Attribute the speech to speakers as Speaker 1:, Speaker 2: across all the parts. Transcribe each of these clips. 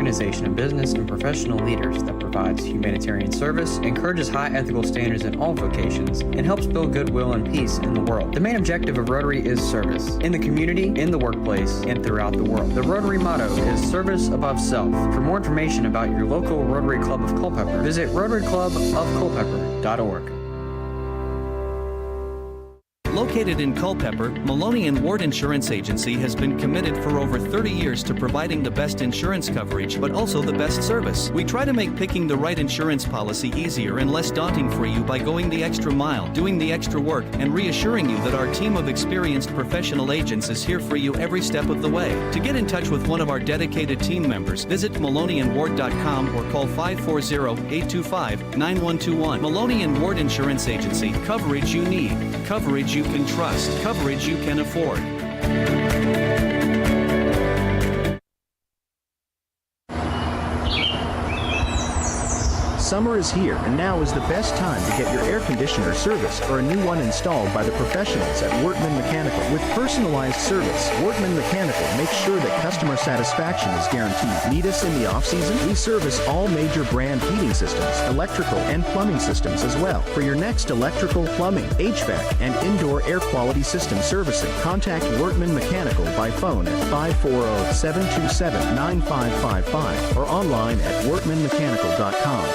Speaker 1: organization of business and professional leaders that provides humanitarian service, encourages high ethical standards in all vocations, and helps build goodwill and peace in the world. The main objective of Rotary is service, in the community, in the workplace, and throughout the world. The Rotary motto is service above self. For more information about your local Rotary Club of Culpeper, visit rotaryclubofculpeper.org.
Speaker 2: Located in Culpeper, Maloney and Ward Insurance Agency has been committed for over 30 years to providing the best insurance coverage, but also the best service. We try to make picking the right insurance policy easier and less daunting for you by going the extra mile, doing the extra work, and reassuring you that our team of experienced professional agents is here for you every step of the way. To get in touch with one of our dedicated team members, visit MaloneyandWard.com or call 540-825-9121. Maloney and Ward Insurance Agency. Coverage you need. Coverage you can trust. Coverage you can afford.
Speaker 3: Summer is here, and now is the best time to get your air conditioner serviced or a new one installed by the professionals at Wartman Mechanical. With personalized service, Wartman Mechanical makes sure that customer satisfaction is guaranteed. Need us in the off-season? We service all major brand heating systems, electrical and plumbing systems as well. For your next electrical, plumbing, HVAC, and indoor air quality system servicing, contact Wartman Mechanical by phone at 540-727-9555 or online at wartmanmechanical.com.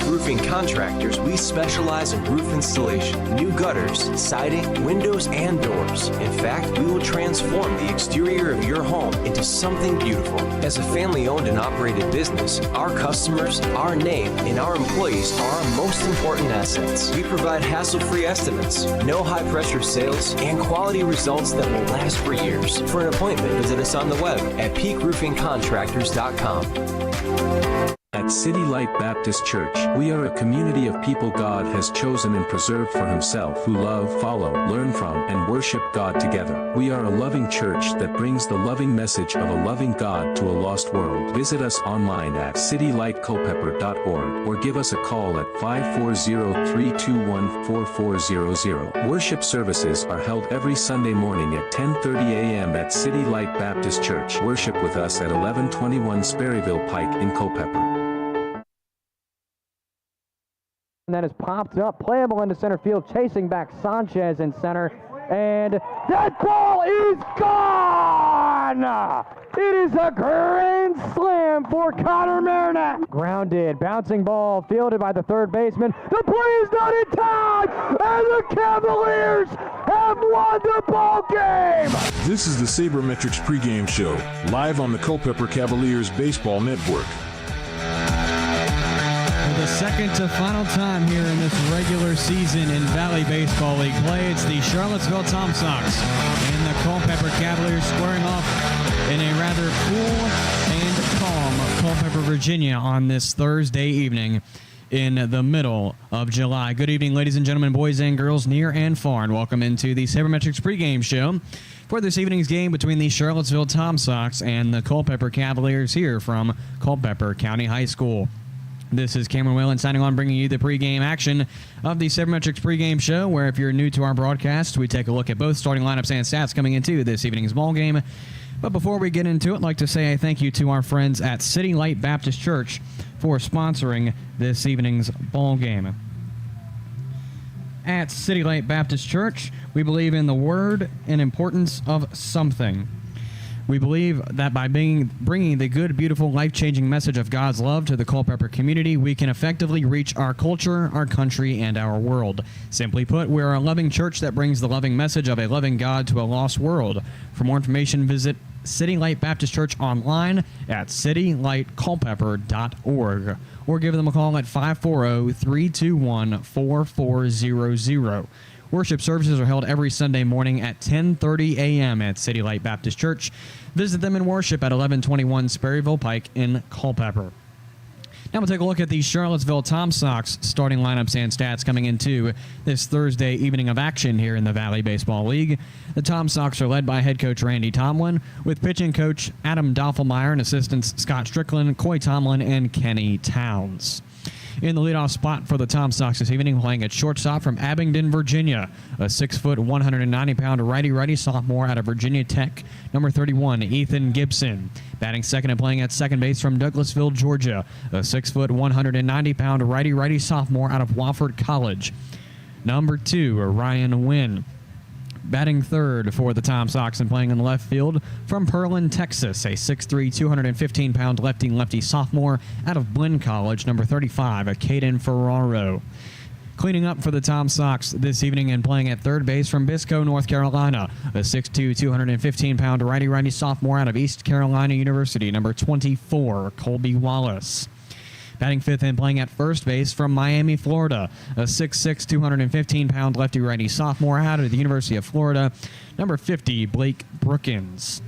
Speaker 4: Roofing contractors, we specialize in roof installation, new gutters, siding, windows, and doors. In fact, we will transform the exterior of your home into something beautiful. As a family-owned and operated business, our customers, our name, and our employees are our most important assets. We provide hassle-free estimates, no high-pressure sales, and quality results that will last for years. For an appointment, visit us on the web at peakroofingcontractors.com.
Speaker 5: At City Light Baptist Church, we are a community of people God has chosen and preserved for Himself who love, follow, learn from, and worship God together. We are a loving church that brings the loving message of a loving God to a lost world. Visit us online at citylightculpeper.org or give us a call at 540-321-4400. Worship services are held every Sunday morning at 10:30 a.m. at City Light Baptist Church. Worship with us at 1121 Sperryville Pike in Culpeper.
Speaker 6: That is popped up, playable into center field, chasing back Sanchez in center, and that ball is gone! It is a grand slam for Connor Marinac. Grounded, bouncing ball, fielded by the third baseman. The play is not in time, and the Cavaliers have won the ball game!
Speaker 7: This is the Saber Metrics pregame show, live on the Culpeper Cavaliers Baseball Network.
Speaker 8: The second to final time here in this regular season in Valley Baseball League play. It's the Charlottesville Tom Sox and the Culpeper Cavaliers squaring off in a rather cool and calm Culpeper, Virginia on this Thursday evening in the middle of July. Good evening, ladies and gentlemen, boys and girls, near and far, and welcome into the Saber Metrics pregame show for this evening's game between the Charlottesville Tom Sox and the Culpeper Cavaliers here from Culpeper County High School. This is Cameron Whalen signing on, bringing you the pregame action of the Saber Metrics pregame show, where if you're new to our broadcast, we take a look at both starting lineups and stats coming into this evening's ball game. But before we get into it, I'd like to say a thank you to our friends at City Light Baptist Church for sponsoring this evening's ball game. At City Light Baptist Church, we believe in the word and importance of something. We believe that by bringing the good, beautiful, life-changing message of God's love to the Culpeper community, we can effectively reach our culture, our country, and our world. Simply put, we are a loving church that brings the loving message of a loving God to a lost world. For more information, visit City Light Baptist Church online at citylightculpeper.org or give them a call at 540-321-4400. Worship services are held every Sunday morning at 10:30 a.m. at City Light Baptist Church. Visit them in worship at 1121 Sperryville Pike in Culpeper. Now we'll take a look at the Charlottesville Tom Sox starting lineups and stats coming into this Thursday evening of action here in the Valley Baseball League. The Tom Sox are led by head coach Randy Tomlin, with pitching coach Adam Doffelmeyer and assistants Scott Strickland, Coy Tomlin, and Kenny Towns. In the leadoff spot for the Tom Sox this evening, playing at shortstop from Abingdon, Virginia, a 6-foot, 190-pound righty-righty sophomore out of Virginia Tech, number 31, Ethan Gibson. Batting second and playing at second base from Douglasville, Georgia, a 6-foot, 190-pound righty-righty sophomore out of Wofford College, number 2, Ryan Wynn. Batting third for the Tom Sox and playing in the left field from Pearland, Texas, a 6'3", 215-pound lefty sophomore out of Blinn College, number 35, Caden Ferraro. Cleaning up for the Tom Sox this evening and playing at third base from Bisco, North Carolina, a 6'2", 215-pound righty-righty sophomore out of East Carolina University, number 24, Colby Wallace. Batting fifth and playing at first base from Miami, Florida, a 6'6", 215-pound lefty-righty sophomore out of the University of Florida, number 50, Blake Brookins.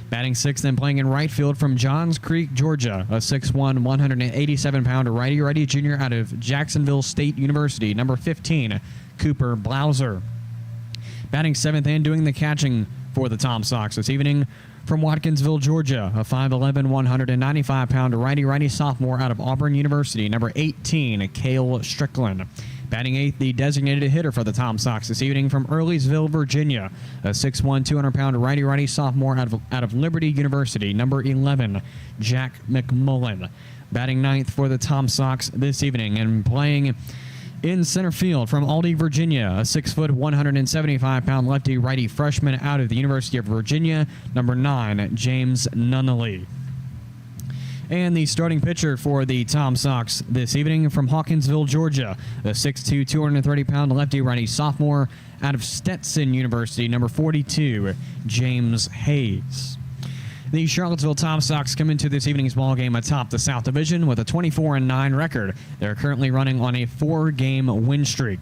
Speaker 8: Batting sixth and playing in right field from Johns Creek, Georgia, a 6'1", 187-pound righty-righty junior out of Jacksonville State University, number 15, Cooper Blauser. Batting seventh and doing the catching for the Tom Sox this evening from Watkinsville, Georgia, a 5'11", 195-pound righty-righty sophomore out of Auburn University, number 18, Cale Strickland. Batting eighth, the designated hitter for the Tom Sox this evening from Earlysville, Virginia, a 6'1", 200-pound righty-righty sophomore out of Liberty University, number 11, Jack McMullen. Batting ninth for the Tom Sox this evening and playing in center field from Aldie, Virginia, a 6', 175-pound lefty-righty freshman out of the University of Virginia, number 9, James Nunnally. And the starting pitcher for the Tom Sox this evening from Hawkinsville, Georgia, a 6'2", 230-pound lefty-righty sophomore out of Stetson University, number 42, James Hayes. The Charlottesville Tom Sox come into this evening's ballgame atop the South Division with a 24-9 record. They're currently running on a 4-game win streak.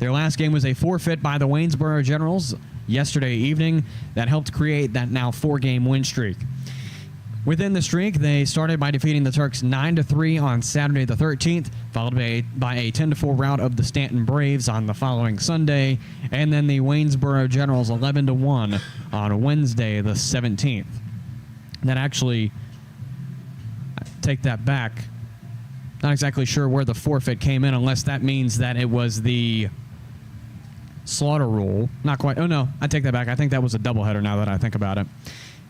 Speaker 8: Their last game was a forfeit by the Waynesboro Generals yesterday evening that helped create that now 4-game win streak. Within the streak, they started by defeating the Turks 9-3 on Saturday the 13th, followed by a 10-4 rout of the Stanton Braves on the following Sunday, and then the Waynesboro Generals 11-1 on Wednesday the 17th. That actually, take that back. Not exactly sure where the forfeit came in, unless that means that it was the slaughter rule. Not quite. Oh, no, I take that back. I think that was a doubleheader now that I think about it.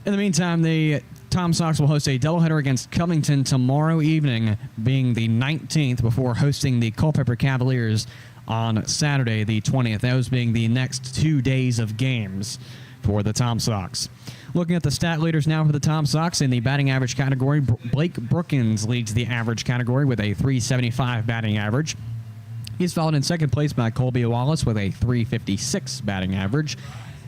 Speaker 8: In the meantime, the Tom Sox will host a doubleheader against Covington tomorrow evening, being the 19th, before hosting the Culpeper Cavaliers on Saturday the 20th. Those being the next 2 days of games for the Tom Sox. Looking at the stat leaders now for the Tom Sox in the batting average category, Blake Brookins leads the average category with a .375 batting average. He's followed in second place by Colby Wallace with a .356 batting average.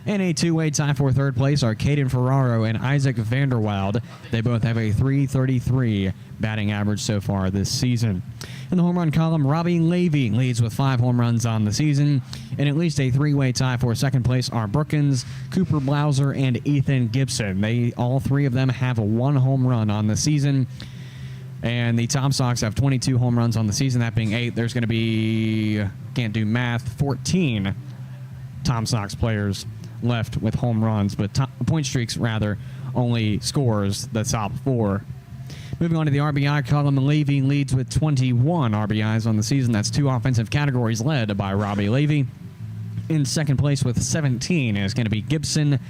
Speaker 8: And a two-way tie for third place are Caden Ferraro and Isaac Vanderwild. They both have a .333 batting average so far this season. In the home run column, Robbie Levy leads with 5 home runs on the season. And at least a three-way tie for second place are Brookins, Cooper Blauser, and Ethan Gibson. All three of them have 1 home run on the season. And the Tom Sox have 22 home runs on the season, that being 8. There's going to be, can't do math, 14 Tom Sox players left with home runs, but point streaks, rather, only scores the top 4. Moving on to the RBI column, Levy leads with 21 RBIs on the season. That's 2 offensive categories led by Robbie Levy. In second place with 17 is going to be Gibson.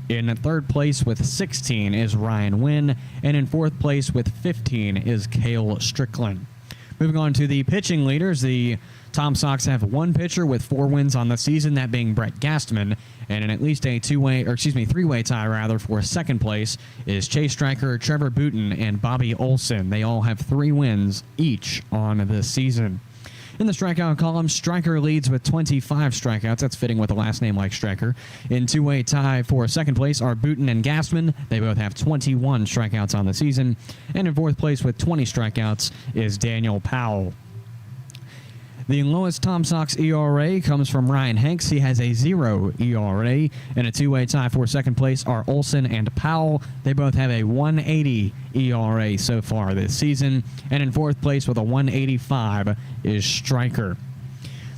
Speaker 8: In third place with 16 is Ryan Wynn. And in fourth place with 15 is Cale Strickland. Moving on to the pitching leaders, the Tom Sox have 1 pitcher with 4 wins on the season, that being Brett Gastman, and in at least a three-way tie for second place is Chase Stryker, Trevor Booten, and Bobby Olson. They all have 3 wins each on the season. In the strikeout column, Stryker leads with 25 strikeouts. That's fitting with a last name like Stryker. In two-way tie for second place are Booten and Gassman. They both have 21 strikeouts on the season. And in fourth place with 20 strikeouts is Daniel Powell. The lowest Tom Sox ERA comes from Ryan Hanks. He has a 0 ERA. And a two-way tie for second place are Olson and Powell. They both have a 1.80 ERA so far this season. And in fourth place with a 1.85 is Stryker.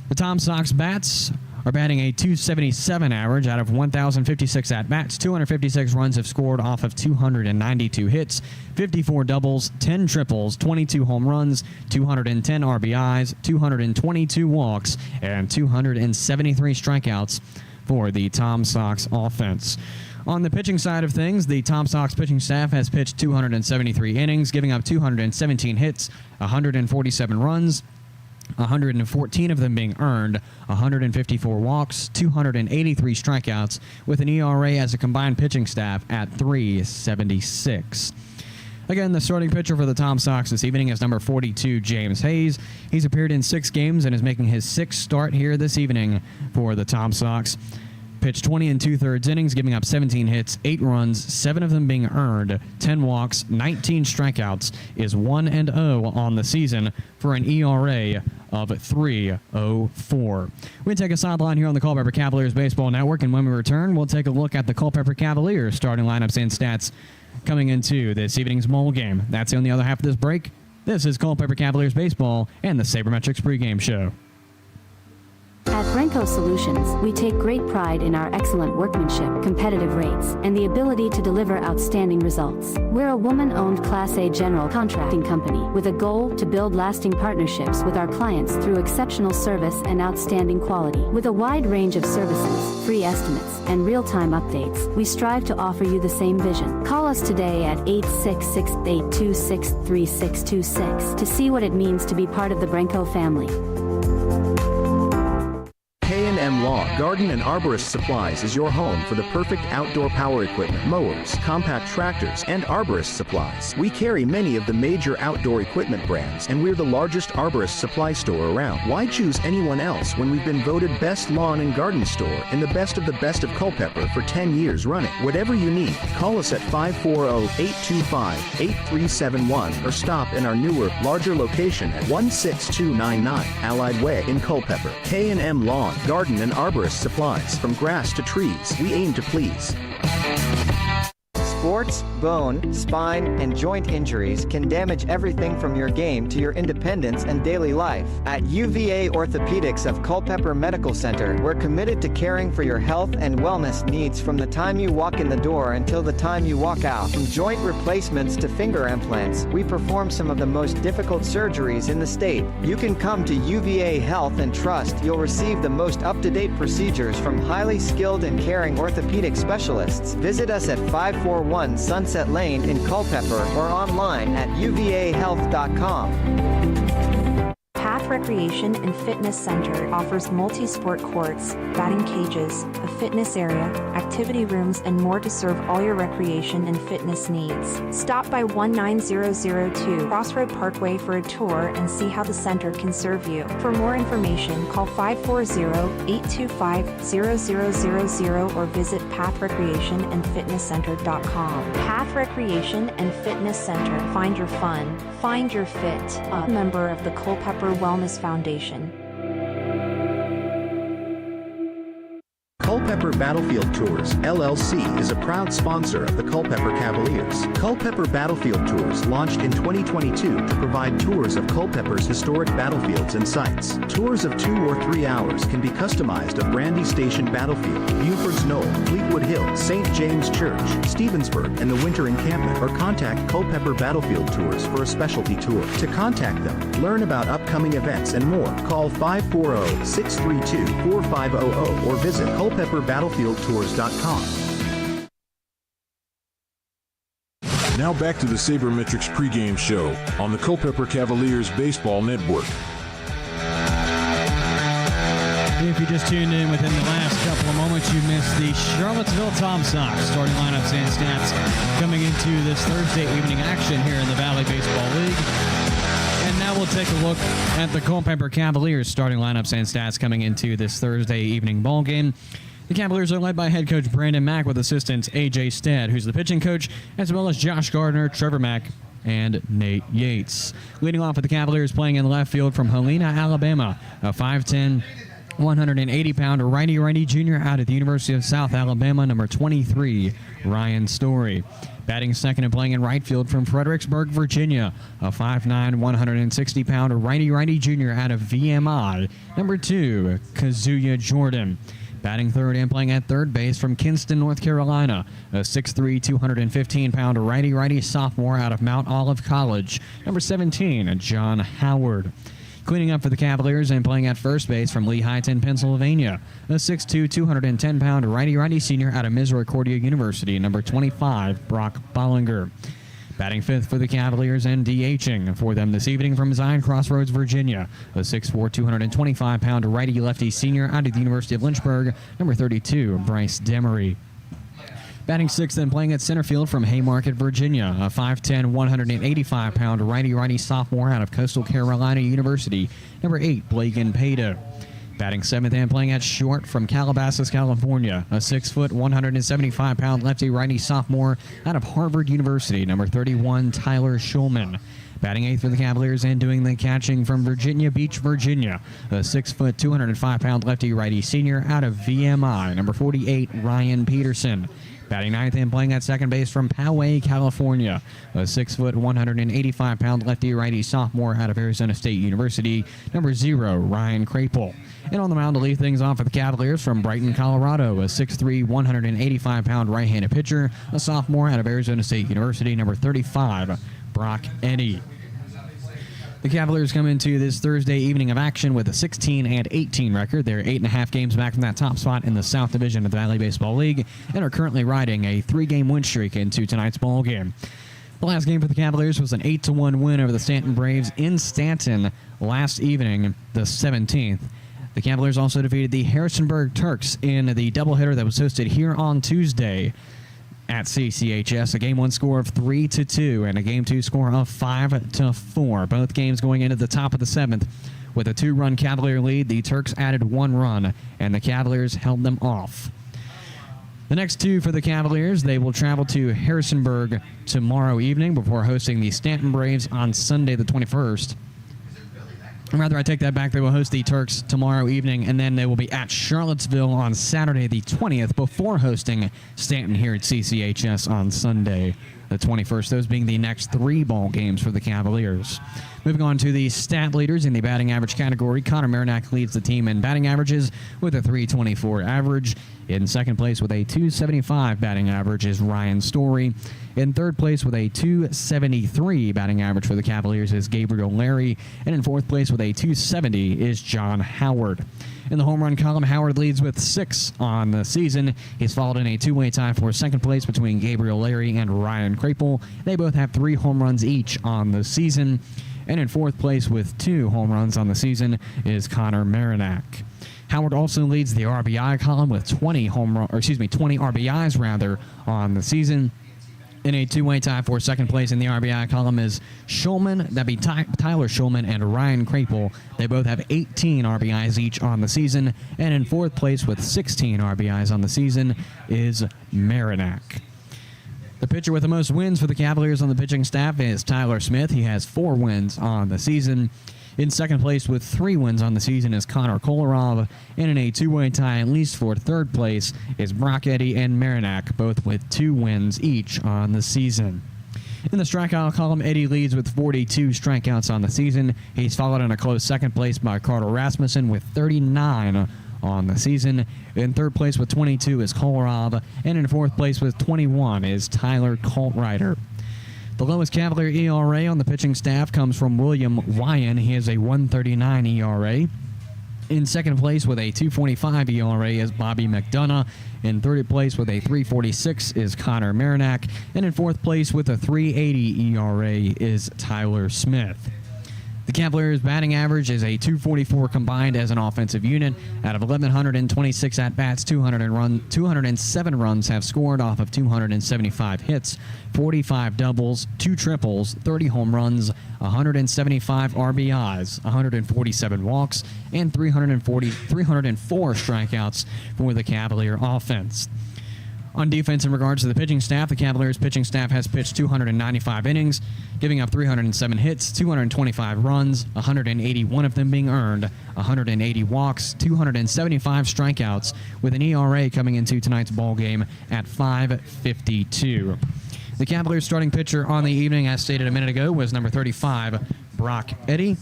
Speaker 8: The Tom Sox bats are batting a .277 average out of 1,056 at-bats. 256 runs have scored off of 292 hits, 54 doubles, 10 triples, 22 home runs, 210 RBIs, 222 walks, and 273 strikeouts for the Tom Sox offense. On the pitching side of things, the Tom Sox pitching staff has pitched 273 innings, giving up 217 hits, 147 runs, 114 of them being earned, 154 walks, 283 strikeouts, with an ERA as a combined pitching staff at .376. Again, the starting pitcher for the Tom Sox this evening is number 42, James Hayes. He's appeared in 6 games and is making his 6th start here this evening for the Tom Sox. Pitched 20 2/3 innings, giving up 17 hits, 8 runs, 7 of them being earned, 10 walks, 19 strikeouts, is 1-0 on the season for an ERA of .304. We take a sideline here on the Culpeper Cavaliers Baseball Network, and when we return, we'll take a look at the Culpeper Cavaliers starting lineups and stats coming into this evening's bowl game. That's on the other half of this break. This is Culpeper Cavaliers Baseball and the Saber Metrics pregame show.
Speaker 9: At Brenco Solutions, we take great pride in our excellent workmanship, competitive rates, and the ability to deliver outstanding results. We're a woman-owned Class A general contracting company with a goal to build lasting partnerships with our clients through exceptional service and outstanding quality. With a wide range of services, free estimates, and real-time updates, we strive to offer you the same vision. Call us today at 866-826-3626 to see what it means to be part of the Brenco family.
Speaker 3: K&M Lawn, Garden and Arborist Supplies is your home for the perfect outdoor power equipment, mowers, compact tractors, and arborist supplies. We carry many of the major outdoor equipment brands, and we're the largest arborist supply store around. Why choose anyone else when we've been voted best lawn and garden store in the best of Culpeper for 10 years running? Whatever you need, call us at 540-825-8371 or stop in our newer, larger location at 16299 Allied Way in Culpeper. K&M Lawn, Garden and Arborist Supplies. From grass to trees, we aim to please.
Speaker 10: Sports, bone, spine, and joint injuries can damage everything from your game to your independence and daily life. At UVA Orthopedics of Culpeper Medical Center, we're committed to caring for your health and wellness needs from the time you walk in the door until the time you walk out. From joint replacements to finger implants, we perform some of the most difficult surgeries in the state. You can come to UVA Health and trust you'll receive the most up-to-date procedures from highly skilled and caring orthopedic specialists. Visit us at 541 Sunset Lane in Culpeper or online at uvahealth.com.
Speaker 11: Path Recreation and Fitness Center offers multi-sport courts, batting cages, a fitness area, activity rooms, and more to serve all your recreation and fitness needs. Stop by 19002 Crossroad Parkway for a tour and see how the center can serve you. For more information, call 540-825-0000 or visit pathrecreationandfitnesscenter.com. Path Recreation and Fitness Center. Find your fun. Find your fit. A member of the Culpeper Wellness Foundation.
Speaker 3: Culpeper Battlefield Tours, LLC is a proud sponsor of the Culpeper Cavaliers. Culpeper Battlefield Tours launched in 2022 to provide tours of Culpeper's historic battlefields and sites. Tours of 2 or 3 hours can be customized of Brandy Station Battlefield, Buford's Knoll, Fleetwood Hill, St. James Church, Stevensburg, and the Winter Encampment, or contact Culpeper Battlefield Tours for a specialty tour. To contact them, learn about upcoming events and more, call 540-632-4500 or visit culpeperbattlefieldtours.com.
Speaker 7: Now back to the Saber Metrics pregame show on the Culpeper Cavaliers Baseball Network.
Speaker 8: If you just tuned in within the last couple of moments, you missed the Charlottesville Tom Sox starting lineups and stats coming into this Thursday evening action here in the Valley Baseball League. And now we'll take a look at the Culpeper Cavaliers starting lineups and stats coming into this Thursday evening ball game. The Cavaliers are led by head coach Brandon Mack with assistants A.J. Stead, who's the pitching coach, as well as Josh Gardner, Trevor Mack, and Nate Yates. Leading off with the Cavaliers playing in left field from Helena, Alabama, a 5'10", 180-pounder righty junior out of the University of South Alabama, number 23, Ryan Story. Batting second and playing in right field from Fredericksburg, Virginia, a 5'9", 160-pounder righty junior out of VMI, number 2, Kazuya Jordan. Batting third and playing at third base from Kinston, North Carolina, a 6'3", 215-pounder righty sophomore out of Mount Olive College, number 17, John Howard. Cleaning up for the Cavaliers and playing at first base from Lehighton, Pennsylvania, a 6'2", 210-pounder righty senior out of Misericordia University, number 25, Brock Bollinger. Batting fifth for the Cavaliers and DHing for them this evening from Zion Crossroads, Virginia, a 6'4", 225-pounder righty-lefty senior out of the University of Lynchburg, number 32, Bryce Demery. Batting sixth and playing at center field from Haymarket, Virginia, a 5'10", 185-pounder righty sophomore out of Coastal Carolina University, number 8, Blagan Peda. Batting seventh and playing at short from Calabasas, California, a 6', 175-pound lefty-righty sophomore out of Harvard University, number 31, Tyler Schulman. Batting eighth for the Cavaliers and doing the catching from Virginia Beach, Virginia, a 6', 205-pound lefty-righty senior out of VMI, number 48, Ryan Peterson. Batting ninth and playing at second base from Poway, California, a 6', 185-pound lefty-righty sophomore out of Arizona State University, number 0, Ryan Crapel. And on the mound to lead things off for the Cavaliers from Brighton, Colorado, a 6'3", 185-pound right-handed pitcher, a sophomore out of Arizona State University, number 35, Brock Eddy. The Cavaliers come into this Thursday evening of action with a 16-18 record. They're 8.5 games back from that top spot in the South Division of the Valley Baseball League and are currently riding a 3-game win streak into tonight's ball game. The last game for the Cavaliers was an 8-1 win over the Stanton Braves in Stanton last evening, the 17th. The Cavaliers also defeated the Harrisonburg Turks in the doubleheader that was hosted here on Tuesday at CCHS, a Game 1 score of 3-2 and a Game 2 score of 5-4. Both games going into the top of the 7th. With a 2-run Cavalier lead, the Turks added 1 run, and the Cavaliers held them off. The next two for the Cavaliers, they will travel to Harrisonburg tomorrow evening before hosting the Stanton Braves on Sunday the 21st. Rather, I take that back. They will host the Turks tomorrow evening, and then they will be at Charlottesville on Saturday the 20th before hosting Stanton here at CCHS on Sunday the 21st. Those being the next 3 ball games for the Cavaliers. Moving on to the stat leaders in the batting average category, Connor Marinac leads the team in batting averages with a .324 average. In second place with a .275 batting average is Ryan Story. In third place with a .273 batting average for the Cavaliers is Gabriel Larry. And in fourth place with a .270 is John Howard. In the home run column, Howard leads with 6 on the season. He's followed in a 2-way tie for second place between Gabriel Larry and Ryan Crapel. They both have 3 home runs each on the season. And in fourth place with 2 home runs on the season is Connor Marinac. Howard also leads the RBI column with 20 RBIs on the season. In a 2-way tie for second place in the RBI column is Schulman. That'd be Tyler Schulman and Ryan Crapel. They both have 18 RBIs each on the season. And in fourth place with 16 RBIs on the season is Marinac. The pitcher with the most wins for the Cavaliers on the pitching staff is Tyler Smith. He has 4 wins on the season. In second place with 3 wins on the season is Connor Kolarov. And in a 2-way tie, at least for third place, is Brock Eddy and Marinac, both with 2 wins each on the season. In the strikeout column, Eddy leads with 42 strikeouts on the season. He's followed in a close second place by Carter Rasmussen with 39 on the season. In third place with 22 is Kolarov. And in fourth place with 21 is Tyler Coltrider. The lowest Cavalier ERA on the pitching staff comes from William Wyan. He has a 1.39 ERA. In second place with a 2.45 ERA is Bobby McDonough. In third place with a 3.46 is Connor Marinac. And in fourth place with a 3.80 ERA is Tyler Smith. The Cavaliers' batting average is a .244 combined as an offensive unit. Out of 1,126 at-bats, 207 runs have scored off of 275 hits, 45 doubles, 2 triples, 30 home runs, 175 RBIs, 147 walks, and 304 strikeouts for the Cavalier offense. On defense, in regards to the pitching staff, the Cavaliers pitching staff has pitched 295 innings, giving up 307 hits, 225 runs, 181 of them being earned, 180 walks, 275 strikeouts, with an ERA coming into tonight's ball game at .552. The Cavaliers starting pitcher on the evening, as stated a minute ago, was number 35, Brock Eddy.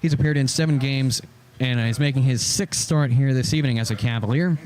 Speaker 8: He's appeared in 7 games and is making his 6th start here this evening as a Cavalier.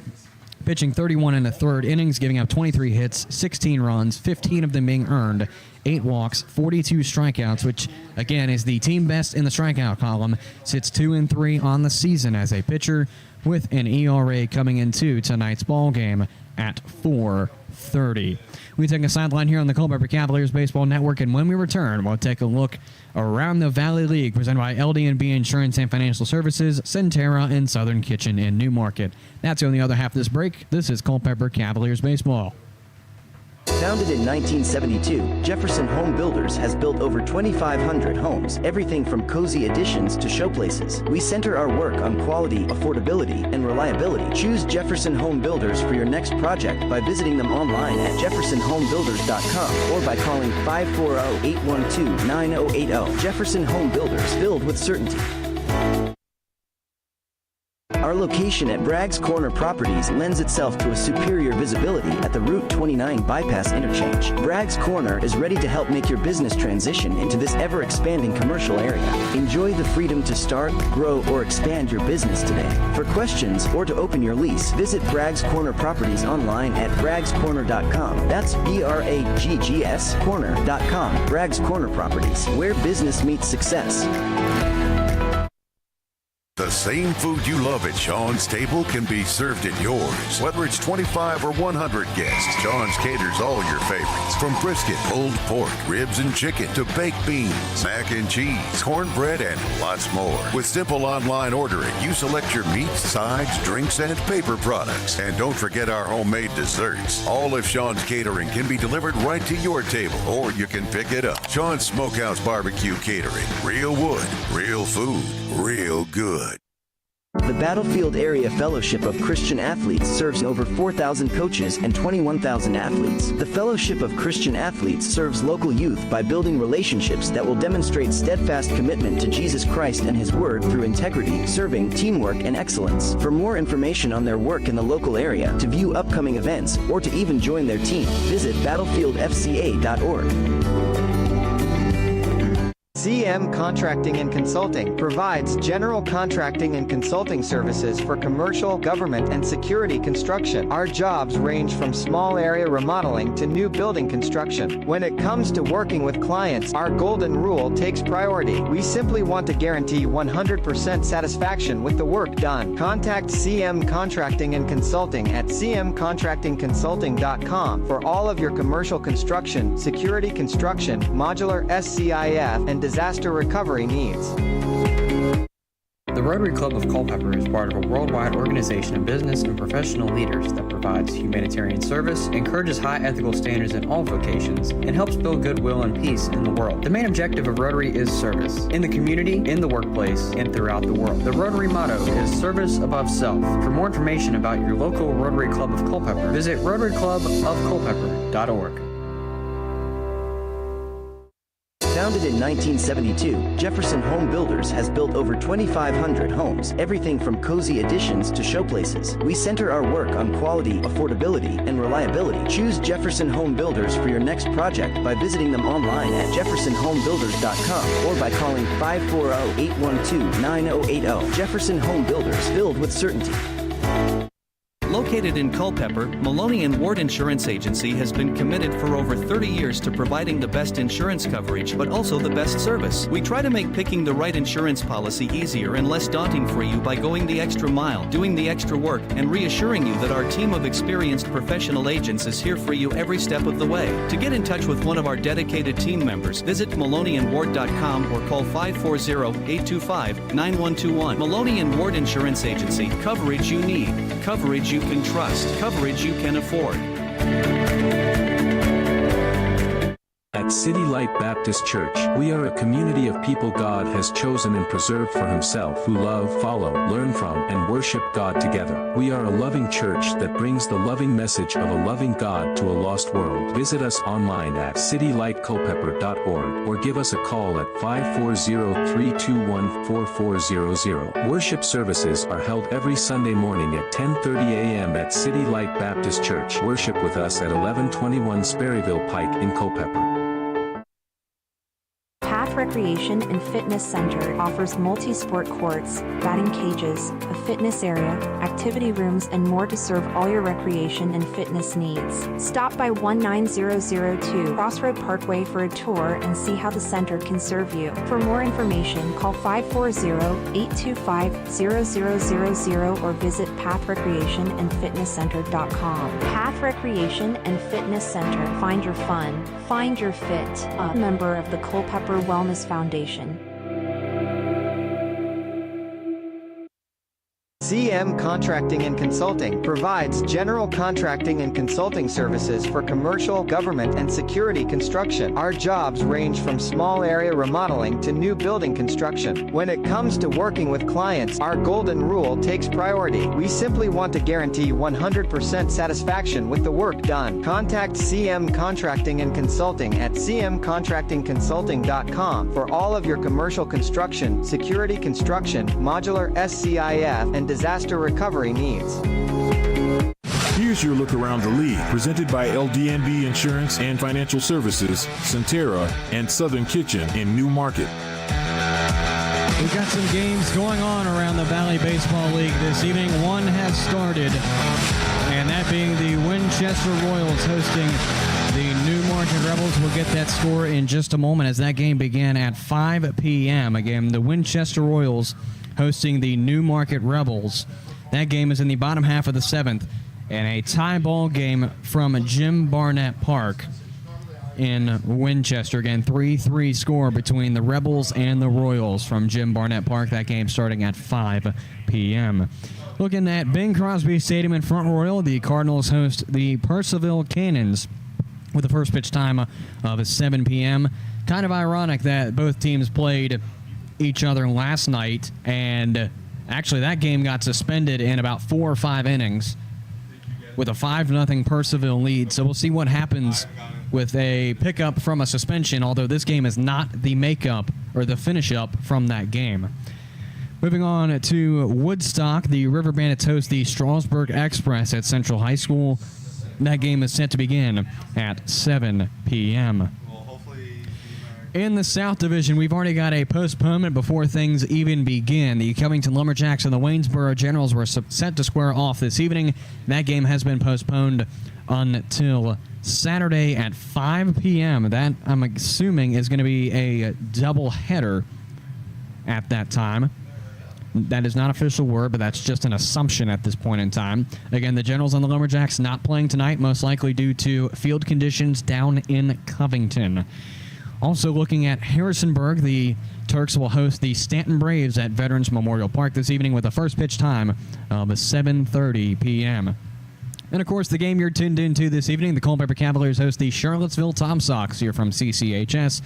Speaker 8: Pitching 31 1/3 innings, giving up 23 hits, 16 runs, 15 of them being earned, 8 walks, 42 strikeouts, which, again, is the team best in the strikeout column. Sits 2-3 on the season as a pitcher, with an ERA coming into tonight's ball game at .430. We take a sideline here on the Culpeper Cavaliers Baseball Network, and when we return, we'll take a look around the Valley League, presented by LD&B Insurance and Financial Services, Centerra, and Southern Kitchen in Newmarket. That's on the other half of this break. This is Culpeper Cavaliers Baseball.
Speaker 12: Founded in 1972, Jefferson Home Builders has built over 2,500 homes, everything from cozy additions to showplaces. We center our work on quality, affordability, and reliability. Choose Jefferson Home Builders for your next project by visiting them online at jeffersonhomebuilders.com or by calling 540-812-9080. Jefferson Home Builders, build with certainty. Our location at Bragg's Corner Properties lends itself to a superior visibility at the Route 29 bypass interchange. Bragg's Corner is ready to help make your business transition into this ever-expanding commercial area. Enjoy the freedom to start, grow, or expand your business today. For questions or to open your lease, visit Bragg's Corner Properties online at braggscorner.com. That's BRAGGS corner.com. Bragg's Corner Properties, where business meets success.
Speaker 13: The same food you love at Sean's table can be served at yours. Whether it's 25 or 100 guests, Sean's caters all your favorites. From brisket, pulled pork, ribs and chicken, to baked beans, mac and cheese, cornbread, and lots more. With simple online ordering, you select your meats, sides, drinks, and paper products. And don't forget our homemade desserts. All of Sean's catering can be delivered right to your table, or you can pick it up. Sean's Smokehouse Barbecue Catering. Real wood, real food, real good.
Speaker 12: The Battlefield Area Fellowship of Christian Athletes serves over 4,000 coaches and 21,000 athletes. The Fellowship of Christian Athletes serves local youth by building relationships that will demonstrate steadfast commitment to Jesus Christ and His Word through integrity, serving, teamwork, and excellence. For more information on their work in the local area, to view upcoming events, or to even join their team, visit battlefieldfca.org.
Speaker 10: CM Contracting and Consulting provides general contracting and consulting services for commercial, government, and security construction. Our jobs range from small area remodeling to new building construction. When it comes to working with clients, our golden rule takes priority. We simply want to guarantee 100% satisfaction with the work done. Contact CM Contracting and Consulting at cmcontractingconsulting.com for all of your commercial construction, security construction, modular SCIF, and disaster recovery needs.
Speaker 1: The Rotary Club of Culpeper is part of a worldwide organization of business and professional leaders that provides humanitarian service, encourages high ethical standards in all vocations, and helps build goodwill and peace in the world. The main objective of Rotary is service, in the community, in the workplace, and throughout the world. The Rotary motto is service above self. For more information about your local Rotary Club of Culpeper, visit rotaryclubofculpeper.org.
Speaker 12: Founded in 1972, Jefferson Home Builders has built over 2,500 homes, everything from cozy additions to showplaces. We center our work on quality, affordability, and reliability. Choose Jefferson Home Builders for your next project by visiting them online at jeffersonhomebuilders.com or by calling 540-812-9080. Jefferson Home Builders, build with certainty.
Speaker 2: Located in Culpeper, Maloney and Ward Insurance Agency has been committed for over 30 years to providing the best insurance coverage, but also the best service. We try to make picking the right insurance policy easier and less daunting for you by going the extra mile, doing the extra work, and reassuring you that our team of experienced professional agents is here for you every step of the way. To get in touch with one of our dedicated team members, visit MaloneyandWard.com or call 540-825-9121. Maloney and Ward Insurance Agency. Coverage you need. Coverage you can trust. Coverage you can afford.
Speaker 5: At At City Light Baptist Church, we are a community of people God has chosen and preserved for himself who love, follow, learn from, and worship God together. We are a loving church that brings the loving message of a loving God to a lost world. Visit us online at citylightculpeper.org or give us a call at 540-321-4400. Worship services are held every Sunday morning at 10:30 a.m. at City Light Baptist Church. Worship with us at 1121 Sperryville Pike in Culpeper.
Speaker 11: Path Recreation and Fitness Center offers multi-sport courts, batting cages, a fitness area, activity rooms, and more to serve all your recreation and fitness needs. Stop by 19002 Crossroad Parkway for a tour and see how the center can serve you. For more information, call 540-825-0000 or visit pathrecreationandfitnesscenter.com. Path Recreation and Fitness Center. Find your fun. Find your fit. A member of the Culpeper Wellness Foundation.
Speaker 10: CM Contracting and Consulting provides general contracting and consulting services for commercial, government, and security construction. Our jobs range from small area remodeling to new building construction. When it comes to working with clients, our golden rule takes priority. We simply want to guarantee 100% satisfaction with the work done. Contact CM Contracting and Consulting at cmcontractingconsulting.com for all of your commercial construction, security construction, modular SCIF, and disaster recovery needs.
Speaker 7: Here's your look around the league, presented by LDNB Insurance and Financial Services, Centera, and Southern Kitchen in New Market.
Speaker 8: We've got some games going on around the Valley Baseball League this evening. One has started, and that being the Winchester Royals hosting the Newmarket Rebels. We'll get that score in just a moment as that game began at 5 p.m. Again, the Winchester Royals hosting the Newmarket Rebels. That game is in the bottom half of the seventh, and a tie ball game from Jim Barnett Park in Winchester. Again, 3-3 score between the Rebels and the Royals from Jim Barnett Park. That game starting at 5 p.m. Looking at Bing Crosby Stadium in Front Royal, the Cardinals host the Purcellville Cannons with a first pitch time of 7 p.m. Kind of ironic that both teams played each other last night, and actually that game got suspended in about 4 or 5 innings with a 5-0 Purcellville lead. So we'll see what happens with a pickup from a suspension, although this game is not the makeup or the finish up from that game. Moving on to Woodstock, the River Bandits host the Strasburg Express at Central High School. That game is set to begin at 7 p.m. In the South Division, we've already got a postponement before things even begin. The Covington Lumberjacks and the Waynesboro Generals were set to square off this evening. That game has been postponed until Saturday at 5 p.m. That, I'm assuming, is going to be a doubleheader at that time. That is not official word, but that's just an assumption at this point in time. Again, the Generals and the Lumberjacks not playing tonight, most likely due to field conditions down in Covington. Also looking at Harrisonburg, the Turks will host the Stanton Braves at Veterans Memorial Park this evening with a first pitch time of 7:30 p.m. And, of course, the game you're tuned into this evening, the Culpeper Cavaliers host the Charlottesville Tom Sox here from CCHS.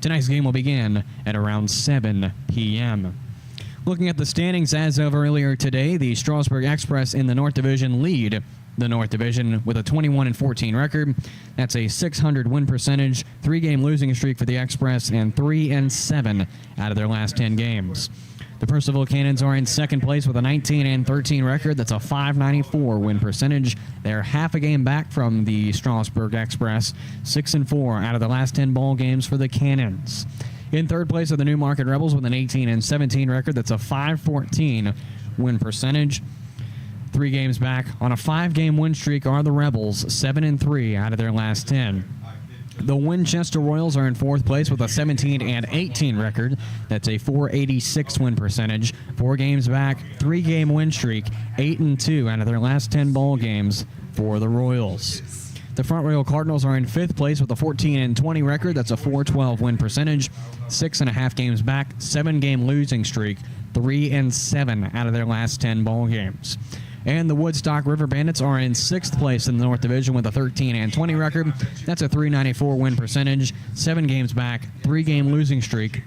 Speaker 8: Tonight's game will begin at around 7 p.m. Looking at the standings as of earlier today, the Strasburg Express in the North Division lead the North Division with a 21-14 record. That's a .600 win percentage, 3-game losing streak for the Express, and 3-7 out of their last 10 games. The Purcellville Cannons are in second place with a 19-13 record. That's a .594 win percentage. They're half a game back from the Strasburg Express, 6-4 out of the last 10 ball games for the Cannons. In third place are the Newmarket Rebels with an 18-17 record. That's a .514 win percentage. 3 games back on a 5-game win streak are the Rebels, 7-3 out of their last 10. The Winchester Royals are in fourth place with a 17-18 record. That's a .486 win percentage. 4 games back, 3-game win streak, 8-2 out of their last 10 ball games for the Royals. The Front Royal Cardinals are in fifth place with a 14-20 record. That's a .412 win percentage. 6.5 games back, 7-game losing streak, 3-7 out of their last 10 ball games. And the Woodstock River Bandits are in 6th place in the North Division with a 13-20 record. That's a .394 win percentage, 7 games back, 3-game losing streak,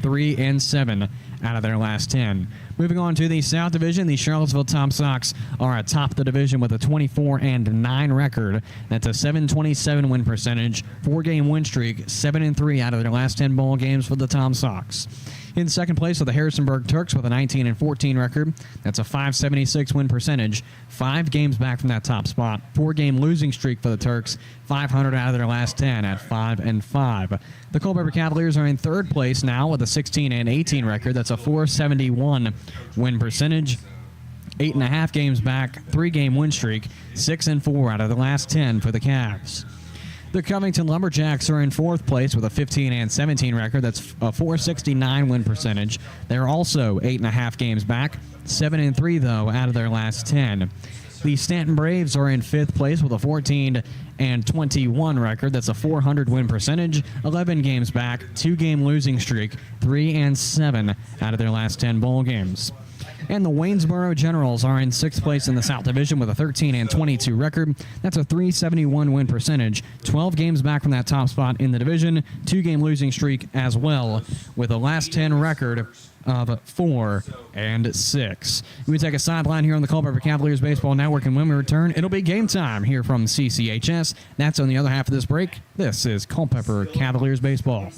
Speaker 8: 3-7 out of their last 10. Moving on to the South Division, the Charlottesville Tom Sox are atop the division with a 24-9 record. That's a .727 win percentage, 4-game win streak, 7-3 out of their last 10 ball games for the Tom Sox. In second place are the Harrisonburg Turks with a 19-14 record. That's a .576 win percentage, 5 games back from that top spot. 4-game losing streak for the Turks, 500 out of their last 10 at 5-5. The Culpeper Cavaliers are in third place now with a 16-18 record. That's a .471 win percentage, 8.5 games back, 3-game win streak, 6-4 out of the last 10 for the Cavs. The Covington Lumberjacks are in fourth place with a 15-17 record. That's a .469 win percentage. They're also 8.5 games back, 7-3 though out of their last 10. The Stanton Braves are in fifth place with a 14-21 record. That's a .400 win percentage, 11 games back, 2-game losing streak, 3-7 out of their last 10 bowl games. And the Waynesboro Generals are in sixth place in the South Division with a 13-22 record. That's a .371 win percentage, 12 games back from that top spot in the division, 2-game losing streak as well, with a last 10 record of 4-6. We take a sideline here on the Culpeper Cavaliers Baseball Network, and when we return, it'll be game time here from CCHS. That's on the other half of this break. This is Culpeper Cavaliers Baseball.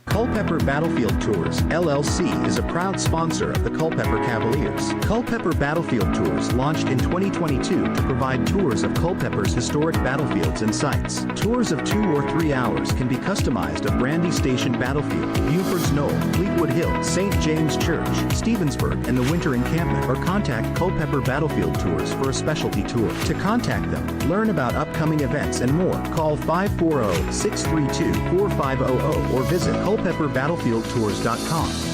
Speaker 3: Culpeper Battlefield Tours, LLC is a proud sponsor of the Culpeper Cavaliers. Culpeper Battlefield Tours launched in 2022 to provide tours of Culpeper's historic battlefields and sites. Tours of 2 or 3 hours can be customized of Brandy Station Battlefield, Buford's Knoll, Fleetwood Hill, St. James Church, Stevensburg, and the Winter Encampment, or contact Culpeper Battlefield Tours for a specialty tour. To contact them, learn about upcoming events and more, call 540-632-4500 or visit CulpeperBattlefieldTours.com.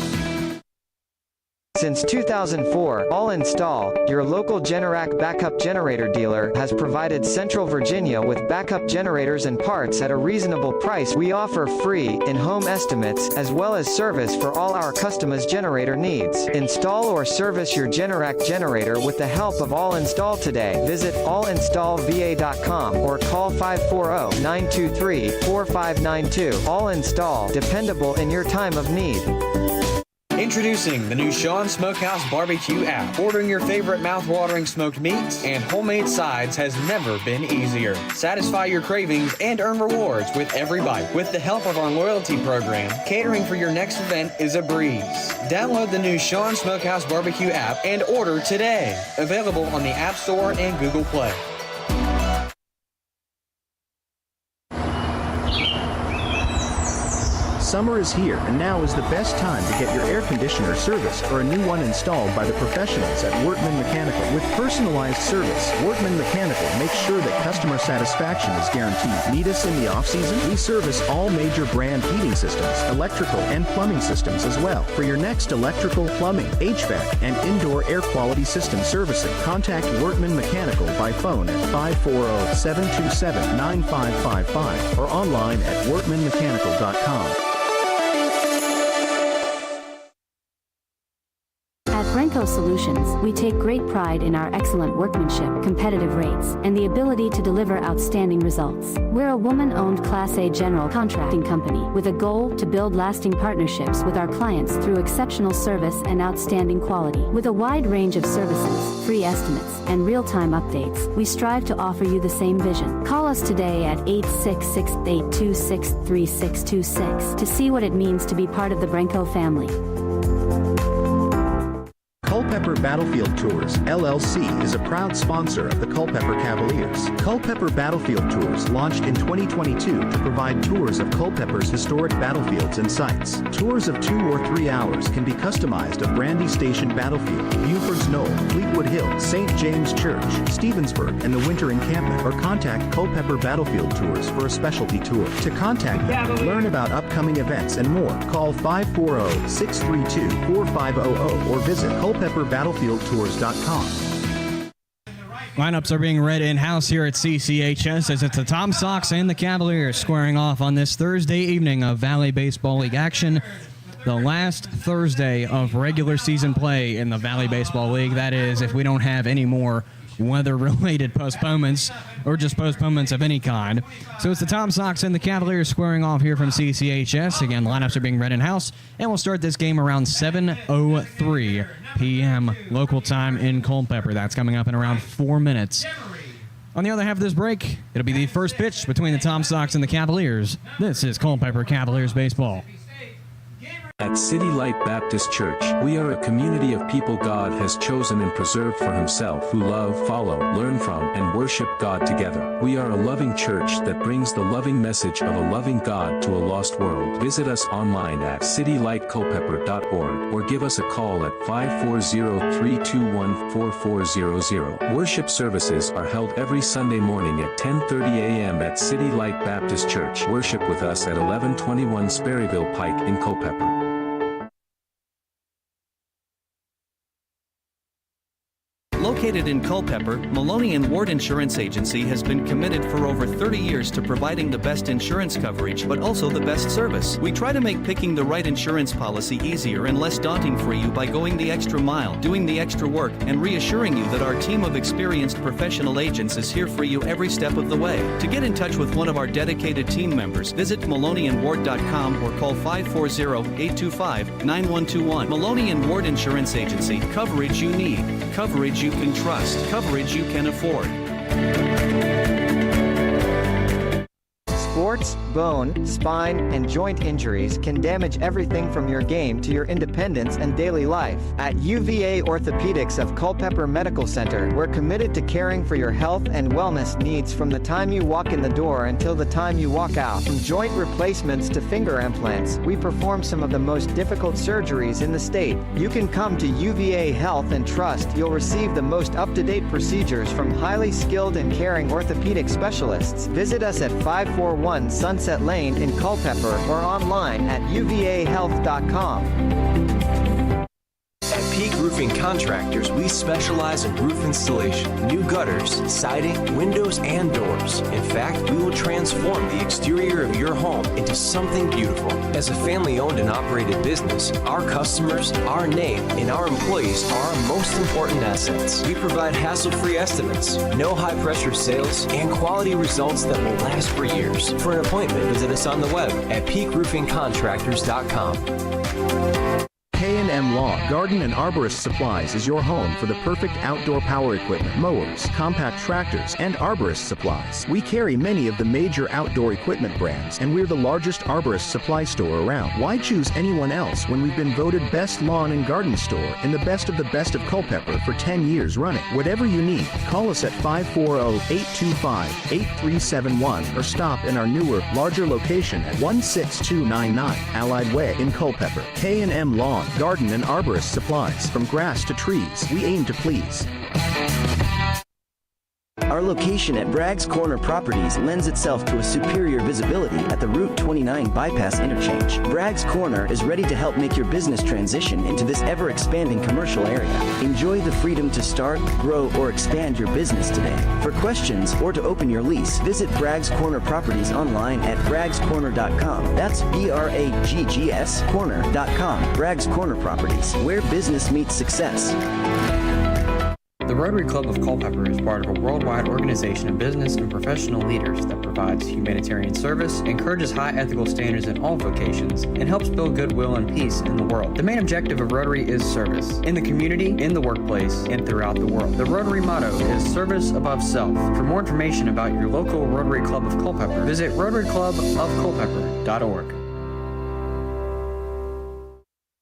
Speaker 10: Since 2004, All Install, your local Generac backup generator dealer, has provided Central Virginia with backup generators and parts at a reasonable price. We offer free, in-home estimates, as well as service for all our customers' generator needs. Install or service your Generac generator with the help of All Install today. Visit allinstallva.com or call 540-923-4592. All Install, dependable in your time of need.
Speaker 1: Introducing the new Sean Smokehouse Barbecue app. Ordering your favorite mouth-watering smoked meats and homemade sides has never been easier. Satisfy your cravings and earn rewards with every bite. With the help of our loyalty program, catering for your next event is a breeze. Download the new Sean Smokehouse Barbecue app and order today. Available on the App Store and Google Play.
Speaker 3: Summer is here, and now is the best time to get your air conditioner serviced or a new one installed by the professionals at Wartman Mechanical. With personalized service, Wartman Mechanical makes sure that customer satisfaction is guaranteed. Need us in the off-season? We service all major brand heating systems, electrical and plumbing systems as well. For your next electrical, plumbing, HVAC, and indoor air quality system servicing, contact Wartman Mechanical by phone at 540-727-9555 or online at wartmanmechanical.com.
Speaker 9: At Brenco Solutions, we take great pride in our excellent workmanship, competitive rates, and the ability to deliver outstanding results. We're a woman-owned Class A general contracting company with a goal to build lasting partnerships with our clients through exceptional service and outstanding quality. With a wide range of services, free estimates, and real-time updates, we strive to offer you the same vision. Call us today at 866-826-3626 to see what it means to be part of the Brenco family.
Speaker 3: Culpeper Battlefield Tours, LLC is a proud sponsor of the Culpeper Cavaliers. Culpeper Battlefield Tours launched in 2022 to provide tours of Culpeper's historic battlefields and sites. Tours of 2 or 3 hours can be customized of Brandy Station Battlefield, Buford's Knoll, Fleetwood Hill, St. James Church, Stevensburg, and the Winter Encampment, or contact Culpeper Battlefield Tours for a specialty tour. To contact them, learn about upcoming events and more, call 540-632-4500 or visit CulpeperBattlefieldTours.com.
Speaker 8: Lineups are being read in-house here at CCHS as it's the Tom Sox and the Cavaliers squaring off on this Thursday evening of Valley Baseball League action. the last Thursday of regular season play in the Valley Baseball League. That is, if we don't have any more weather-related postponements or just postponements of any kind. So it's the Tom Sox and the Cavaliers squaring off here from CCHS. Again, lineups are being read in-house, and we'll start this game around 7:03 p.m. local time in Culpeper. That's coming up in around 4 minutes. On the other half of this break, it'll be the first pitch between the Tom Sox and the Cavaliers. This is Culpeper Cavaliers baseball.
Speaker 5: At City Light Baptist Church, we are a community of people God has chosen and preserved for himself who love, follow, learn from, and worship God together. We are a loving church that brings the loving message of a loving God to a lost world. Visit us online at citylightculpeper.org or give us a call at 540-321-4400. Worship services are held every Sunday morning at 10:30 a.m. at City Light Baptist Church. Worship with us at 1121 Sperryville Pike in Culpeper.
Speaker 2: Located in Culpeper, Maloney and Ward Insurance Agency has been committed for over 30 years to providing the best insurance coverage, but also the best service. We try to make picking the right insurance policy easier and less daunting for you by going the extra mile, doing the extra work, and reassuring you that our team of experienced professional agents is here for you every step of the way. To get in touch with one of our dedicated team members, visit MaloneyandWard.com or call 540-825-9121. Maloney and Ward Insurance Agency. Coverage you need. Coverage you can trust. Coverage you can afford.
Speaker 10: Sports, bone, spine, and joint injuries can damage everything from your game to your independence and daily life. At UVA Orthopedics of Culpeper Medical Center, we're committed to caring for your health and wellness needs from the time you walk in the door until the time you walk out. From joint replacements to finger implants, we perform some of the most difficult surgeries in the state. You can come to UVA Health and trust you'll receive the most up-to-date procedures from highly skilled and caring orthopedic specialists. Visit us at 541 Sunset Lane in Culpeper or online at uvahealth.com.
Speaker 4: At Peak Roofing Contractors, we specialize in roof installation, new gutters, siding, windows, and doors. In fact, we will transform the exterior of your home into something beautiful. As a family-owned and operated business, our customers, our name, and our employees are our most important assets. We provide hassle-free estimates, no high-pressure sales, and quality results that will last for years. For an appointment, visit us on the web at peakroofingcontractors.com.
Speaker 3: K&M Lawn, Garden and Arborist Supplies is your home for the perfect outdoor power equipment, mowers, compact tractors, and arborist supplies. We carry many of the major outdoor equipment brands, and we're the largest arborist supply store around. Why choose anyone else when we've been voted best lawn and garden store in the best of Culpeper for 10 years running? Whatever you need, call us at 540-825-8371 or stop in our newer, larger location at 16299 Allied Way in Culpeper. K&M Lawn, Garden and Arborist Supplies. From grass to trees, we aim to please.
Speaker 12: Our location at Bragg's Corner Properties lends itself to a superior visibility at the Route 29 bypass interchange. Bragg's Corner is ready to help make your business transition into this ever-expanding commercial area. Enjoy the freedom to start, grow, or expand your business today. For questions or to open your lease, visit Bragg's Corner Properties online at braggscorner.com. That's BRAGGS corner.com. Bragg's Corner Properties, where business meets success.
Speaker 1: The Rotary Club of Culpeper is part of a worldwide organization of business and professional leaders that provides humanitarian service, encourages high ethical standards in all vocations, and helps build goodwill and peace in the world. The main objective of Rotary is service, in the community, in the workplace, and throughout the world. The Rotary motto is service above self. For more information about your local Rotary Club of Culpeper, visit rotaryclubofculpeper.org.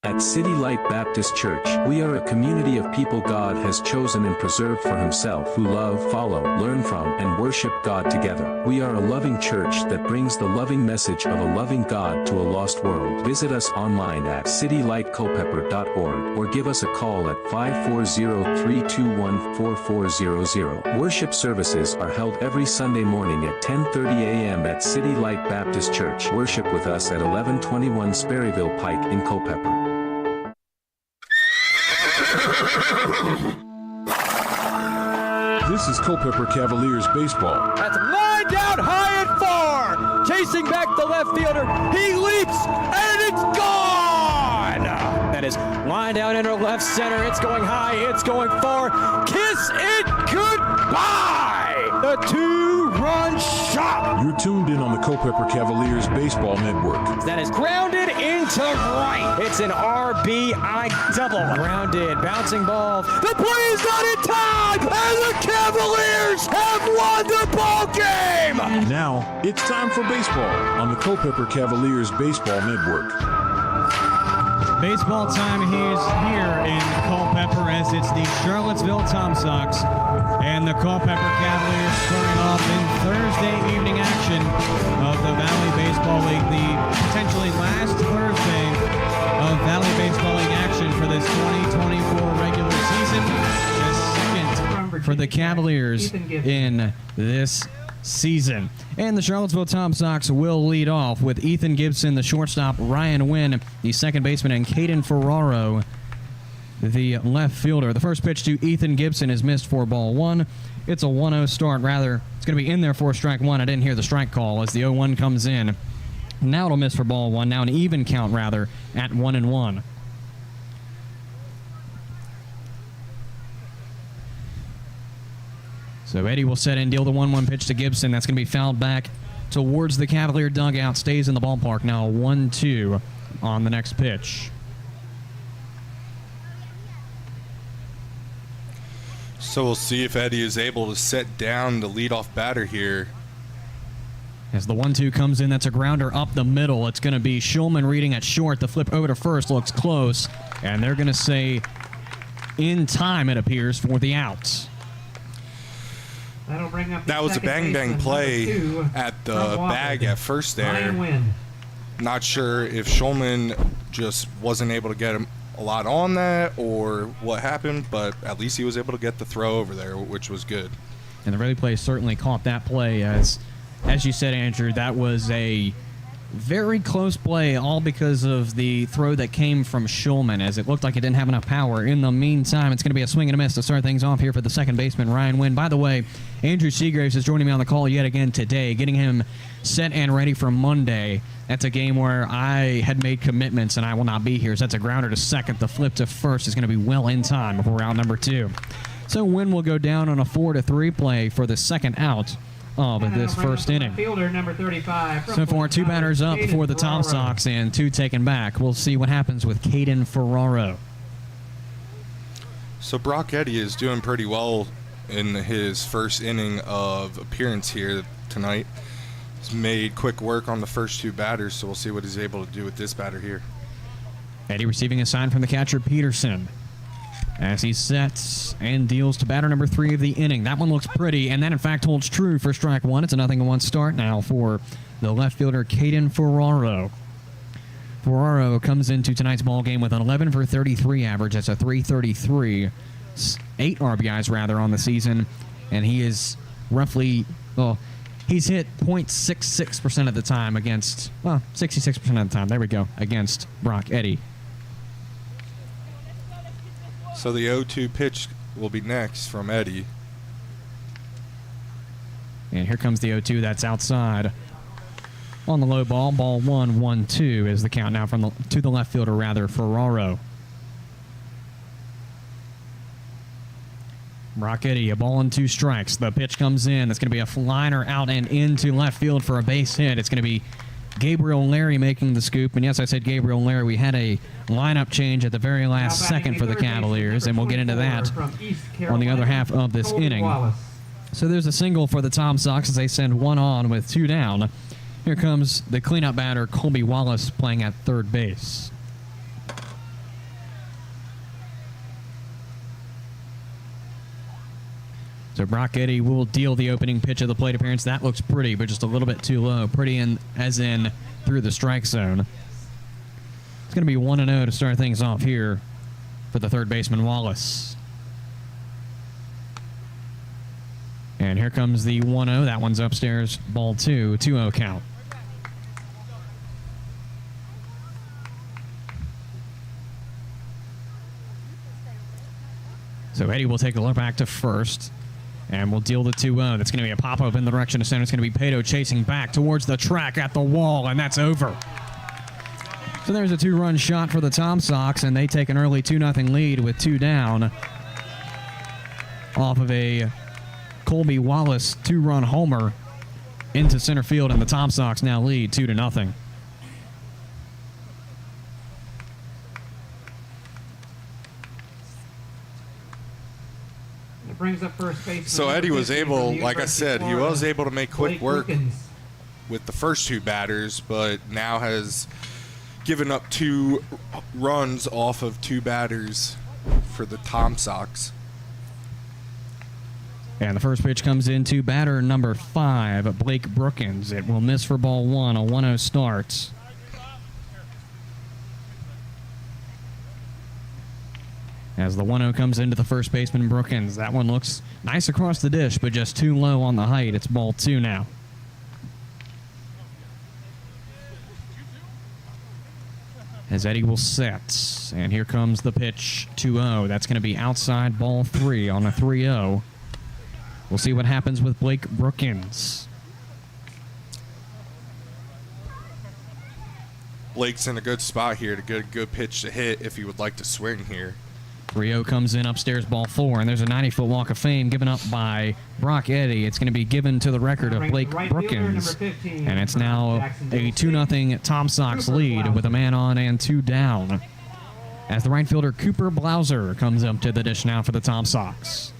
Speaker 5: At City Light Baptist Church, we are a community of people God has chosen and preserved for himself who love, follow, learn from, and worship God together. We are a loving church that brings the loving message of a loving God to a lost world. Visit us online at citylightculpeper.org or give us a call at 540-321-4400. Worship services are held every Sunday morning at 10:30 a.m. at City Light Baptist Church. Worship with us at 1121 Sperryville Pike in Culpeper.
Speaker 7: This is Culpeper Cavaliers baseball.
Speaker 6: That's lined out high and far. Chasing back the left fielder. He leaps, and it's gone! that is lined down into left center. It's going high. It's going far. Kiss it goodbye. The two-run shot.
Speaker 7: You're tuned in on the Culpeper Cavaliers Baseball Network.
Speaker 6: That is grounded into right. It's an RBI double. Grounded, bouncing ball. The play is not in time, and the Cavaliers have won the ball game.
Speaker 7: Now, it's time for baseball on the Culpeper Cavaliers Baseball Network.
Speaker 8: Baseball time is here in Culpeper as it's the Charlottesville Tom Sox and the Culpeper Cavaliers squaring off in Thursday evening action of the Valley Baseball League, the potentially last Thursday of Valley Baseball League action for this 2024 regular season, the second for the Cavaliers in this season. And the Charlottesville Tom Sox will lead off with Ethan Gibson, the shortstop, Ryan Wynn, the second baseman, and Caden Ferraro, the left fielder. The first pitch to Ethan Gibson is missed for ball one. It's a 1-0 start, rather. It's going to be in there for strike one. I didn't hear the strike call as the 0-1 comes in. Now it'll miss for ball one. Now an even count, rather, at 1-1. So Eddie will set in, deal the 1-1 pitch to Gibson. That's going to be fouled back towards the Cavalier dugout. Stays in the ballpark. Now 1-2 on the next pitch.
Speaker 14: So we'll see if Eddie is able to set down the leadoff batter here.
Speaker 8: As the 1-2 comes in, that's a grounder up the middle. It's going to be Schulman reading at short. The flip over to first looks close. And they're going to say in time, it appears, for the out.
Speaker 15: That'll bring up
Speaker 14: that was a bang-bang play at the bag at first there. Not sure if Schulman just wasn't able to get him a lot on that or what happened, but at least he was able to get the throw over there, which was good.
Speaker 8: And the replay certainly caught that play as you said, Andrew, that was a very close play, all because of the throw that came from Schulman, as it looked like it didn't have enough power. In the meantime, it's going to be a swing and a miss to start things off here for the second baseman, Ryan Wynn. By the way, Andrew Seagraves is joining me on the call yet again today, getting him set and ready for Monday. That's a game where I had made commitments and I will not be here. So that's a grounder to second. The flip to first is going to be well in time before out number 2. So Wynn will go down on a 4-3 play for the second out of this first inning.
Speaker 15: Fielder number 35.
Speaker 8: So far, 2 batters up for the Tom Sox and 2 taken back. We'll see what happens with Caden Ferraro.
Speaker 14: So Brock Eddy is doing pretty well in his first inning of appearance here tonight. He's made quick work on the first 2 batters, so we'll see what he's able to do with this batter here.
Speaker 8: Eddy receiving a sign from the catcher, Peterson, as he sets and deals to batter number 3 of the inning. That one looks pretty, and that in fact holds true for strike one. It's a 0-1 start now for the left fielder, Caden Ferraro. Ferraro comes into tonight's ball game with an 11 for 33 average. That's a 333, 8 RBIs rather on the season, and he is roughly, well, he's hit .66% of the time against, well, 66% of the time, there we go, against Brock Eddy.
Speaker 14: So the 0-2 pitch will be next from Eddy.
Speaker 8: And here comes the 0-2. That's outside. On the low ball, ball 1, 1-2 is the count now from to the left fielder, rather, Ferraro. Brock Eddy, a ball and 2 strikes. The pitch comes in. That's going to be a liner out and into left field for a base hit. It's going to be Gabriel Larry making the scoop. And yes, I said Gabriel Larry. We had a lineup change at the very last second for the Cavaliers, and we'll get into that on the other half of this inning. So there's a single for the Tom Sox as they send 1 on with 2 down. Here comes the cleanup batter, Colby Wallace, playing at third base. So Brock Eddy will deal the opening pitch of the plate appearance. That looks pretty, but just a little bit too low. Pretty in, as in through the strike zone. It's going to be 1-0 to start things off here for the third baseman, Wallace. And here comes the 1-0. That one's upstairs. Ball 2, 2-0 count. So Eddy will take a look back to first. And we'll deal the 2-0. That's going to be a pop-up in the direction of center. It's going to be Pato chasing back towards the track at the wall, and that's over. So there's a 2-run shot for the Tom Sox, and they take an early 2-0 lead with 2 down off of a Colby Wallace 2-run homer into center field, and the Tom Sox now lead 2-0.
Speaker 15: It brings up first base.
Speaker 14: So Eddie was able, like I said, he was able to make quick work with the first 2 batters, but now has given up 2 runs off of 2 batters for the Tom Sox.
Speaker 8: And the first pitch comes into batter number 5, Blake Brookins. It will miss for ball 1, a 1-0 start. As the 1-0 comes into the first baseman, Brookins. That one looks nice across the dish, but just too low on the height. It's ball 2 now. As Eddie will set. And here comes the pitch, 2-0. That's going to be outside, ball 3 on a 3-0. We'll see what happens with Blake Brookins.
Speaker 14: Blake's in a good spot here to get a good pitch to hit if he would like to swing here.
Speaker 8: 3-0 comes in upstairs, ball 4, and there's a 90-foot walk of fame given up by Brock Eddy. It's going to be given to the record of Blake Brookins, and it's now a 2-0 Tom Sox lead with a man on and 2 down. As the right fielder Cooper Blauser comes up to the dish now for the Tom Sox.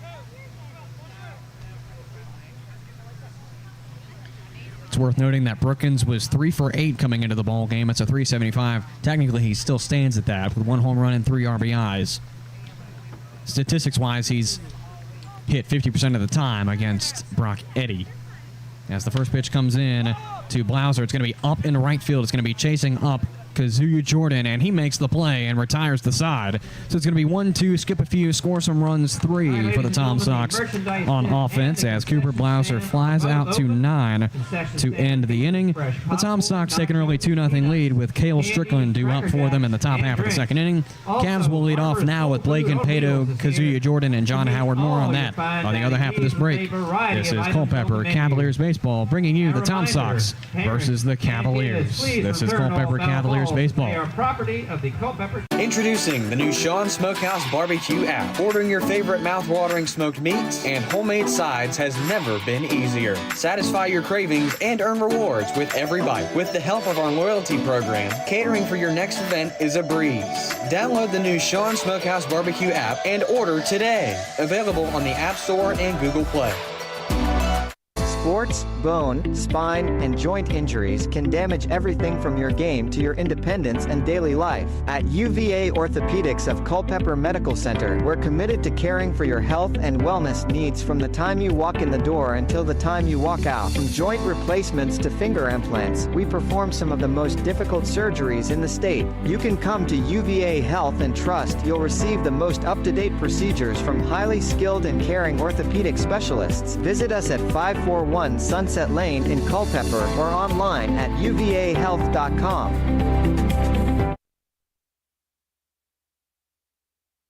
Speaker 8: It's worth noting that Brookins was 3 for 8 coming into the ball game. It's a .375. Technically, he still stands at that with 1 home run and 3 RBIs. Statistics-wise, he's hit 50% of the time against Brock Eddy. As the first pitch comes in to Blauser, it's going to be up in right field. It's going to be chasing up Kazuya Jordan, and he makes the play and retires the side. So it's going to be 1-2, skip a few, score some runs, 3 for the Tom Sox on offense as Cooper Blauser flies out to 9 to end the inning. The Tom Sox take an early 2-0 lead with Cale Strickland due up for them in the top half of the second inning. Cavs will lead off now with Blake and Pato, Kazuya Jordan, and John Howard. More on that on the other half of this break. This is Culpeper Cavaliers Baseball bringing you the Tom Sox versus the Cavaliers. This is Culpeper Cavaliers Baseball.
Speaker 15: They are property of the Culpeper.
Speaker 1: Introducing the new Sean Smokehouse Barbecue app. Ordering your favorite mouth-watering smoked meats and homemade sides has never been easier. Satisfy your cravings and earn rewards with every bite. With the help of our loyalty program, catering for your next event is a breeze. Download the new Sean Smokehouse Barbecue app and order today. Available on the App Store and Google Play.
Speaker 10: Sports, bone, spine, and joint injuries can damage everything from your game to your independence and daily life. At UVA Orthopedics of Culpeper Medical Center, we're committed to caring for your health and wellness needs from the time you walk in the door until the time you walk out. From joint replacements to finger implants, we perform some of the most difficult surgeries in the state. You can come to UVA Health and trust you'll receive the most up-to-date procedures from highly skilled and caring orthopedic specialists. Visit us at 541 Sunset Lane in Culpeper or online at uvahealth.com.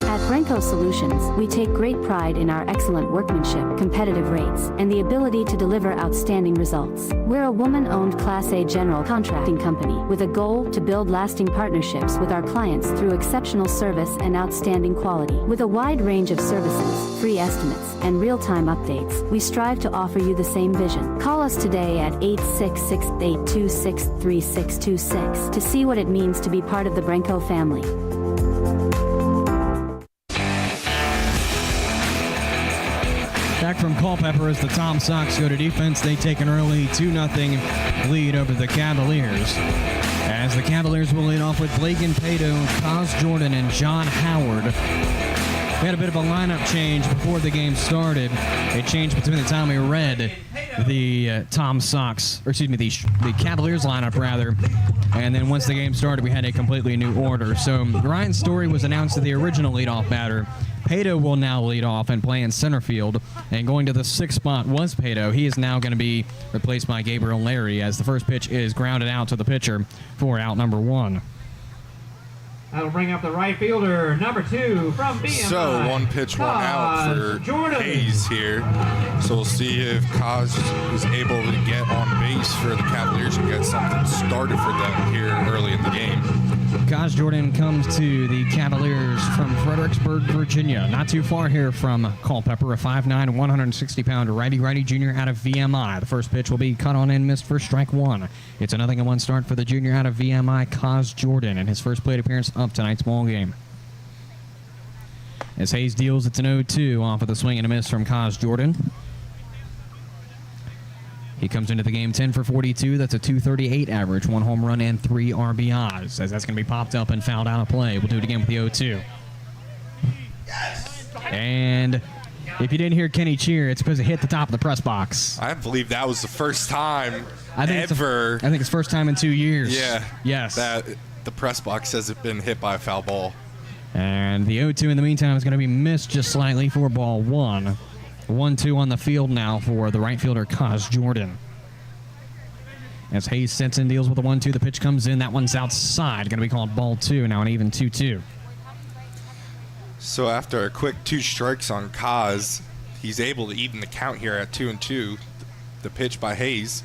Speaker 9: At Branco Solutions, we take great pride in our excellent workmanship, competitive rates, and the ability to deliver outstanding results. We're a woman-owned Class A general contracting company with a goal to build lasting partnerships with our clients through exceptional service and outstanding quality. With a wide range of services, free estimates, and real-time updates, we strive to offer you the same vision. Call us today at 866-826-3626 to see what it means to be part of the Branco family.
Speaker 8: Back from Culpeper as the Tom Sox go to defense. They take an early 2-0 lead over the Cavaliers. As the Cavaliers will lead off with Blake and Pato, Kaz Jordan, and John Howard. We had a bit of a lineup change before the game started. It changed between the time we read the Tom Sox, or excuse me, the Cavaliers lineup rather, and then once the game started, we had a completely new order. So Ryan Story was announced as the original leadoff batter. Pato will now lead off and play in center field, and going to the 6th spot was Pato. He is now going to be replaced by Gabriel Larry as the first pitch is grounded out to the pitcher for out number 1.
Speaker 15: That'll bring up the right fielder, number 2 from BMI.
Speaker 14: So 1 pitch, 1 out for
Speaker 15: Jordan.
Speaker 14: Hayes here. So we'll see if Kaz is able to get on base for the Cavaliers and get something started for them here early in the game.
Speaker 8: Kaz Jordan comes to the Cavaliers from Fredericksburg, Virginia. Not too far here from Culpeper, a 5'9", 160-pound righty-righty junior out of VMI. The first pitch will be cut on and missed for strike one. It's a 0-1 start for the junior out of VMI, Kaz Jordan, in his first plate appearance of tonight's ball game. As Hayes deals, it's an 0-2 off of the swing and a miss from Kaz Jordan. He comes into the game 10 for 42. That's a .238 average, 1 home run and 3 RBIs. As that's going to be popped up and fouled out of play. We'll do it again with the 0-2. And if you didn't hear Kenny cheer, it's because it hit the top of the press box.
Speaker 14: I believe that was the first time
Speaker 8: I think
Speaker 14: ever.
Speaker 8: I think it's first time in 2 years.
Speaker 14: Yeah.
Speaker 8: Yes.
Speaker 14: That the press box has been hit by a foul ball.
Speaker 8: And the 0-2 in the meantime is going to be missed just slightly for ball one. 1-2 on the field now for the right fielder, Kaz Jordan. As Hayes sets and deals with the 1-2, the pitch comes in. That one's outside. Going to be called ball two. Now an even 2-2.
Speaker 14: So after a quick 2 strikes on Kaz, he's able to even the count here at 2-2. The pitch by Hayes.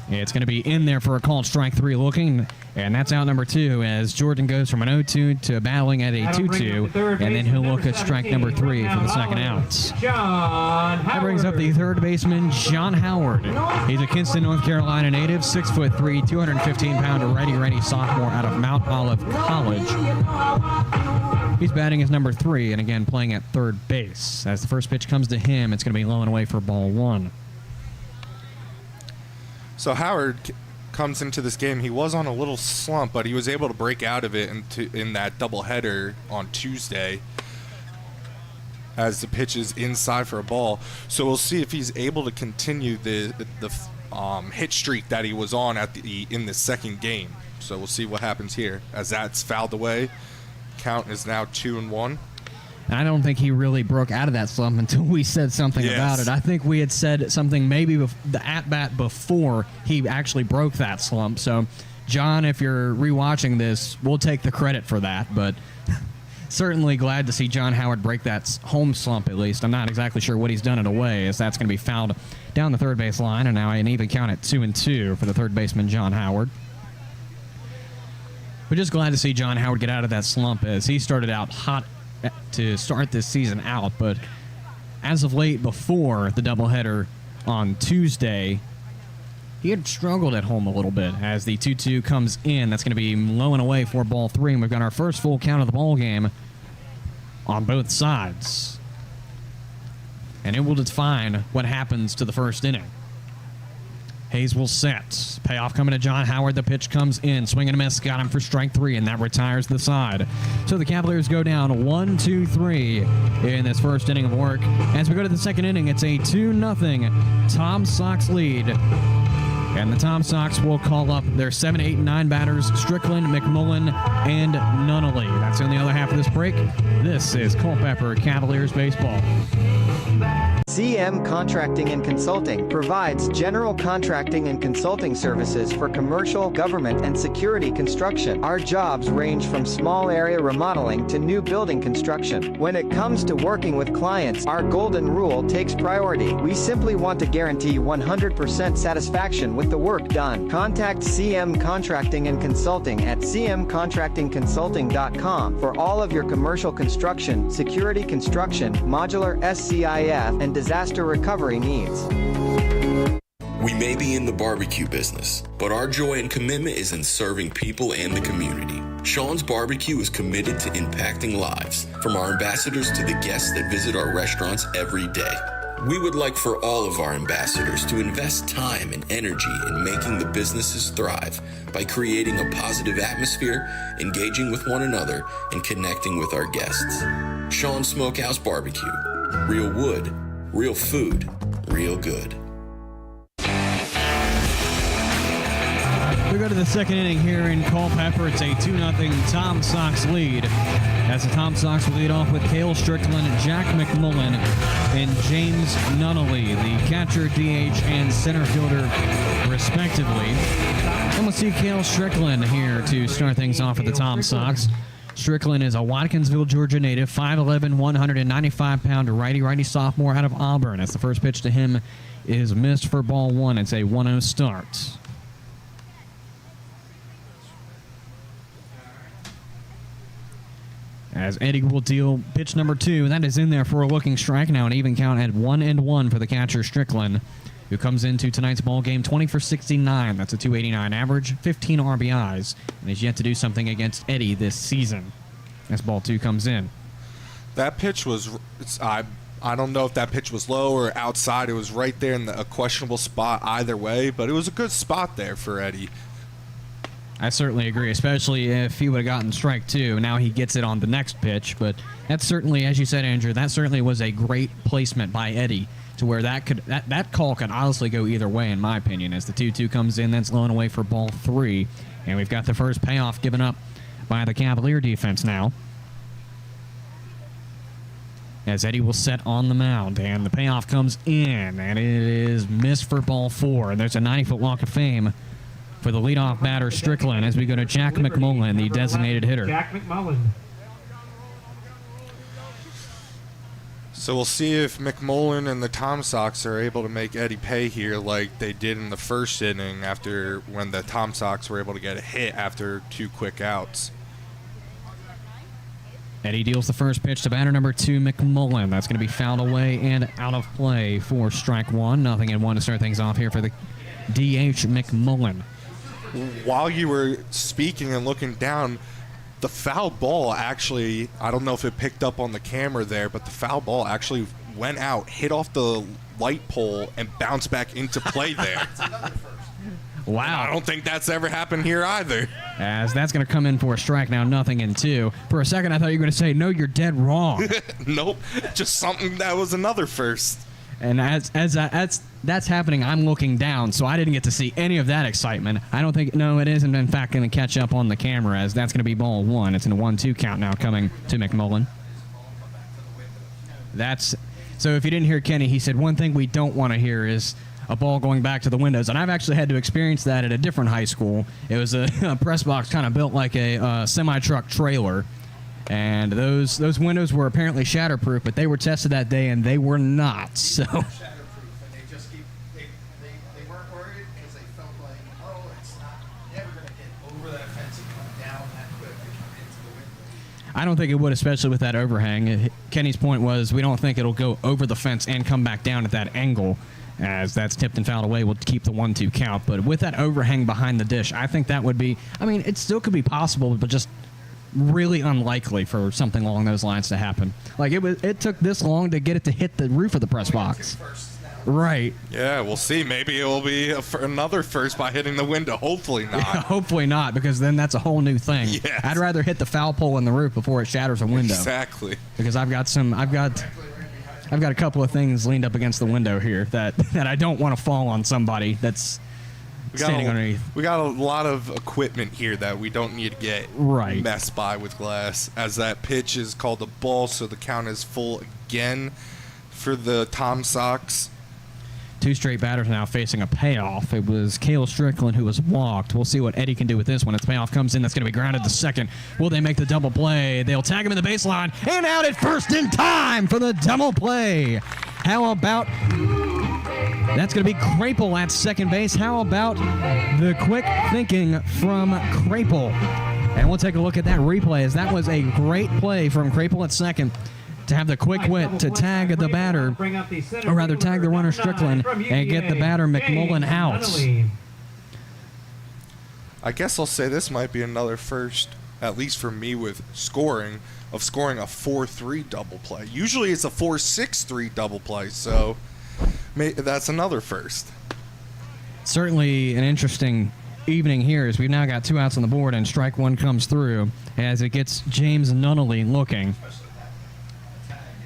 Speaker 8: It's going to be in there for a called strike 3 looking. And that's out number 2 as Jordan goes from an 0-2 to battling at a 2-2. And then he'll look at strike number 3 for the second out. That brings up the third baseman, John Howard. He's a Kinston, North Carolina native, 6'3", 215-pound righty-righty sophomore out of Mount Olive College. He's batting as number 3 and again playing at third base. As the first pitch comes to him, it's going to be low and away for ball one.
Speaker 14: So Howard comes into this game. He was on a little slump, but he was able to break out of it in that doubleheader on Tuesday as the pitch is inside for a ball. So we'll see if he's able to continue the hit streak that he was on in the second game. So we'll see what happens here as that's fouled away. Count is now 2-1.
Speaker 8: And I don't think he really broke out of that slump until we said something about it. I think we had said something maybe the at-bat before he actually broke that slump. So, John, if you're rewatching this, we'll take the credit for that. But certainly glad to see John Howard break that home slump at least. I'm not exactly sure what he's done in a way, as that's going to be fouled down the third base line. And now an even count at 2-2 for the third baseman, John Howard. We're just glad to see John Howard get out of that slump as he started out hot to start this season out, but as of late before the doubleheader on Tuesday, he had struggled at home a little bit as the 2-2 comes in. That's going to be low and away for ball 3, and we've got our first full count of the ball game on both sides. And it will define what happens to the first inning. Hayes will set. Payoff coming to John Howard. The pitch comes in. Swing and a miss. Got him for strike 3, and that retires the side. So the Cavaliers go down 1-2-3 in this first inning of work. As we go to the second inning, it's a 2-0 Tom Sox lead. And the Tom Sox will call up their 7, 8, and 9 batters, Strickland, McMullen, and Nunnally. That's in the other half of this break. This is Culpeper Cavaliers baseball.
Speaker 10: CM Contracting and Consulting provides general contracting and consulting services for commercial, government, and security construction. Our jobs range from small area remodeling to new building construction. When it comes to working with clients, our golden rule takes priority. We simply want to guarantee 100% satisfaction with the work done. Contact CM Contracting and Consulting at cmcontractingconsulting.com for all of your commercial construction, security construction, modular SCIF, and disaster recovery needs.
Speaker 16: We may be in the barbecue business, but our joy and commitment is in serving people and the community. Sean's Barbecue is committed to impacting lives, from our ambassadors to the guests that visit our restaurants every day. We would like for all of our ambassadors to invest time and energy in making the businesses thrive by creating a positive atmosphere, engaging with one another, and connecting with our guests. Sean's Smokehouse Barbecue. Real wood, real food, real good.
Speaker 8: We go to the second inning here in Culpeper. It's a 2-0 Tom Sox lead. As the Tom Sox will lead off with Cale Strickland, Jack McMullen, and James Nunnally, the catcher, DH, and center fielder, respectively. And we'll see Cale Strickland here to start things off for the Tom Sox. Strickland is a Watkinsville, Georgia native, 5'11", 195-pound righty-righty sophomore out of Auburn. As the first pitch to him is missed for ball 1. It's a 1-0 start. As Eddie will deal pitch number 2. That is in there for a looking strike. Now an even count at 1-1 for the catcher Strickland, who comes into tonight's ball game 20 for 69. That's a 289 average, 15 RBIs, and is yet to do something against Eddie this season. As ball 2 comes in.
Speaker 14: That pitch was, I don't know if that pitch was low or outside. It was right there in a questionable spot either way, but it was a good spot there for Eddie.
Speaker 8: I certainly agree, especially if he would have gotten strike 2. Now he gets it on the next pitch, but that's certainly, as you said, Andrew, that certainly was a great placement by Eddie to where that call could honestly go either way, in my opinion. As the 2-2 comes in, that's blown away for ball 3, and we've got the first payoff given up by the Cavalier defense now. As Eddie will set on the mound, and the payoff comes in, and it is missed for ball 4. And there's a 90-foot walk of fame for the leadoff batter, Strickland, as we go to Jack McMullen, the designated hitter.
Speaker 15: Jack McMullen.
Speaker 14: So we'll see if McMullen and the Tom Sox are able to make Eddie pay here like they did in the first inning after when the Tom Sox were able to get a hit after 2 quick outs.
Speaker 8: Eddie deals the first pitch to batter number 2, McMullen. That's going to be fouled away and out of play for strike 1. 0-1 to start things off here for the DH McMullen.
Speaker 14: While you were speaking and looking down, the foul ball actually, I don't know if it picked up on the camera there, but the foul ball actually went out, hit off the light pole, and bounced back into play there.
Speaker 8: Wow.
Speaker 14: I don't think that's ever happened here either.
Speaker 8: As that's going to come in for a strike now, 0-2. For a second, I thought you were going to say, no, you're dead wrong.
Speaker 14: Nope, just something that was another first.
Speaker 8: And as that's happening, I'm looking down, so I didn't get to see any of that excitement. I don't think, no, it isn't in fact going to catch up on the camera, as that's going to be ball 1. It's in a 1-2 count now coming to McMullen. So if you didn't hear Kenny, he said one thing we don't want to hear is a ball going back to the windows, and I've actually had to experience that at a different high school. It was a press box kind of built like a semi-truck trailer, and those windows were apparently shatterproof, but they were tested that day, and they were not. So.
Speaker 17: Shatterproof, and they just keep they weren't worried because they felt like, oh, it's not never going to get over that fence and come down that quick and come into the window.
Speaker 8: I don't think it would, especially with that overhang. Kenny's point was we don't think it'll go over the fence and come back down at that angle. As that's tipped and fouled away, we'll keep the 1-2 count. But with that overhang behind the dish, I think that would be, I mean, it still could be possible, but just really unlikely for something along those lines to happen. Like, it took this long to get it to hit the roof of the press box. Right.
Speaker 14: Yeah, we'll see. Maybe it will be another first by hitting the window. Hopefully not.
Speaker 8: Yeah, hopefully not, because then that's a whole new thing.
Speaker 14: Yes.
Speaker 8: I'd rather hit the foul pole in the roof before it shatters a window.
Speaker 14: Exactly.
Speaker 8: Because I've got a couple of things leaned up against the window here that I don't want to fall on somebody that's standing underneath.
Speaker 14: We got a lot of equipment here that we don't need to get messed by with glass. As that pitch is called a ball, so the count is full again for the Tom Sox.
Speaker 8: 2 straight batters now facing a payoff. It was Cale Strickland who was walked. We'll see what Eddie can do with this one. Its payoff comes in. That's going to be grounded to second. Will they make the double play? They'll tag him in the baseline. And out at first in time for the double play. How about... That's going to be Crapel at second base. How about the quick thinking from Crapel? And we'll take a look at that replay, as that was a great play from Crapel at second to have the quick wit to tag the batter, or rather tag the runner Strickland, and get the batter McMullen out.
Speaker 14: I guess I'll say this might be another first, at least for me, with scoring a 4-3 double play. Usually it's a 4-6-3 double play, so that's another first.
Speaker 8: Certainly an interesting evening here, as we've now got 2 outs on the board, and strike 1 comes through as it gets James Nunnally looking.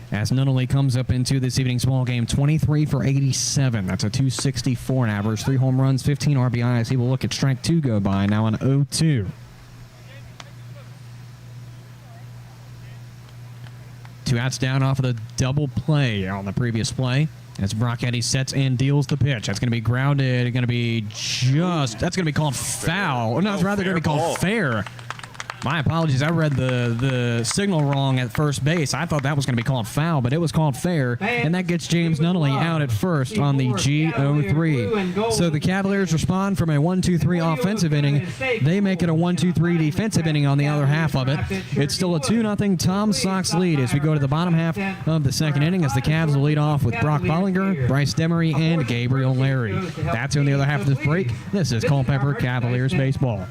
Speaker 8: As Nunnally comes up into this evening's ball game, 23 for 87. That's a 264 an average, 3 home runs, 15 RBIs. He will look at strike 2 go by, now an 0-2. 2 outs down off of the double play on the previous play. As Brock Eddy sets and deals the pitch. That's going to be grounded. It's going to be that's going to be called foul. No, it's rather going to be called fair My apologies. I read the signal wrong at first base. I thought that was going to be called foul, but it was called fair, and that gets James Nunnally out at first on the G03. So the Cavaliers respond from a 1-2-3 offensive inning. They make it a 1-2-3 defensive inning on the other half of it. It's still a 2-0 Tom Sox lead as we go to the bottom half of the second inning as the Cavs will lead off with Brock Bollinger, Bryce Demery, and Gabriel Larry. That's in the other half of this break. This is Culpeper Cavaliers baseball.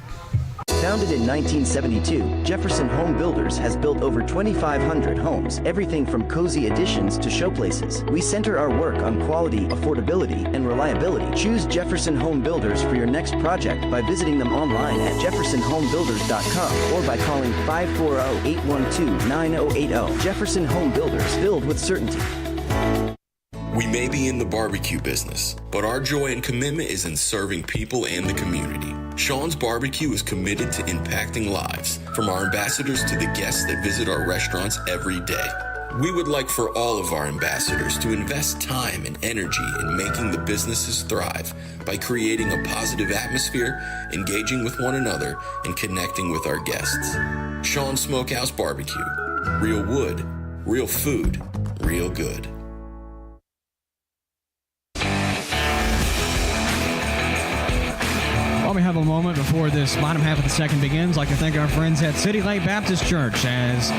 Speaker 12: Founded in 1972, Jefferson Home Builders has built over 2,500 homes, everything from cozy additions to showplaces. We center our work on quality, affordability, and reliability. Choose Jefferson Home Builders for your next project by visiting them online at jeffersonhomebuilders.com or by calling 540-812-9080. Jefferson Home Builders, build with certainty.
Speaker 16: We may be in the barbecue business, but our joy and commitment is in serving people and the community. Sean's Barbecue is committed to impacting lives, from our ambassadors to the guests that visit our restaurants every day. We would like for all of our ambassadors to invest time and energy in making the businesses thrive by creating a positive atmosphere, engaging with one another, and connecting with our guests. Sean's Smokehouse Barbecue. Real wood, real food, real good.
Speaker 8: While we have a moment before this bottom half of the second begins, I'd like to thank our friends at City Light Baptist Church as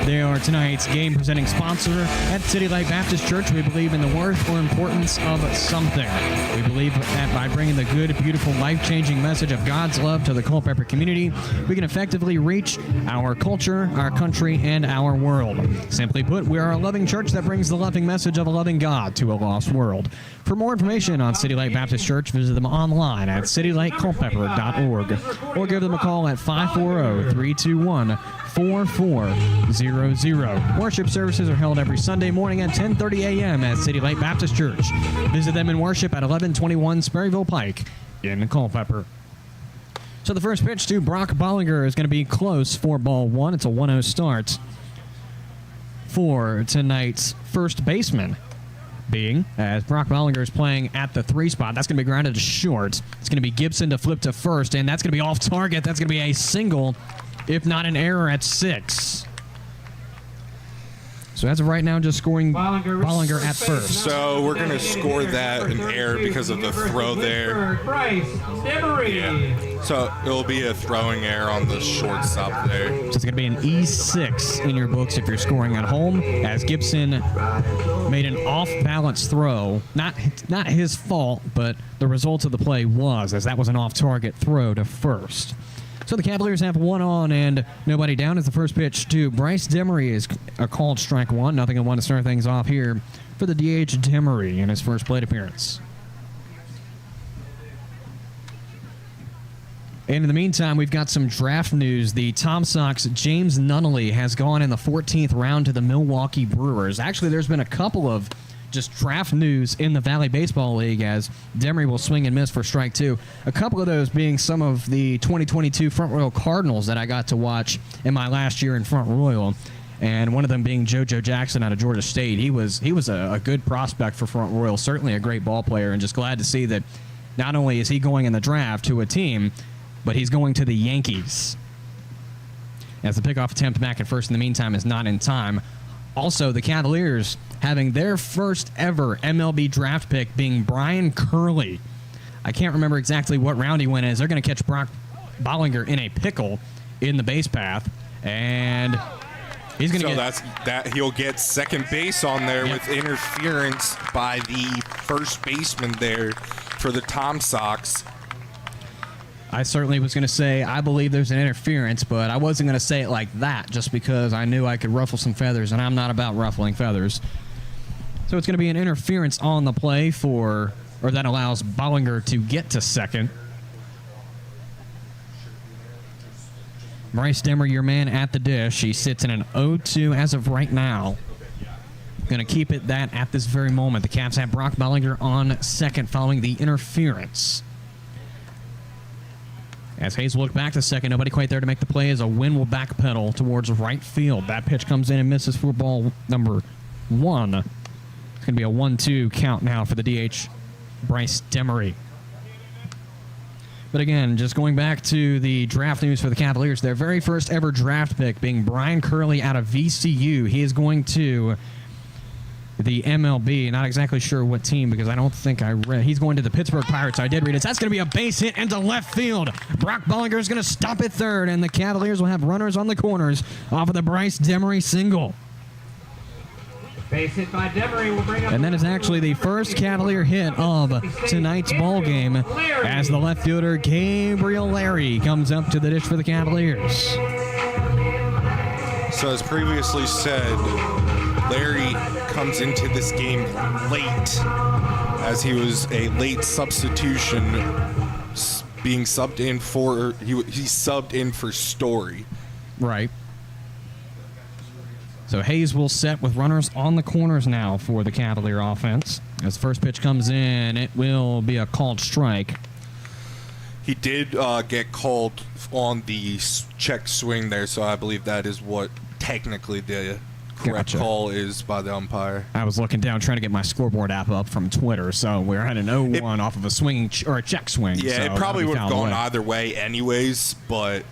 Speaker 8: they are tonight's game presenting sponsor. At City Light Baptist Church, we believe in the worth or importance of something. We believe that by bringing the good, beautiful, life-changing message of God's love to the Culpeper community, we can effectively reach our culture, our country, and our world. Simply put, we are a loving church that brings the loving message of a loving God to a lost world. For more information on City Light Baptist Church, visit them online at citylightculpeper.org or give them a call at 540-321-4400. Worship services are held every Sunday morning at 10:30 a.m. at City Light Baptist Church. Visit them in worship at 1121 Sperryville Pike in Culpeper. So the first pitch to Brock Bollinger is going to be close for ball one. It's a 1-0 start for tonight's first baseman. Being as Brock Bollinger is playing at the 3 spot. That's going to be grounded to short. It's going to be Gibson to flip to first, and that's going to be off target. That's going to be a single, if not an error at 6. So as of right now, just scoring Bollinger at first.
Speaker 14: So we're going to score that an error because of the throw there. Yeah. So it'll be a throwing error on the shortstop there.
Speaker 8: So it's going to be an E6 in your books if you're scoring at home, as Gibson made an off-balance throw. Not his fault, but the result of the play was, as that was an off-target throw to first. So the Cavaliers have one on and nobody down as the first pitch to Bryce Demery is a called strike one. Nothing and one to start things off here for the DH Demery in his first plate appearance. And in the meantime, we've got some draft news. The Tom Sox James Nunnally has gone in the 14th round to the Milwaukee Brewers. Actually, there's been a couple of just draft news in the Valley Baseball League as Demery will swing and miss for strike two. A couple of those being some of the 2022 Front Royal Cardinals that I got to watch in my last year in Front Royal, and one of them being JoJo Jackson out of Georgia State. He was a good prospect for Front Royal, certainly a great ball player, and just glad to see that not only is he going in the draft to a team, but he's going to the Yankees. As the pickoff attempt back at first in the meantime is not in time. Also, the Cavaliers having their first ever MLB draft pick being Brian Curley. I can't remember exactly what round he went in. They're going to catch Brock Bollinger in a pickle in the base path, and he's going to
Speaker 14: he'll get second base on there with interference by the first baseman there for the Tom Sox.
Speaker 8: I certainly was going to say I believe there's an interference, but I wasn't going to say it like that just because I knew I could ruffle some feathers, and I'm not about ruffling feathers. So it's going to be an interference on the play that allows Bollinger to get to second. Bryce Demery, your man at the dish. He sits in an 0-2 as of right now. Going to keep it that at this very moment. The Cavs have Brock Bollinger on second following the interference. As Hayes will look back to second, nobody quite there to make the play as a Wynn will backpedal towards right field. That pitch comes in and misses for ball number 1. It's going to be a 1-2 count now for the DH, Bryce Demery.
Speaker 6: But again, just going back to the draft news for the Cavaliers, their very first ever draft pick being Brian Curley out of VCU. He is going to the MLB. Not exactly sure what team because I don't think I read. He's going to the Pittsburgh Pirates. I did read it. That's going to be a base hit into left field. Brock Bollinger is going to stop at third, and the Cavaliers will have runners on the corners off of the Bryce Demery single.
Speaker 15: Base hit by Demery will bring up.
Speaker 6: And that is actually the first Cavalier hit of tonight's ball game as the left fielder Gabriel Larry comes up to the dish for the Cavaliers.
Speaker 14: So as previously said, Larry comes into this game late as he was a late substitution being subbed in for, he subbed in for Story.
Speaker 6: Right. So Hayes will set with runners on the corners now for the Cavalier offense. As the first pitch comes in, it will be a called strike.
Speaker 14: He did get called on the check swing there, so I believe that is what technically the correct call is by the umpire.
Speaker 6: I was looking down trying to get my scoreboard app up from Twitter, so we're at an 0-1 off of a swinging or a check swing.
Speaker 14: Yeah,
Speaker 6: so
Speaker 14: it probably would have gone
Speaker 6: away.
Speaker 14: either way anyways, but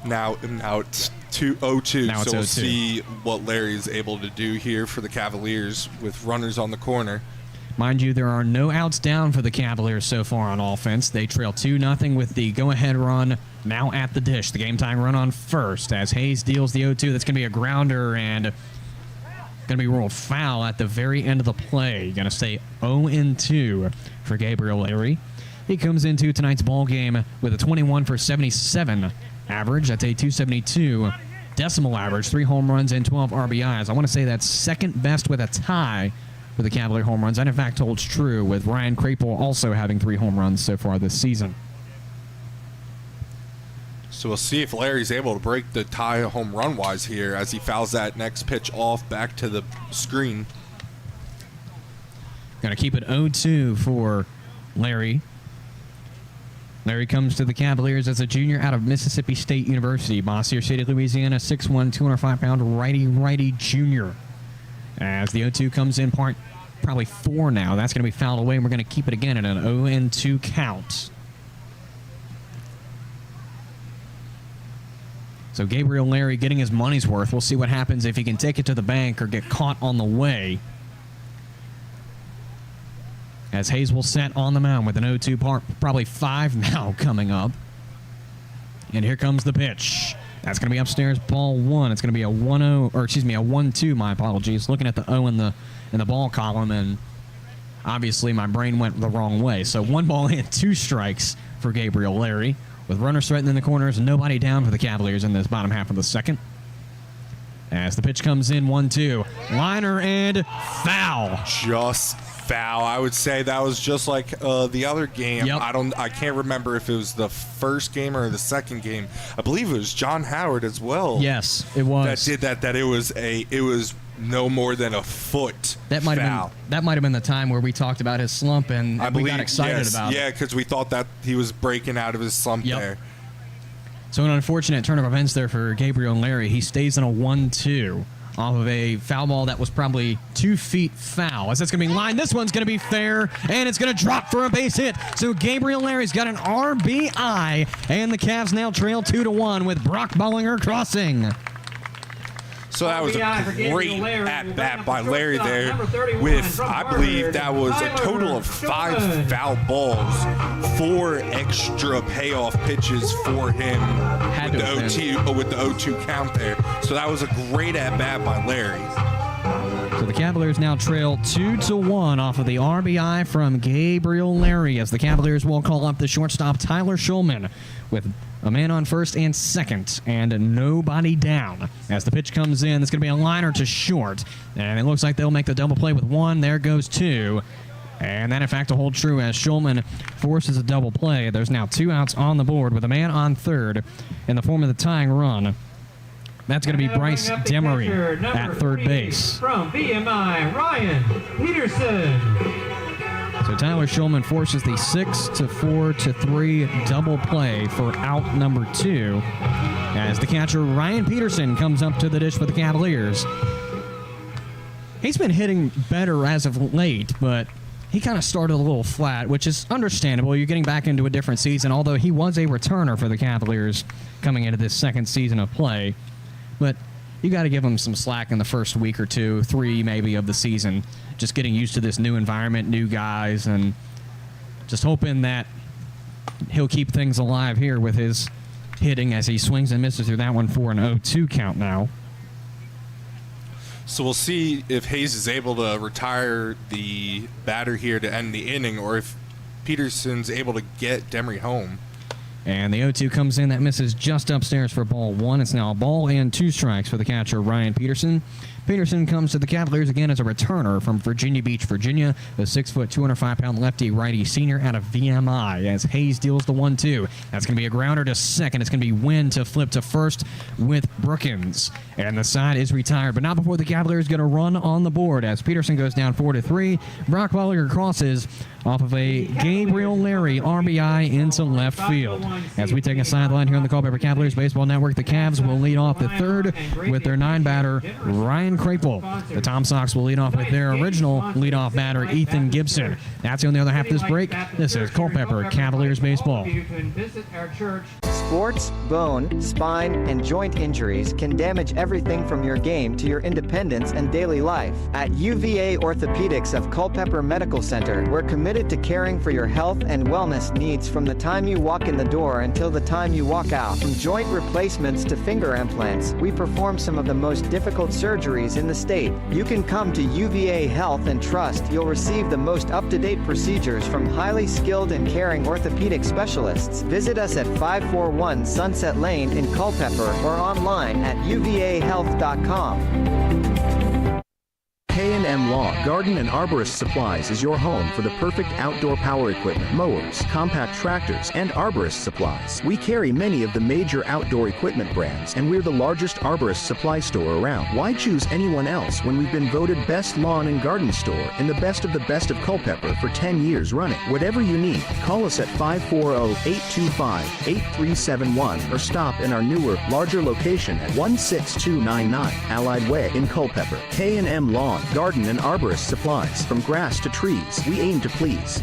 Speaker 14: now it's 2-0-2,
Speaker 6: Now it's
Speaker 14: so we'll
Speaker 6: 0-2.
Speaker 14: see what Larry is able to do here for the Cavaliers with runners on the corner.
Speaker 6: Mind you, there are no outs down for the Cavaliers so far on offense. They trail 2-0 with the go-ahead run now at the dish. The game-time run on first as Hayes deals the 0-2. That's going to be a grounder and going to be ruled foul at the very end of the play. Going to stay 0-2 for Gabriel Larry. He comes into tonight's ball game with a 21 for 77 average. That's a 272 decimal average, 3 home runs and 12 RBIs. I want to say that's second best with a tie for the Cavalier home runs. That, in fact, holds true with Ryan Krapel also having 3 home runs so far this season.
Speaker 14: So we'll see if Larry's able to break the tie home run-wise here as he fouls that next pitch off back to the screen.
Speaker 6: Going to keep it 0-2 for Larry. Larry comes to the Cavaliers as a junior out of Mississippi State University. Bossier City, Louisiana, 6'1", 205-pound righty junior. As the 0-2 comes in probably 4 now. That's going to be fouled away, and we're going to keep it again at an 0-2 count. So Gabriel Larry getting his money's worth. We'll see what happens if he can take it to the bank or get caught on the way. As Hayes will set on the mound with an 0-2 probably 5 now coming up. And here comes the pitch. That's going to be upstairs, ball 1. It's going to be a 1-0, or excuse me, a 1-2, my apologies. Looking at the O in the ball column, and obviously my brain went the wrong way. So 1 ball and 2 strikes for Gabriel Larry. With runners threatening in the corners, nobody down for the Cavaliers in this bottom half of the second. As the pitch comes in, 1-2. Liner and foul.
Speaker 14: Just foul. I would say that was just like the other game.
Speaker 6: Yep.
Speaker 14: I can't remember if it was the first game or the second game. I believe it was John Howard as well.
Speaker 6: Yes, it was.
Speaker 14: That did that. That it was no more than a foot.
Speaker 6: That might have been the time where we talked about his slump and we got excited about it.
Speaker 14: Yeah, because we thought that he was breaking out of his slump there.
Speaker 6: So an unfortunate turn of events there for Gabriel Larry. He stays in a 1-2 off of a foul ball that was probably 2 feet foul. As that's going to be lined, this one's going to be fair, and it's going to drop for a base hit. So Gabriel Larry's got an RBI, and the Cavs now trail 2-1 with Brock Bollinger crossing.
Speaker 14: So that was a great at-bat by Larry there with, I believe that was a total of 5 foul balls, 4 extra payoff pitches for him with the 0-2 count there. So that was a great at-bat by Larry.
Speaker 6: So the Cavaliers now trail 2-1 off of the RBI from Gabriel Larry as the Cavaliers will call up the shortstop Tyler Schulman with a man on first and second and nobody down. As the pitch comes in, it's going to be a liner to short, and it looks like they'll make the double play with 1. There goes 2. And that, in fact, will hold true as Schulman forces a double play. There's now 2 outs on the board with a man on third in the form of the tying run. That's going to be Bryce Demery at third base.
Speaker 15: From BMI, Ryan Peterson.
Speaker 6: So Tyler Schulman forces the 6-4-3 double play for out number 2 as the catcher Ryan Peterson comes up to the dish for the Cavaliers. He's been hitting better as of late, but
Speaker 8: he kind of started a little flat, which is understandable. You're getting back into a different season, although he was a returner for the Cavaliers coming into this second season of play. But you got to give him some slack in the first week or two, 3 maybe of the season, just getting used to this new environment, new guys, and just hoping that he'll keep things alive here with his hitting as he swings and misses through that one for an 0-2 count now.
Speaker 14: So we'll see if Hayes is able to retire the batter here to end the inning, or if Peterson's able to get Demery home.
Speaker 8: And the 0-2 comes in. That misses just upstairs for ball 1. It's now a ball and 2 strikes for the catcher, Ryan Peterson. Peterson comes to the Cavaliers again as a returner from Virginia Beach, Virginia. The 6', 205-pound lefty-righty senior out of VMI as Hayes deals the 1-2. That's going to be a grounder to second. It's going to be Wynn to flip to first with Brookins. And the side is retired, but not before the Cavaliers get a run on the board as Peterson goes down 4-3. Brock Bollinger crosses off of a Gabriel Larry RBI into left field. As we take a sideline here on the Culpeper Cavaliers Baseball Network, the Cavs will lead off the third with their 9-batter, Ryan Krapel. The Tom Sox will lead off with their original leadoff batter, Ethan Gibson. That's on the other half of this break. This is Culpeper Cavaliers Baseball.
Speaker 10: Sports, bone, spine, and joint injuries can damage everything from your game to your independence and daily life. At UVA Orthopedics of Culpeper Medical Center, we're committed to caring for your health and wellness needs from the time you walk in the door until the time you walk out. From joint replacements to finger implants, we perform some of the most difficult surgeries in the state. You can come to UVA Health and trust you'll receive the most up-to-date procedures from highly skilled and caring orthopedic specialists. Visit us at 541 Sunset Lane in Culpeper or online at uvahealth.com.
Speaker 3: K&M Lawn, Garden and Arborist Supplies is your home for the perfect outdoor power equipment, mowers, compact tractors, and arborist supplies. We carry many of the major outdoor equipment brands, and we're the largest arborist supply store around. Why choose anyone else when we've been voted best lawn and garden store in the best of Culpeper for 10 years running? Whatever you need, call us at 540-825-8371 or stop in our newer, larger location at 16299 Allied Way in Culpeper. K&M Lawn, Garden and Arborist Supplies. From grass to trees, we aim to please.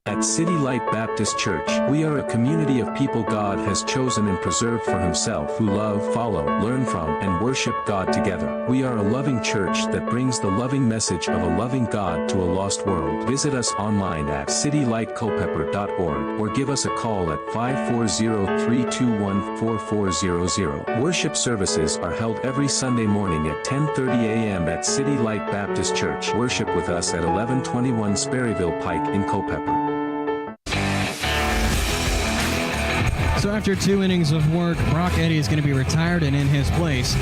Speaker 5: At City Light Baptist Church, we are a community of people God has chosen and preserved for himself who love, follow, learn from, and worship God together. We are a loving church that brings the loving message of a loving God to a lost world. Visit us online at citylightculpeper.org or give us a call at 540-321-4400. Worship services are held every Sunday morning at 10:30 a.m. at City Light Baptist Church. Worship with us at 1121 Sperryville Pike in Culpeper.
Speaker 8: So after 2 innings of work, Brock Eddy is going to be retired, and in his place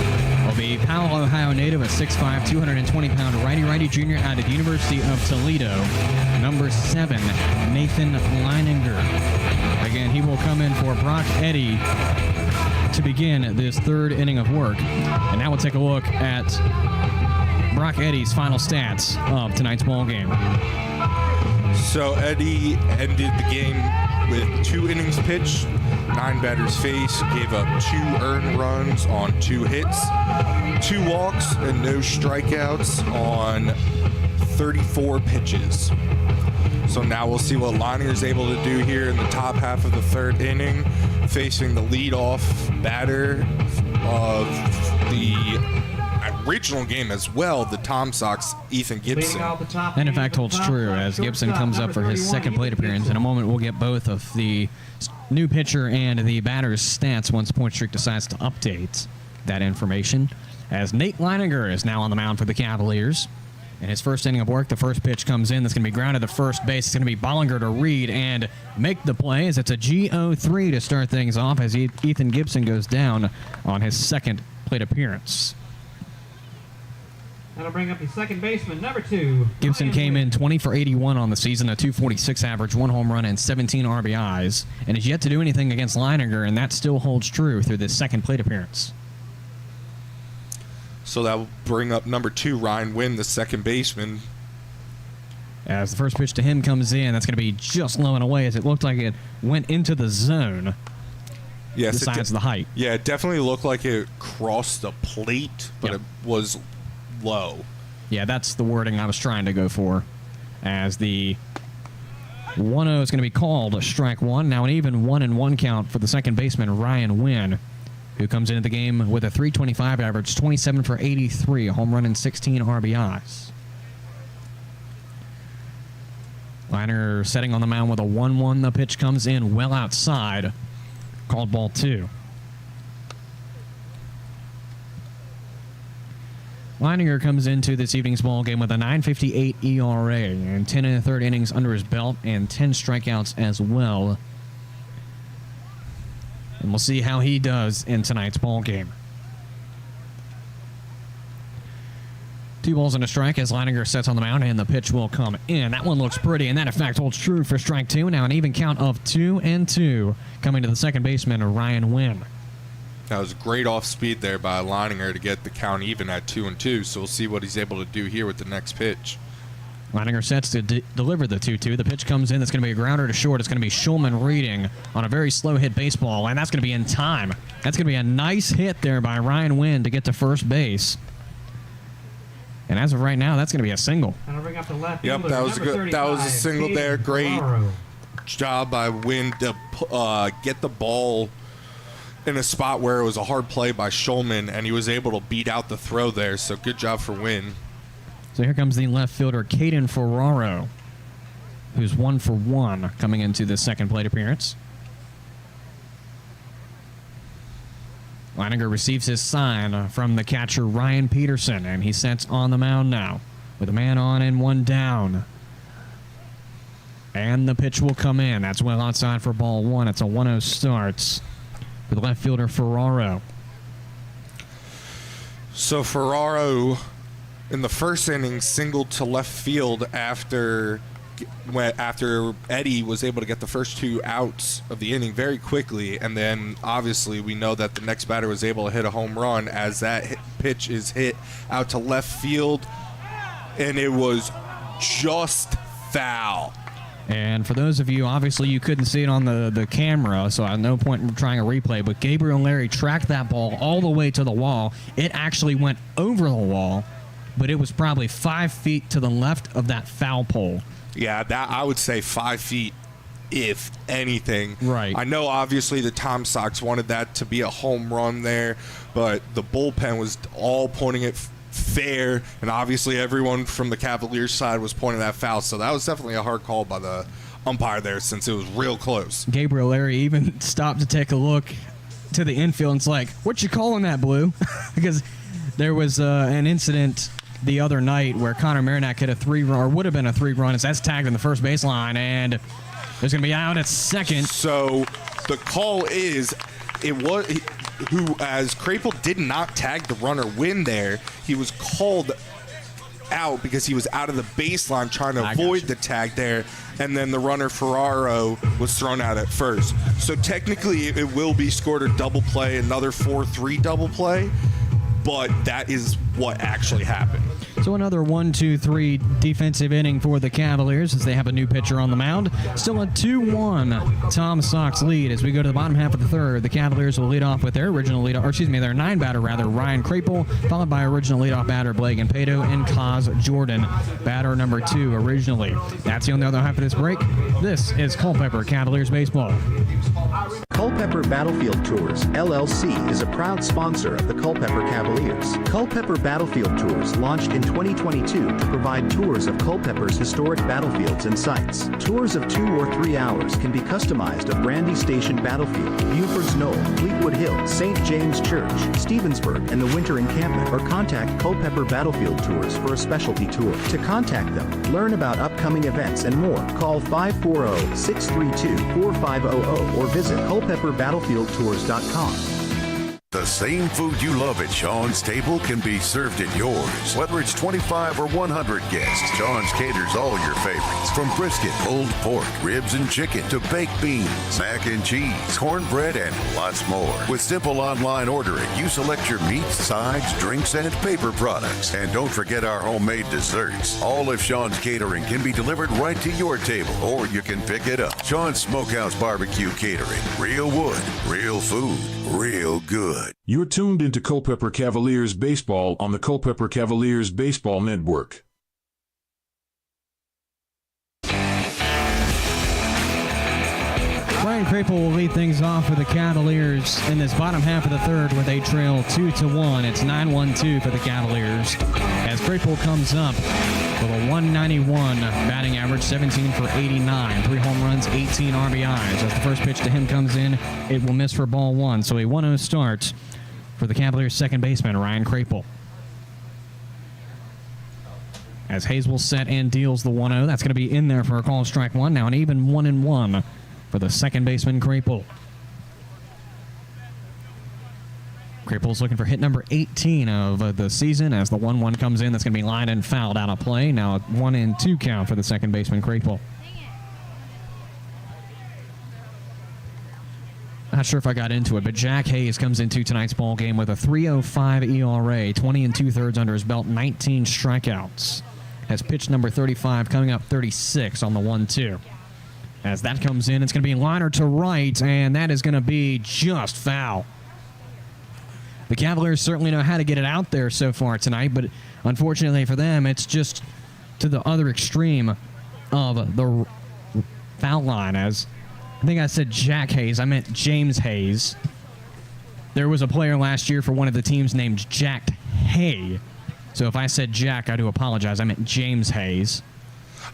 Speaker 8: will be Powell, Ohio native, a 6'5", 220-pound righty-righty junior out of the University of Toledo, number 7, Nathan Leininger. Again, he will come in for Brock Eddy to begin this 3rd inning of work. And now we'll take a look at Brock Eddy's final stats of tonight's ball game.
Speaker 14: So Eddy ended the game with 2 innings pitched, 9 batters faced, gave up 2 earned runs on 2 hits, 2 walks, and no strikeouts on 34 pitches. So now we'll see what Leininger is able to do here in the top half of the 3rd inning, facing the leadoff batter of the original game as well, the Tom Sox, Ethan Gibson.
Speaker 8: And in fact holds true as Gibson comes up for his 2nd plate appearance. In a moment, we'll get both of the new pitcher and the batter's stats once Point Streak decides to update that information. As Nate Leininger is now on the mound for the Cavaliers. In his 1st inning of work, the first pitch comes in. That's going to be grounded to first base. It's going to be Bollinger to read and make the play as it's a GO3 to start things off as Ethan Gibson goes down on his 2nd plate appearance.
Speaker 15: That'll bring up the second baseman, number 2.
Speaker 8: Gibson came in 20 for 81 on the season, a 246 average, 1 home run, and 17 RBIs, and has yet to do anything against Leininger, and that still holds true through this 2nd plate appearance.
Speaker 14: So that will bring up number 2, Ryan Wynn, the 2nd baseman.
Speaker 8: As the first pitch to him comes in, that's going to be just low and away as it looked like it went into the zone.
Speaker 14: Yes,
Speaker 8: besides the height.
Speaker 14: Yeah, it definitely looked like it crossed the plate, but it was low.
Speaker 8: Yeah, that's the wording I was trying to go for.
Speaker 6: as the 1-0 is going to be called strike one. Now an even 1-1 count for the second baseman, Ryan Wynn, who comes into the game with a .325 average, 27 for 83, a home run and 16 RBIs. Liner setting on the mound with a 1-1. The pitch comes in well outside. Called ball 2. Leininger comes into this evening's ball game with a .958 ERA and 10 1/3 innings under his belt and 10 strikeouts as well. And we'll see how he does in tonight's ball game. 2 balls and a strike as Leininger sets on the mound, and the pitch will come in. That one looks pretty, and that in fact holds true for strike 2. Now an even count of 2-2 coming to the second baseman, Ryan Wynn.
Speaker 14: That was great off speed there by Leininger to get the count even at 2-2. So we'll see what he's able to do here with the next pitch.
Speaker 6: Leininger sets to deliver the 2-2. The pitch comes in. That's going to be a grounder to short. It's going to be Schulman reading on a very slow hit baseball, and that's going to be in time. That's going to be a nice hit there by Ryan Wynn to get to first base. And as of right now, that's going to be a single.
Speaker 14: Yep, that was good. That was a single there. Great job by Wynn to get the ball in a spot where it was a hard play by Schulman, and he was able to beat out the throw there. So good job for Wynn.
Speaker 6: So here comes the left fielder, Caden Ferraro, who's 1 for 1 coming into this second plate appearance. Leininger receives his sign from the catcher, Ryan Peterson, and he sets on the mound now with a man on and 1 down. And the pitch will come in. That's well outside for ball 1. It's a 1-0 start for the left fielder, Ferraro.
Speaker 14: So Ferraro, in the first inning, singled to left field after Eddie was able to get the first 2 outs of the inning very quickly, and then obviously we know that the next batter was able to hit a home run as that pitch is hit out to left field, and it was just foul.
Speaker 6: And for those of you, obviously you couldn't see it on the camera, so at no point in trying a replay, but Gabriel Larry tracked that ball all the way to the wall. It actually went over the wall, but it was probably 5 feet to the left of that foul pole.
Speaker 14: Yeah, that I would say 5 feet, if anything.
Speaker 6: Right.
Speaker 14: I know obviously the Tom Sox wanted that to be a home run there, but the bullpen was all pointing it fair, and obviously everyone from the Cavaliers side was pointing that foul, so that was definitely a hard call by the umpire there since it was real close.
Speaker 6: Gabriel Larry even stopped to take a look to the infield and it's like, what you calling that, Blue? Because there was an incident the other night where Connor Marinac hit a 3-run, or would have been a 3-run, as that's tagged in the first baseline, and there's going to be out at second.
Speaker 14: So the call is, as Krapel did not tag the runner Wynn there, he was called out because he was out of the baseline trying to avoid the tag there, and then the runner Ferraro was thrown out at first. So technically it will be scored a double play, another 4-3 double play, but that is what actually happened.
Speaker 6: So another 1-2-3 defensive inning for the Cavaliers as they have a new pitcher on the mound. Still a 2-1 Tom Sox lead as we go to the bottom half of the third. The Cavaliers will lead off with their original leadoff, or excuse me, their 9-batter Ryan Krapel, followed by original leadoff batter Blake Impeto and Kaz Jordan, batter number 2 originally. That's the only other half of this break. This is Culpeper Cavaliers baseball.
Speaker 3: Culpeper Battlefield Tours, LLC is a proud sponsor of the Culpeper Cavaliers. Culpeper Battlefield Tours launched in 2022 to provide tours of Culpeper's historic battlefields and sites. Tours of 2 or 3 hours can be customized of Brandy Station Battlefield, Buford's Knoll, Fleetwood Hill, St. James Church, Stevensburg, and the Winter Encampment, or contact Culpeper Battlefield Tours for a specialty tour. To contact them, learn about upcoming events and more, call 540-632-4500 or visit culpepperbattlefieldtours.com.
Speaker 13: The same food you love at Sean's table can be served at yours. Whether it's 25 or 100 guests, Sean's caters all your favorites. From brisket, pulled pork, ribs and chicken, to baked beans, mac and cheese, cornbread, and lots more. With simple online ordering, you select your meats, sides, drinks, and paper products. And don't forget our homemade desserts. All of Sean's catering can be delivered right to your table, or you can pick it up. Sean's Smokehouse Barbecue Catering. Real wood, real food, real good.
Speaker 7: You're tuned into Culpeper Cavaliers baseball on the Culpeper Cavaliers Baseball Network.
Speaker 8: Ryan Crapel will lead things off for the Cavaliers in this bottom half of the third with a trail 2-1. It's 9-1-2 for the Cavaliers as Crapel comes up with a 191 batting average, 17 for 89, 3 home runs, 18 RBIs. As the first pitch to him comes in, it will miss for ball 1. So a 1-0 start for the Cavaliers' second baseman, Ryan Crapel. As Hayes will set and deals the 1-0. That's going to be in there for a call strike 1. Now an even 1-1 for the second baseman, Crapel. Crapel's looking for hit number 18 of the season as the 1-1 comes in. That's going to be lined and fouled out of play. Now a 1-2 count for the second baseman, Crapel. Not sure if I got into it, but Jack Hayes comes into tonight's ball game with a 3.05 ERA, 20 2/3 under his belt, 19 strikeouts. Has pitch number 35 coming up 36 on the 1-2. As that comes in, it's going to be liner to right, and that is going to be just foul. The Cavaliers certainly know how to get it out there so far tonight, but unfortunately for them, it's just to the other extreme of the foul line. As I think I said Jack Hayes, I meant James Hayes. There was a player last year for one of the teams named Jack Hay. So if I said Jack, I do apologize. I meant James Hayes.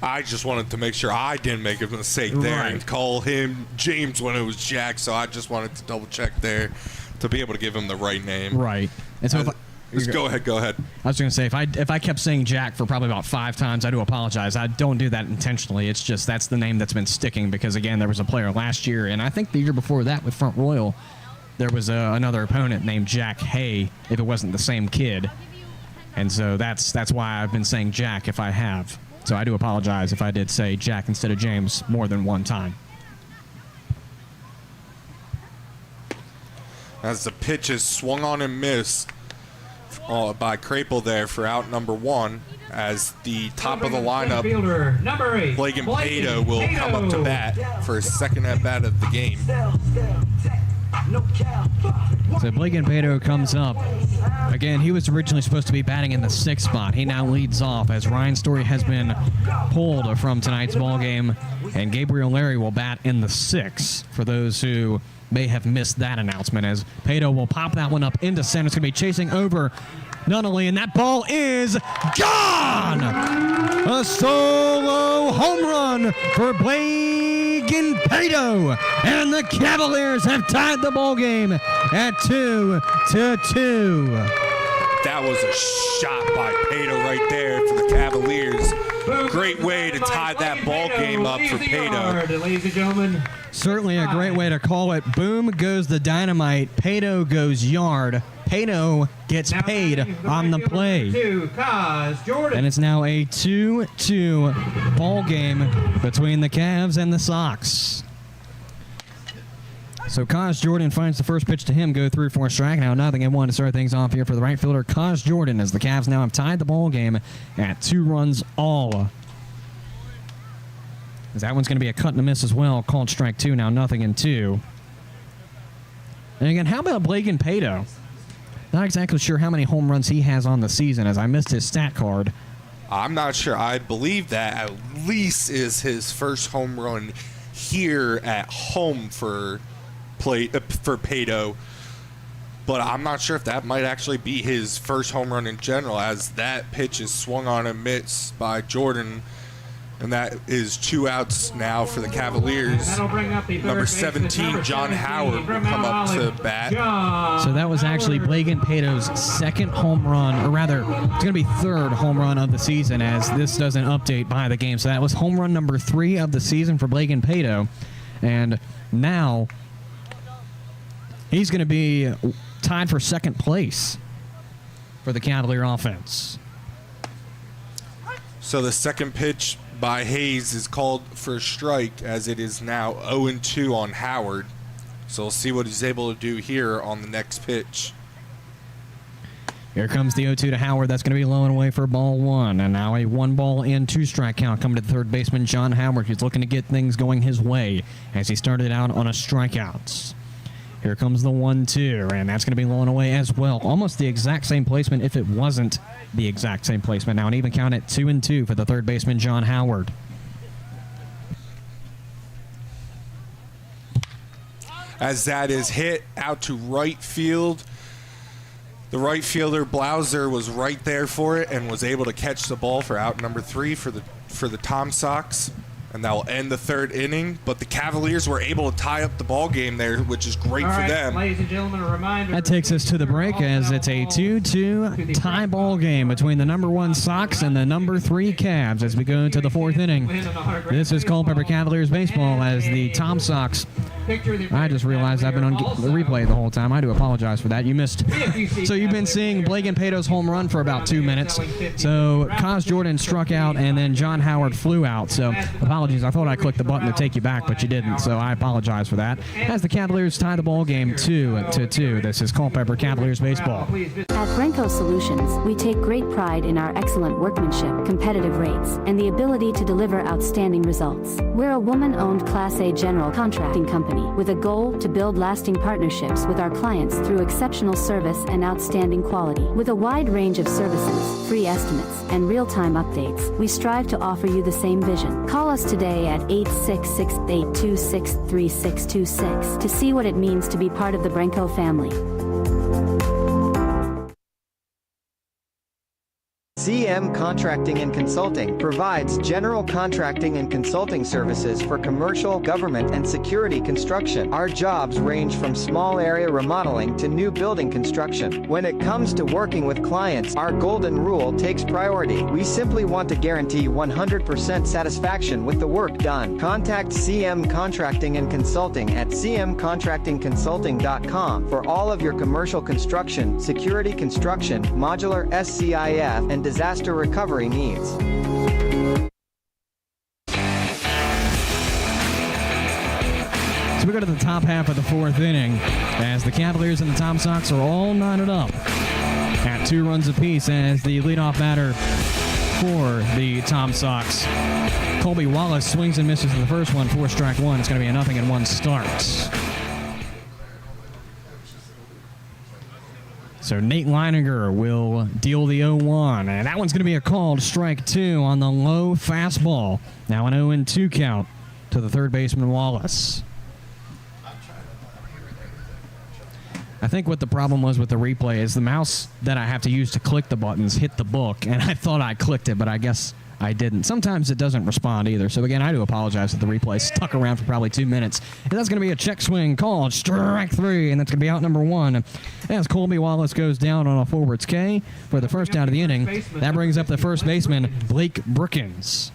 Speaker 14: I just wanted to make sure I didn't make a mistake there and call him James when it was Jack, so I just wanted to double check there to be able to give him the right name.
Speaker 8: Right. And so
Speaker 14: go ahead.
Speaker 8: I was going to say, if I kept saying Jack for probably about 5 times, I do apologize. I don't do that intentionally. It's just that's the name that's been sticking because, again, there was a player last year, and I think the year before that with Front Royal, there was another opponent named Jack Hay, if it wasn't the same kid. And so that's why I've been saying Jack if I have. So I do apologize if I did say Jack instead of James more than one time.
Speaker 14: As the pitch is swung on and missed by Crapel there for out number 1, as the top of the lineup, Blagan Pato will come up to bat for his second at-bat of the game.
Speaker 8: So Blagan Pato comes up. Again, he was originally supposed to be batting in the 6th spot. He now leads off as Ryan Story has been pulled from tonight's ball game, and Gabriel Larry will bat in the 6th for those who may have missed that announcement, as Pato will pop that one up into center. It's going to be chasing over Nunnally, and that ball is gone! A solo home run for Blagan Pato, and the Cavaliers have tied the ball game at 2-2.
Speaker 14: That was a shot by Pato right there for the Cavaliers. Great way to tie that ball game up for Pato.
Speaker 15: Ladies and gentlemen.
Speaker 8: Certainly a great way to call it. Boom goes the dynamite. Pato goes yard. Pato gets paid on the play. And it's now a 2-2 ball game between the Cavs and the Sox. So Kaz Jordan finds the first pitch to him, go through for a strike. Now 0-1 to start things off here for the right fielder, Kaz Jordan, as the Cavs now have tied the ball game at 2 runs all. As that one's going to be a cut and a miss as well, called strike 2, now 0-2. And again, how about Blagan Pato? Not exactly sure how many home runs he has on the season, as I missed his stat card.
Speaker 14: I'm not sure. I believe that at least is his first home run here at home for Pato, but I'm not sure if that might actually be his first home run in general, as that pitch is swung on and missed by Jordan, and that is 2 outs now for the Cavaliers. Number 17, John Howard, will come up to bat.
Speaker 8: So that was actually Blagan Pato's second home run, or rather, it's going to be 3rd home run of the season, as this doesn't update by the game. So that was home run number 3 of the season for Blagan Pato, and now he's going to be tied for 2nd place for the Cavalier offense.
Speaker 14: So the second pitch by Hayes is called for a strike, as it is now 0-2 on Howard. So we'll see what he's able to do here on the next pitch.
Speaker 8: Here comes the 0-2 to Howard. That's going to be low and away for ball 1. And now a 1-2 strike count coming to the third baseman, John Howard. He's looking to get things going his way as he started out on a strikeout. Here comes the 1-2, and that's going to be low and away as well. Almost the exact same placement if it wasn't the exact same placement. Now an even count at 2-2 for the third baseman, John Howard.
Speaker 14: as that is hit out to right field. The right fielder, Blauser, was right there for it and was able to catch the ball for out number 3 for the Tom Sox. And that will end the 3rd inning. But the Cavaliers were able to tie up the ball game there, which is great for them.
Speaker 15: Ladies and gentlemen, a reminder.
Speaker 8: That takes us to the break as it's a 2-2 tie ball game between the number 1 Sox and the number 3 Cavs as we go into the 4th inning. This is Culpeper Cavaliers baseball as the Tom Sox. I just realized I've been on the replay the whole time. I do apologize for that. You missed. So you've been seeing Blake and Pato's home run for about 2 minutes. So Cos Jordan struck out and then John Howard flew out. So apologies. I thought I clicked the button to take you back, but you didn't. So I apologize for that. As the Cavaliers tie the ball game 2-2. This is Culpeper Cavaliers baseball.
Speaker 9: At Brenco Solutions, we take great pride in our excellent workmanship, competitive rates, and the ability to deliver outstanding results. We're a woman-owned Class A general contracting company with a goal to build lasting partnerships with our clients through exceptional service and outstanding quality. With a wide range of services, free estimates, and real-time updates, we strive to offer you the same vision. Call us today at 866-826-3626 to see what it means to be part of the Brenco family.
Speaker 10: CM Contracting and Consulting provides general contracting and consulting services for commercial, government, and security construction. Our jobs range from small area remodeling to new building construction. When it comes to working with clients, our golden rule takes priority. We simply want to guarantee 100% satisfaction with the work done. Contact CM Contracting and Consulting at cmcontractingconsulting.com for all of your commercial construction, security construction, modular SCIF, and disaster recovery needs.
Speaker 8: So we go to the top half of the 4th inning as the Cavaliers and the Tom Sox are all knotted up at 2 runs apiece as the leadoff batter for the Tom Sox, Colby Wallace, swings and misses in the first one for strike 1. It's going to be a 0-1 start. So Nate Leininger will deal the 0-1, and that one's going to be a called strike 2 on the low fastball. Now an 0-2 count to the third baseman Wallace. I think what the problem was with the replay is the mouse that I have to use to click the buttons hit the book, and I thought I clicked it, but I guess I didn't. Sometimes it doesn't respond either. So again, I do apologize that the replay stuck around for probably 2 minutes. And that's going to be a check swing called strike 3, and that's going to be out number 1 as Colby Wallace goes down on a forwards K for the first out of the inning. That brings up the first baseman, Blake Brookins.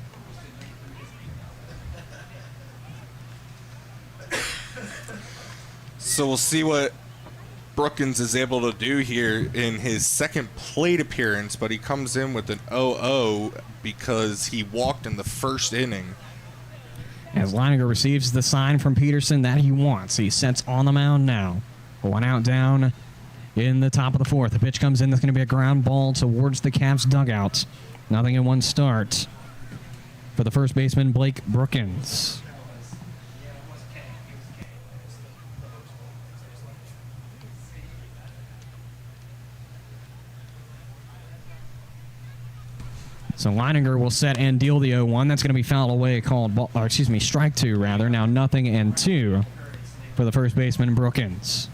Speaker 14: So we'll see what Brookins is able to do here in his second plate appearance, but he comes in with an 0-0 because he walked in the first inning.
Speaker 8: As Leininger receives the sign from Peterson that he wants, he sets on the mound now. 1 out down in the top of the 4th. The pitch comes in. That's going to be a ground ball towards the Cavs dugout. 0-1 start for the first baseman, Blake Brookins. So Leininger will set and deal the 0-1. That's going to be fouled away, called ball, or excuse me, strike 2 rather. Now 0-2 for the first baseman, Brookins.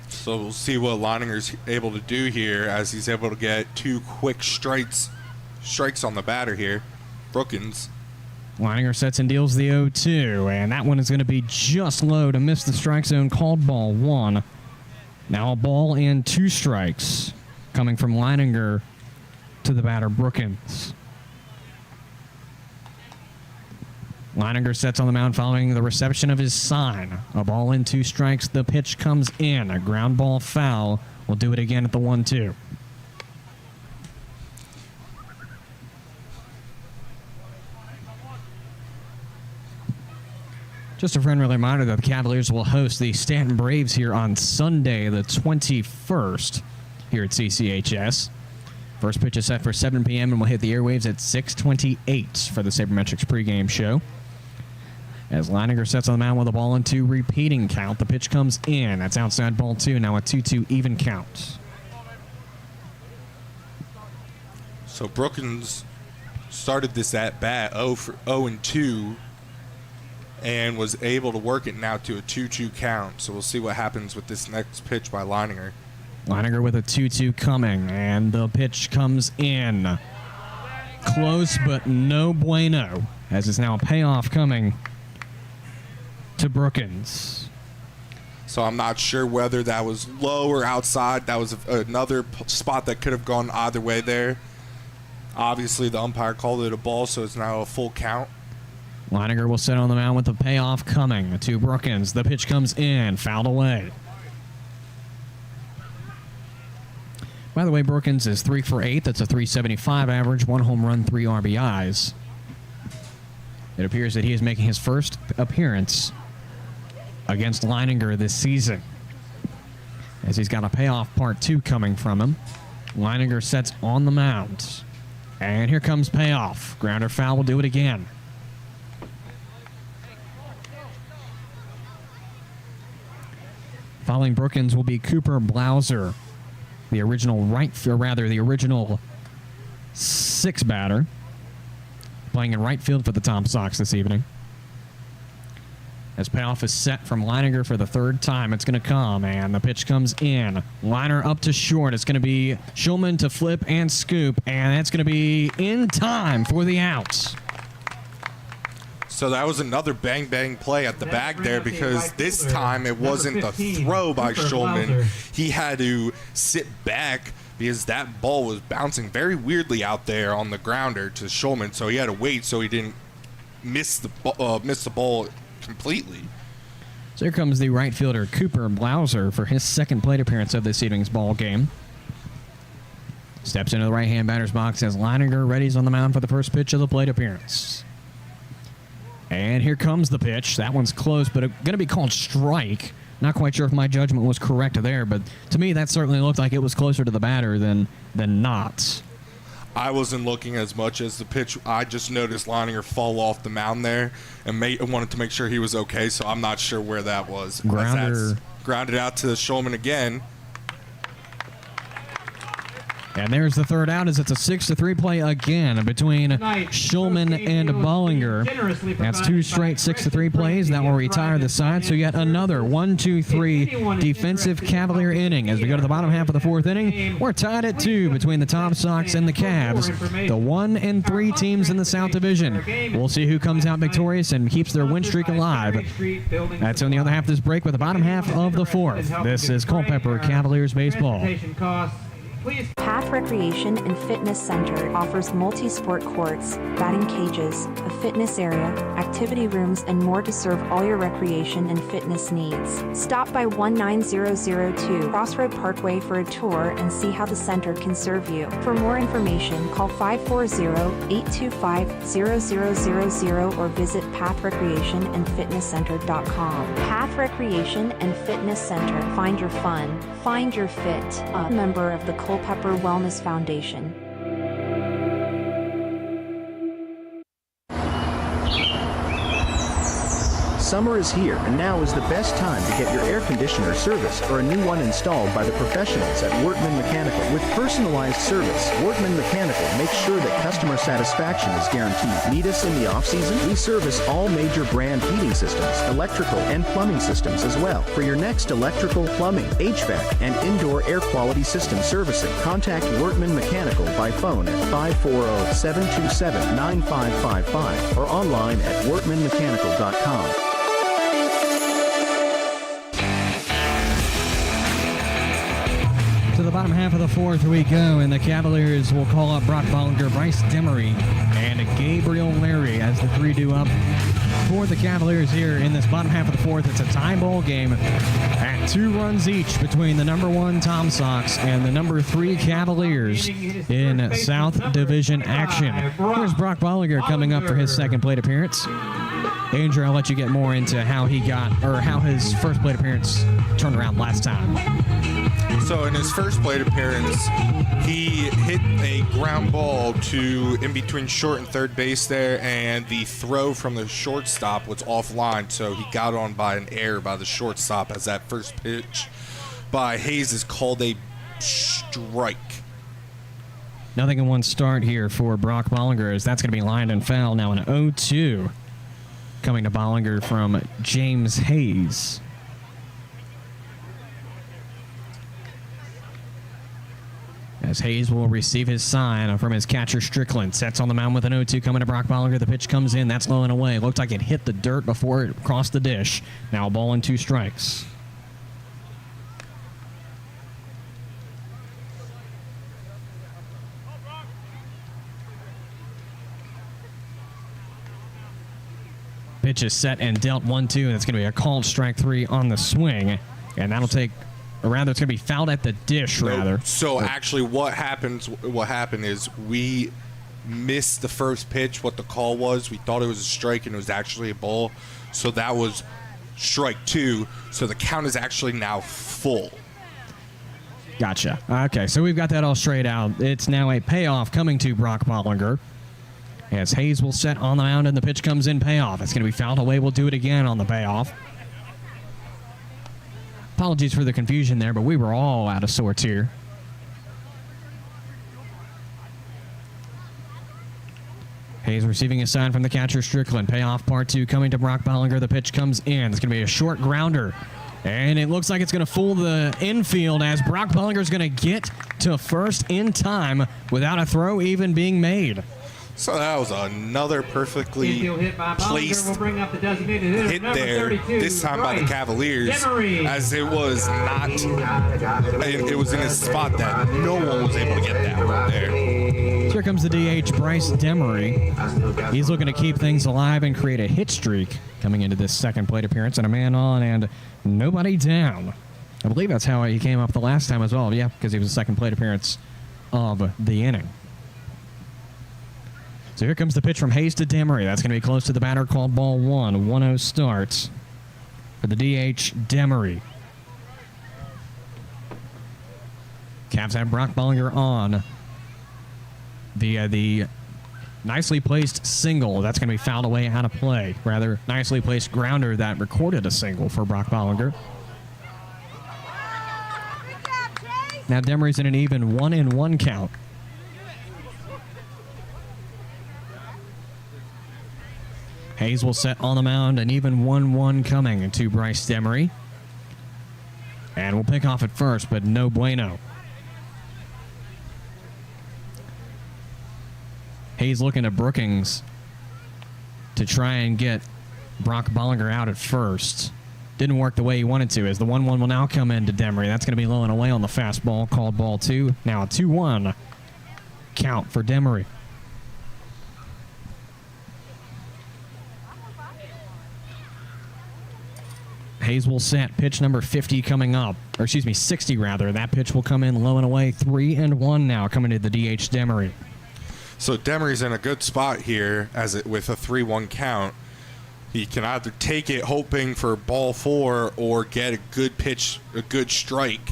Speaker 14: So we'll see what Leininger's able to do here as he's able to get 2 quick strikes on the batter here. Brookins.
Speaker 8: Leininger sets and deals the 0-2, and that one is going to be just low to miss the strike zone, called ball 1. Now a ball and 2 strikes coming from Leininger to the batter, Brookins. Leininger sets on the mound following the reception of his sign. A ball and 2 strikes. The pitch comes in. A ground ball foul. We'll do it again at the 1-2. Just a friendly reminder that the Cavaliers will host the Stanton Braves here on Sunday, the 21st, here at CCHS. First pitch is set for 7 p.m. and will hit the airwaves at 6:28 for the Saber Metrics pregame show. As Leininger sets on the mound with a ball and 2 repeating count, the pitch comes in. That's outside ball 2, now a 2-2 even count.
Speaker 14: So Brookins started this at bat 0-2 and was able to work it now to a 2-2 count. So we'll see what happens with this next pitch by Leininger.
Speaker 8: Leininger with a 2-2 coming, and the pitch comes in. Close, but no bueno, as it's now a payoff coming to Brookins.
Speaker 14: So I'm not sure whether that was low or outside. That was another spot that could have gone either way there. Obviously, the umpire called it a ball, so it's now a full count.
Speaker 8: Leininger will sit on the mound with the payoff coming to Brookins. The pitch comes in, fouled away. By the way, Brookins is 3 for 8. That's a .375 average, 1 home run, 3 RBIs. It appears that he is making his first appearance against Leininger this season, as he's got a payoff part 2 coming from him. Leininger sets on the mound, and here comes payoff. Grounder foul will do it again. Following Brookins will be Cooper Blauser, the original the original 6 batter, playing in right field for the Tom Sox this evening. As payoff is set from Leininger for the 3rd time, it's going to come, and the pitch comes in. Liner up to short. It's going to be Schulman to flip and scoop, and that's going to be in time for the outs.
Speaker 14: So that was another bang-bang play at the bag there, because this time it wasn't the throw by Schulman. He had to sit back because that ball was bouncing very weirdly out there on the grounder to Schulman, so he had to wait so he didn't miss the ball completely.
Speaker 8: So here comes the right fielder Cooper Blauser for his 2nd plate appearance of this evening's ball game. Steps into the right-hand batter's box as Leininger readies on the mound for the first pitch of the plate appearance. And here comes the pitch. That one's close, but going to be called strike. Not quite sure if my judgment was correct there, but to me that certainly looked like it was closer to the batter than not.
Speaker 14: I wasn't looking as much as the pitch. I just noticed Leininger fall off the mound there and wanted to make sure he was okay, so I'm not sure where that was.
Speaker 8: Grounder.
Speaker 14: Grounded out to Schulman again.
Speaker 8: And there's the 3rd out as it's a 6-3 play again between Schulman and Bollinger. That's 2 straight 6-3 plays. That will retire the side. So yet another 1-2-3 defensive Cavalier inning. As we go to the bottom half of the 4th inning, we're tied at 2 between the Tom Sox and the Cavs, the 1 and 3 teams in the South Division. We'll see who comes out victorious and keeps their win streak alive. That's on the other half of this break with the bottom half of the 4th. This is Culpeper Cavaliers baseball.
Speaker 11: Path Recreation and Fitness Center offers multi-sport courts, batting cages, a fitness area, activity rooms, and more to serve all your recreation and fitness needs. Stop by 19002 Crossroad Parkway for a tour and see how the center can serve you. For more information, call 540-825-0000 or visit pathrecreationandfitnesscenter.com. Path Recreation and Fitness Center. Find your fun. Find your fit. A member of the Culpeper Wellness Foundation.
Speaker 3: Summer is here, and now is the best time to get your air conditioner serviced or a new one installed by the professionals at Wartman Mechanical. With personalized service, Wartman Mechanical makes sure that customer satisfaction is guaranteed. Need us in the off-season? We service all major brand heating systems, electrical and plumbing systems as well. For your next electrical, plumbing, HVAC, and indoor air quality system servicing, contact Wartman Mechanical by phone at 540-727-9555 or online at wartmanmechanical.com.
Speaker 8: To the bottom half of the 4th we go, and the Cavaliers will call up Brock Bollinger, Bryce Demery, and Gabriel Larry as the 3 do up for the Cavaliers here in this bottom half of the 4th. It's a tie ball game at 2 runs each between the number 1 Tom Sox and the number 3 Cavaliers in South Division action. Here's Brock Bollinger coming up for his 2nd plate appearance. Andrew, I'll let you get more into how his first plate appearance turned around last time.
Speaker 14: So in his first plate appearance, he hit a ground ball to in between short and third base there, and the throw from the shortstop was offline, so he got on by an error by the shortstop as that first pitch by Hayes is called a strike.
Speaker 8: Nothing in one start here for Brock Bollinger, as that's going to be lined and foul now in 0-2. coming to Bollinger from James Hayes. As Hayes will receive his sign from his catcher Strickland. Sets on the mound with an 0-2 coming to Brock Bollinger. The pitch comes in. That's low and away. Looked like it hit the dirt before it crossed the dish. Now a ball and 2 strikes. Pitch is set and dealt 1-2, and it's going to be a called strike 3 on the swing. And that'll take... Or rather, it's going to be fouled at the dish, rather.
Speaker 14: So actually what happened is we missed the first pitch, what the call was. We thought it was a strike, and it was actually a ball. So that was strike 2. So the count is actually now full.
Speaker 8: Gotcha. Okay, so we've got that all straight out. It's now a payoff coming to Brock Bollinger. As Hayes will set on the mound, and the pitch comes in payoff. It's going to be fouled away. We'll do it again on the payoff. Apologies for the confusion there, but we were all out of sorts here. Hayes receiving a sign from the catcher Strickland. Payoff part 2 coming to Brock Bollinger. The pitch comes in. It's going to be a short grounder. And it looks like it's going to fool the infield as Brock Bollinger is going to get to first in time without a throw even being made.
Speaker 14: So that was another perfectly placed
Speaker 15: will bring up the designated
Speaker 14: hit there, this time by the Cavaliers, as it was not, it was in a spot that no one was able to get that one there.
Speaker 8: Here comes the DH, Bryce Demery. He's looking to keep things alive and create a hit streak coming into this second plate appearance, and a man on and nobody down. I believe that's how he came up the last time as well. Yeah, because he was the second plate appearance of the inning. So here comes the pitch from Hayes to Demery. That's going to be close to the batter, called ball 1. 1-0 starts for the DH, Demery. Cavs have Brock Bollinger on via the nicely placed single. That's going to be fouled away out of play. Rather, nicely placed grounder that recorded a single for Brock Bollinger. Now Demery's in an even 1-1 count. Hayes will set on the mound, an even 1-1 coming to Bryce Demery. And we'll pick off at first, but no bueno. Hayes looking to Brookings to try and get Brock Bollinger out at first. Didn't work the way he wanted to, as the 1-1 will now come into Demery. That's going to be low and away on the fastball, called ball 2. Now a 2-1 count for Demery. Hayes will set. Pitch number 50 coming up. Or excuse me, 60 rather. That pitch will come in low and away. 3-1 now coming to the DH Demery.
Speaker 14: So Demery's in a good spot here with a 3-1 count. He can either take it hoping for ball 4 or get a good pitch, a good strike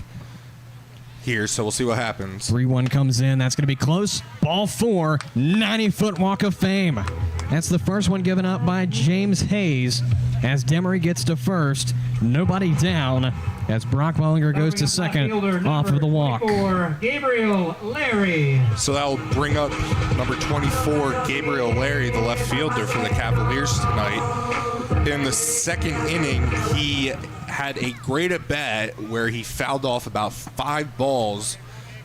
Speaker 14: here. So we'll see what happens.
Speaker 8: 3-1 comes in. That's going to be close. Ball 4, 90-foot walk of fame. That's the first one given up by James Hayes as Demery gets to first. Nobody down as Brock Bollinger goes to second off of the walk.
Speaker 15: Gabriel Larry.
Speaker 14: So that will bring up number 24, Gabriel Larry, the left fielder for the Cavaliers tonight. In the second inning, he had a great at-bat where he fouled off about 5 balls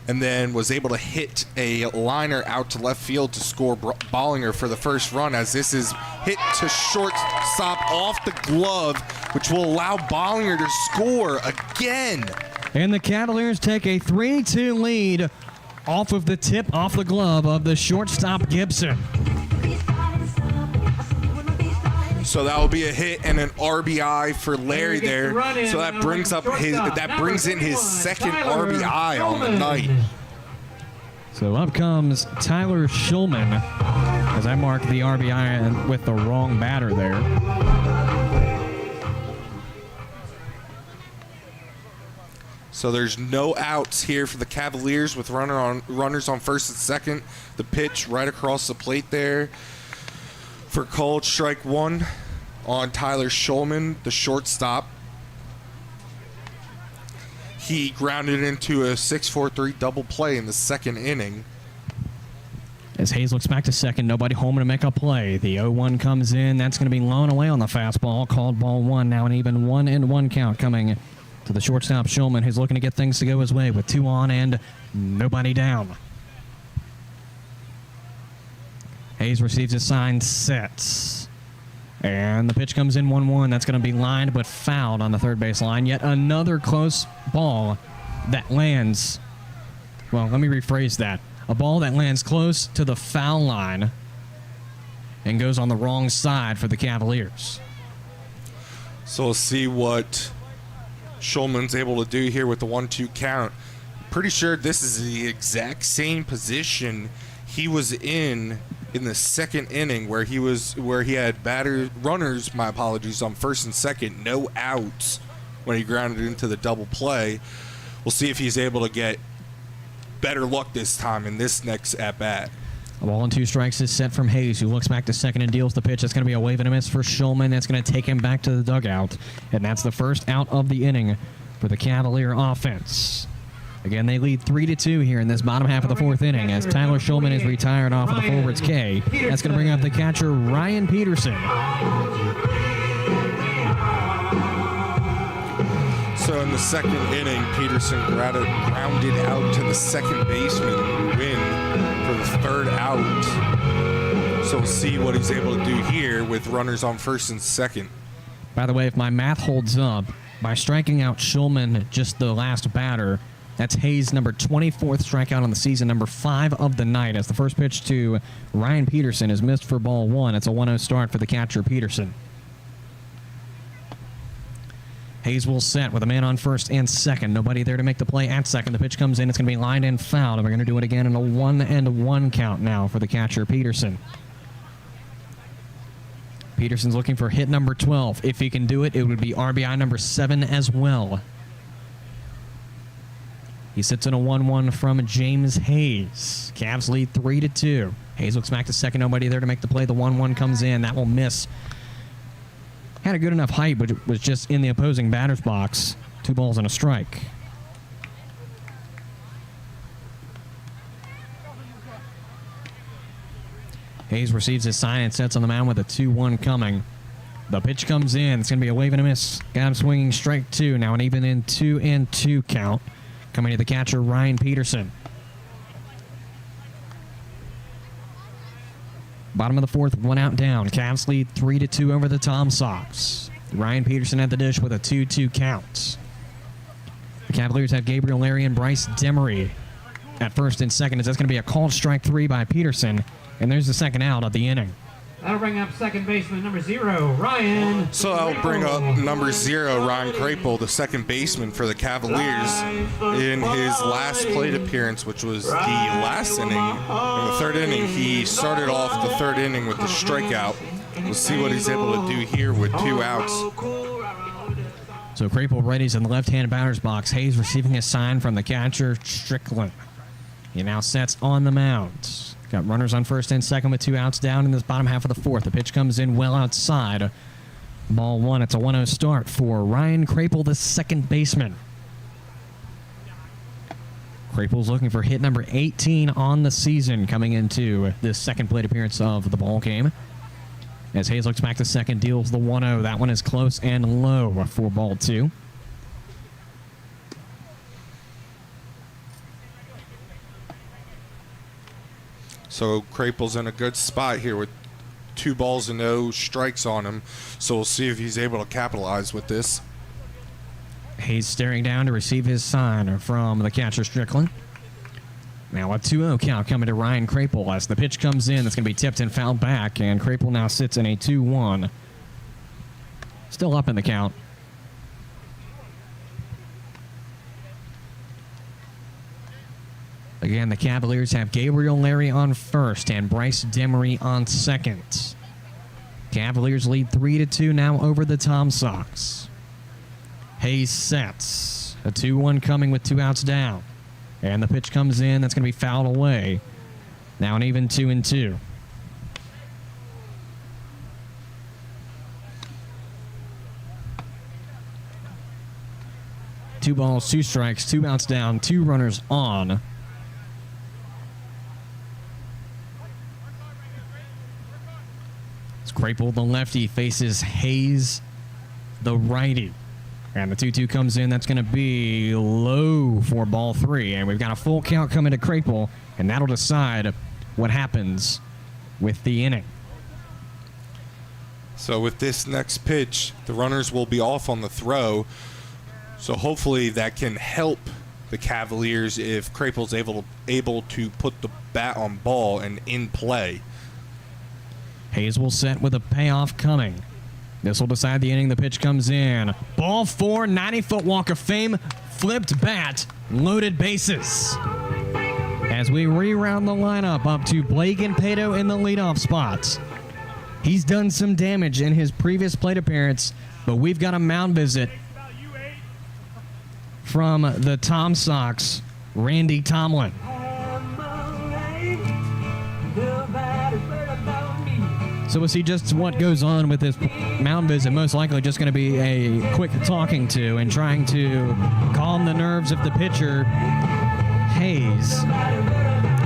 Speaker 14: and then was able to hit a liner out to left field to score Bollinger for the first run, as this is hit to shortstop off the glove, which will allow Bollinger to score again.
Speaker 8: And the Cavaliers take a 3-2 lead off of the tip off the glove of the shortstop Gibson.
Speaker 14: So that will be a hit and an RBI for Larry there. So that brings in his second RBI on the night.
Speaker 8: So up comes Tyler Shulman, as I mark the RBI with the wrong batter there.
Speaker 14: So there's no outs here for the Cavaliers with runners on first and second. The pitch right across the plate there for called strike 1 on Tyler Shulman, the shortstop. He grounded into a 6-4-3 double play in the second inning.
Speaker 8: As Hayes looks back to second, nobody home to make a play. The 0-1 comes in. That's going to be blown away on the fastball. Called ball one. Now an even 1-1 count coming to the shortstop Shulman, who's looking to get things to go his way with 2 on and nobody down. Hayes receives his sign, sets. And the pitch comes in 1-1. That's going to be lined but fouled on the third base line. Yet another close ball that lands. Well, let me rephrase that. A ball that lands close to the foul line and goes on the wrong side for the Cavaliers.
Speaker 14: So we'll see what Shulman's able to do here with the 1-2 count. Pretty sure this is the exact same position he was in the second inning where he had runners, my apologies, on first and second, no outs when he grounded into the double play. We'll see if he's able to get better luck this time in this next at-bat.
Speaker 8: A ball and 2 strikes is set from Hayes, who looks back to second and deals the pitch. That's going to be a wave and a miss for Shulman. That's going to take him back to the dugout. And that's the first out of the inning for the Cavalier offense. Again, they lead 3-2 here in this bottom half of the fourth inning as Tyler Shulman is retired off of the forwards K. That's going to bring up the catcher, Ryan Peterson.
Speaker 14: So in the second inning, Peterson grounded out to the second baseman, win for the third out. So we'll see what he's able to do here with runners on first and second.
Speaker 8: By the way, if my math holds up, by striking out Shulman, just the last batter, that's Hayes' number 24th strikeout on the season, number 5 of the night, as the first pitch to Ryan Peterson is missed for ball 1. It's a 1-0 start for the catcher, Peterson. Hayes will set with a man on first and second. Nobody there to make the play at second. The pitch comes in. It's going to be lined and fouled. And we're going to do it again in a 1-1 count now for the catcher, Peterson. Peterson's looking for hit number 12. If he can do it, it would be RBI number 7 as well. He sits in a 1-1 from James Hayes. Cavs lead 3-2. Hayes looks back to second. Nobody there to make the play. The 1-1 comes in. That will miss. Had a good enough height, but it was just in the opposing batter's box. 2 balls and a strike. Hayes receives his sign and sets on the mound with a 2-1 coming. The pitch comes in. It's going to be a wave and a miss. Got him swinging strike 2. Now an even in 2-2 count. Coming to the catcher, Ryan Peterson. Bottom of the fourth, 1 out down. Cavs lead 3-2 over the Tom Sox. Ryan Peterson at the dish with a 2-2 count. The Cavaliers have Gabriel Larry and Bryce Demery at first and second. As that's going to be a called strike 3 by Peterson. And there's the second out of the inning.
Speaker 15: That'll bring up second baseman number 0, Ryan.
Speaker 14: So that'll bring up number 0, Ryan Krapel, the second baseman for the Cavaliers, in his last plate appearance, which was the last inning. In the third inning, he started off the third inning with the strikeout. We'll see what he's able to do here with 2 outs.
Speaker 8: So Krapel readies in the left-hand batter's box. Hayes receiving a sign from the catcher, Strickland. He now sets on the mound. Got runners on first and second with 2 outs down in this bottom half of the fourth. The pitch comes in well outside. Ball 1. It's a 1-0 start for Ryan Krapel, the second baseman. Krapel's looking for hit number 18 on the season coming into this second plate appearance of the ball game. As Hayes looks back to second, deals the 1-0. That one is close and low for ball 2.
Speaker 14: So Krapel's in a good spot here with 2 balls and no strikes on him. So we'll see if he's able to capitalize with this.
Speaker 8: Hayes staring down to receive his sign from the catcher, Strickland. Now a 2-0 count coming to Ryan Krapel as the pitch comes in. That's going to be tipped and fouled back, and Krapel now sits in a 2-1. Still up in the count. Again, the Cavaliers have Gabriel Larry on first and Bryce Demery on second. Cavaliers lead 3-2 now over the Tom Sox. Hayes sets. A 2-1 coming with 2 outs down. And the pitch comes in. That's going to be fouled away. Now an even 2-2. Two balls, 2 strikes, 2 outs down, 2 runners on. Crapel, the lefty, faces Hayes, the righty. And the 2-2 comes in. That's going to be low for ball 3. And we've got a full count coming to Crapel, and that'll decide what happens with the inning.
Speaker 14: So with this next pitch, the runners will be off on the throw. So hopefully that can help the Cavaliers if Crapel's able to put the bat on ball and in play.
Speaker 8: Hayes will set with a payoff coming. This will decide the inning. The pitch comes in. Ball 4, 90-foot walk of fame, flipped bat, loaded bases. As we reround the lineup up to Blake and Pato in the leadoff spots. He's done some damage in his previous plate appearance, but we've got a mound visit from the Tom Sox, Randy Tomlin. So we'll see just what goes on with this mound visit. Most likely just going to be a quick talking to and trying to calm the nerves of the pitcher, Hayes.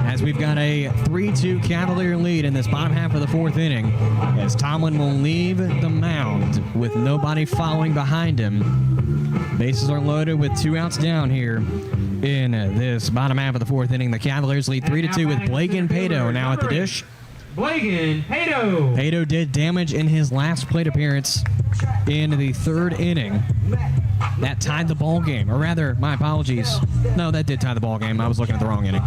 Speaker 8: As we've got a 3-2 Cavalier lead in this bottom half of the 4th inning, as Tomlin will leave the mound with nobody following behind him. Bases are loaded with 2 outs down here in this bottom half of the 4th inning. The Cavaliers lead 3-2 with Blake and Pato now at the dish.
Speaker 15: Blake and Pato.
Speaker 8: Pato did damage in his last plate appearance in the 3rd inning. That tied the ball game, or rather, my apologies. No, that did tie the ball game. I was looking at the wrong inning.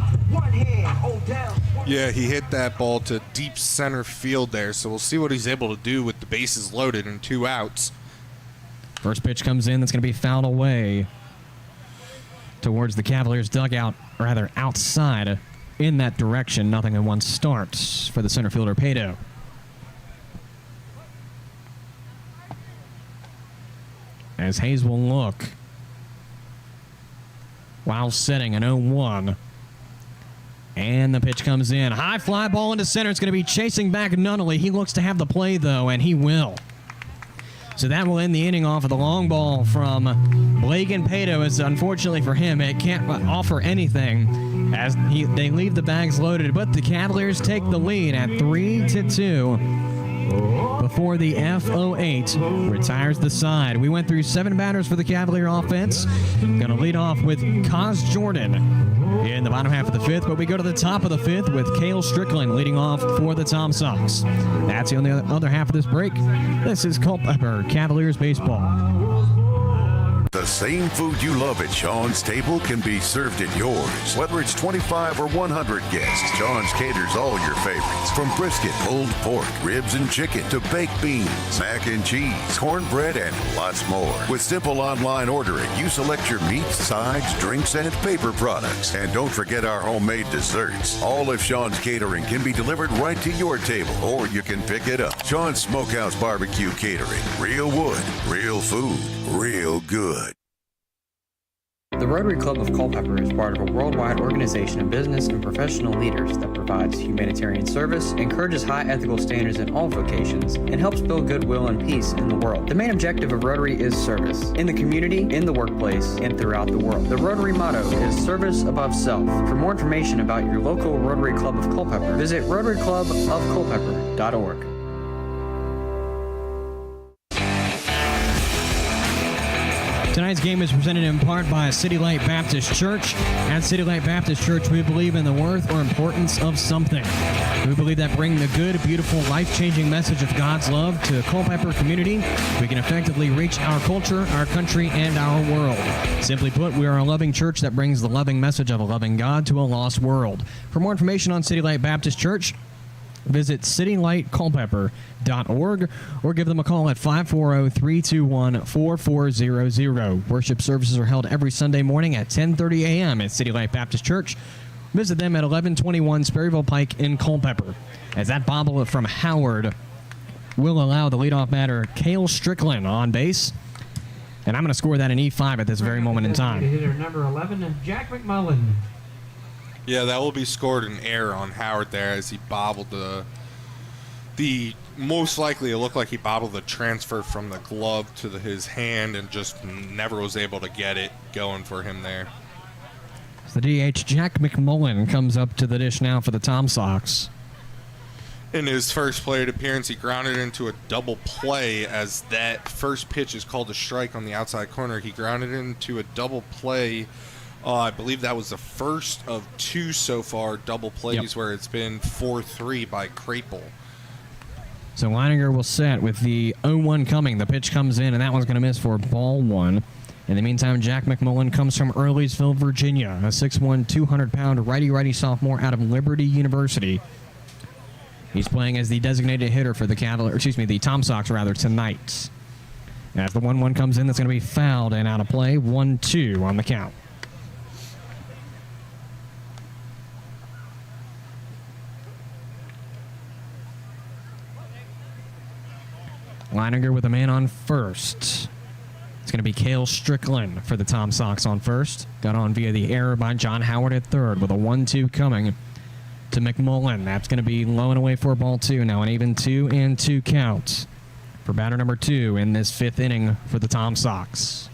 Speaker 14: Yeah, he hit that ball to deep center field there, so we'll see what he's able to do with the bases loaded and 2 outs.
Speaker 8: First pitch comes in. That's going to be fouled away towards the Cavaliers' dugout, or rather outside in that direction. 0-1 starts for the center fielder, Pato. As Hayes will look while setting an 0-1. And the pitch comes in. High fly ball into center. It's going to be chasing back Nunnally. He looks to have the play, though, and he will. So that will end the inning off of the long ball from Blake and Pato. As unfortunately for him, it can't offer anything as they leave the bags loaded. But the Cavaliers take the lead at 3-2 before the FO8 retires the side. We went through 7 batters for the Cavalier offense. Going to lead off with Cos Jordan in the bottom half of the 5th, but we go to the top of the 5th with Cale Strickland leading off for the Tom Sox. That's on the other half of this break. This is Culpeper Cavaliers baseball.
Speaker 13: The same food you love at Sean's table can be served at yours. Whether it's 25 or 100 guests, Sean's caters all your favorites. From brisket, pulled pork, ribs and chicken, to baked beans, mac and cheese, cornbread, and lots more. With simple online ordering, you select your meats, sides, drinks, and paper products. And don't forget our homemade desserts. All of Sean's catering can be delivered right to your table, or you can pick it up. Sean's Smokehouse Barbecue Catering. Real wood, real food, real good.
Speaker 1: The Rotary Club of Culpeper is part of a worldwide organization of business and professional leaders that provides humanitarian service, encourages high ethical standards in all vocations, and helps build goodwill and peace in the world. The main objective of Rotary is service, in the community, in the workplace, and throughout the world. The Rotary motto is service above self. For more information about your local Rotary Club of Culpeper, visit rotaryclubofculpeper.org.
Speaker 8: Tonight's game is presented in part by City Light Baptist Church. At City Light Baptist Church, we believe in the worth or importance of something. We believe that bringing the good, beautiful, life-changing message of God's love to the Culpeper community, we can effectively reach our culture, our country, and our world. Simply put, we are a loving church that brings the loving message of a loving God to a lost world. For more information on City Light Baptist Church, visit citylightculpeper.org or give them a call at 540-321-4400. Worship services are held every Sunday morning at 10:30 a.m. at City Light Baptist Church. Visit them at 1121 Sperryville Pike in Culpeper. As that bobble from Howard will allow the leadoff batter, Cale Strickland, on base. And I'm going to score that an E5 at this very moment in time.
Speaker 15: Hitter number 11, Jack McMullen.
Speaker 14: Yeah, that will be scored an error on Howard there as he bobbled the most likely it looked like he bobbled the transfer from the glove to his hand and just never was able to get it going for him there.
Speaker 8: So the DH, Jack McMullen, comes up to the dish now for the Tom Sox.
Speaker 14: In his first plate appearance, he grounded into a double play as that first pitch is called a strike on the outside corner. He grounded into a double play. I believe that was the first of 2 so far double plays where it's been 4-3 by Crapel.
Speaker 6: So Leininger will set with the 0-1 coming. The pitch comes in, and that one's going to miss for ball 1. In the meantime, Jack McMullen comes from Earlysville, Virginia, a 6'1", 200-pound righty-righty sophomore out of Liberty University. He's playing as the designated hitter for the the Tom Sox tonight. As the 1-1 comes in, that's going to be fouled and out of play. 1-2 on the count. Leininger with a man on first. It's going to be Cale Strickland for the Tom Sox on first. Got on via the error by John Howard at third with a 1-2 coming to McMullen. That's going to be low and away for ball 2. Now an even 2-2 count for batter number 2 in this 5th inning for the Tom Sox.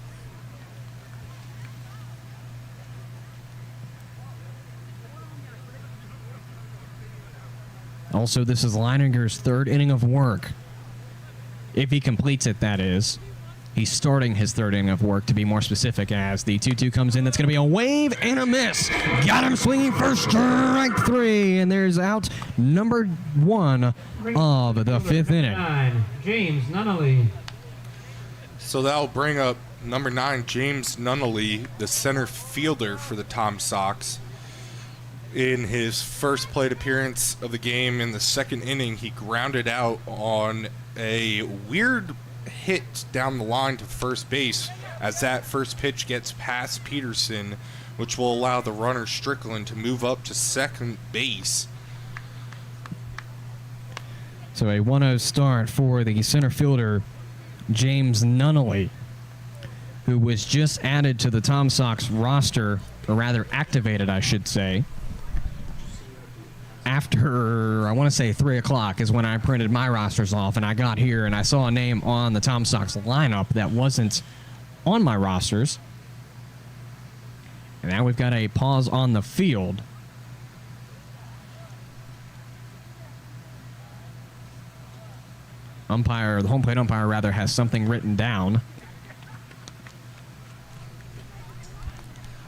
Speaker 6: Also, this is Leininger's 3rd inning of work. If he completes it, that is. He's starting his 3rd inning of work, to be more specific, as the 2-2 comes in. That's going to be a wave and a miss. Got him swinging for strike 3, and there's out number 1 of the 5th inning.
Speaker 15: 9, James Nunnally.
Speaker 14: So that'll bring up number 9, James Nunnally, the center fielder for the Tom Sox. In his first plate appearance of the game in the 2nd inning, he grounded out on a weird hit down the line to first base as that first pitch gets past Peterson, which will allow the runner Strickland to move up to second base.
Speaker 6: So a 1-0 start for the center fielder, James Nunnally, who was just added to the Tom Sox roster, or rather activated, I should say. After, I want to say 3 o'clock is when I printed my rosters off, and I got here and I saw a name on the Tom Sox lineup that wasn't on my rosters. And now we've got a pause on the field. The home plate umpire rather, has something written down.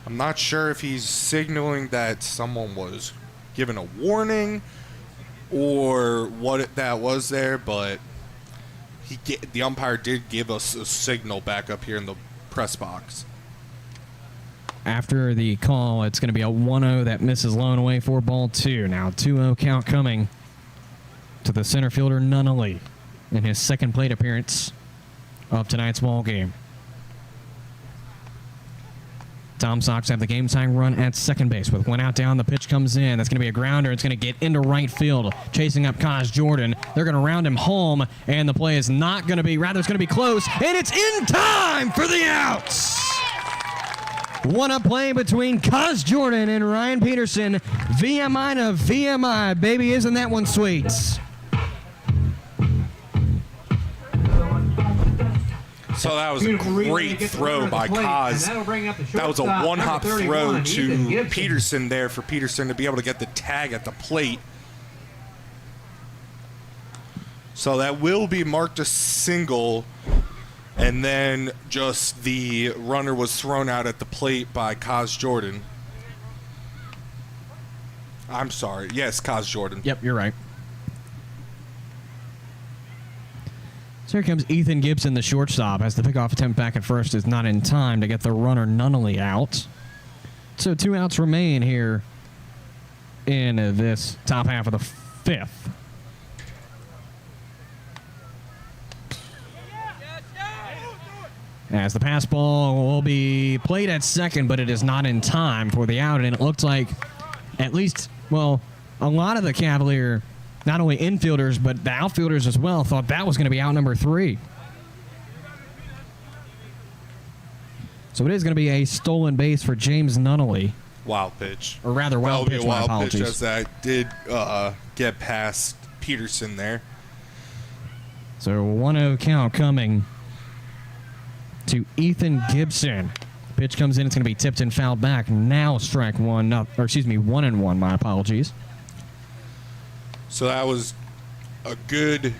Speaker 14: I'm not sure if he's signaling that someone was given a warning or what that was there, but the umpire did give us a signal back up here in the press box.
Speaker 6: After the call, it's going to be a 1-0 that misses low and away for ball 2. Now 2-0 count coming to the center fielder Nunnally in his 2nd plate appearance of tonight's ball game. Tom Sox have the game-tying run at second base with 1 out down. The pitch comes in. That's going to be a grounder. It's going to get into right field, chasing up Kaz Jordan. They're going to round him home, and the play is not going to be, rather it's going to be close, and it's in time for the outs. 1-up play between Kaz Jordan and Ryan Peterson. VMI to VMI, baby, isn't that one sweet?
Speaker 14: So that was a great throw by Kaz. That was a 1-hop throw to Peterson there for Peterson to be able to get the tag at the plate. So that will be marked a single, and then just the runner was thrown out at the plate by Kaz Jordan. I'm sorry. Yes, Kaz Jordan.
Speaker 6: Yep, you're right. So here comes Ethan Gibson, the shortstop, as the pickoff attempt back at first is not in time to get the runner Nunnally out. So 2 outs remain here in this top half of the 5th. As the pass ball will be played at second, but it is not in time for the out, and it looked like at least, well, a lot of the Cavalier, not only infielders, but the outfielders as well, thought that was going to be out number 3. So it is going to be a stolen base for James Nunnally.
Speaker 14: Wild pitch.
Speaker 6: Or rather, wild pitch, my apologies.
Speaker 14: Pitch, as that did get past Peterson there.
Speaker 6: So a 1-0 count coming to Ethan Gibson. Pitch comes in, it's going to be tipped and fouled back. Now strike 1, 1-1, my apologies.
Speaker 14: So that was a good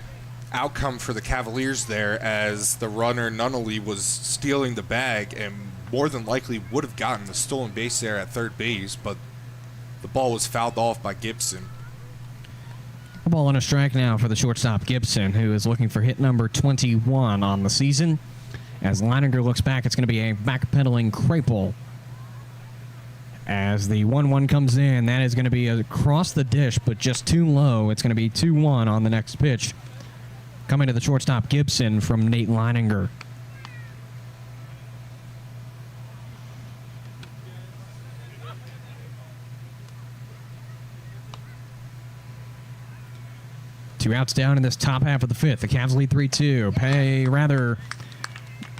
Speaker 14: outcome for the Cavaliers there, as the runner Nunnally was stealing the bag and more than likely would have gotten the stolen base there at third base, but the ball was fouled off by Gibson.
Speaker 8: A ball and a strike now for the shortstop Gibson, who is looking for hit number 21 on the season. As Leininger looks back, it's going to be a backpedaling Krapel. As the 1-1 comes in, that is going to be across the dish, but just too low. It's going to be 2-1 on the next pitch. Coming to the shortstop Gibson from Nate Leininger. Two outs down in this top half of the fifth. The Cavs lead 3-2.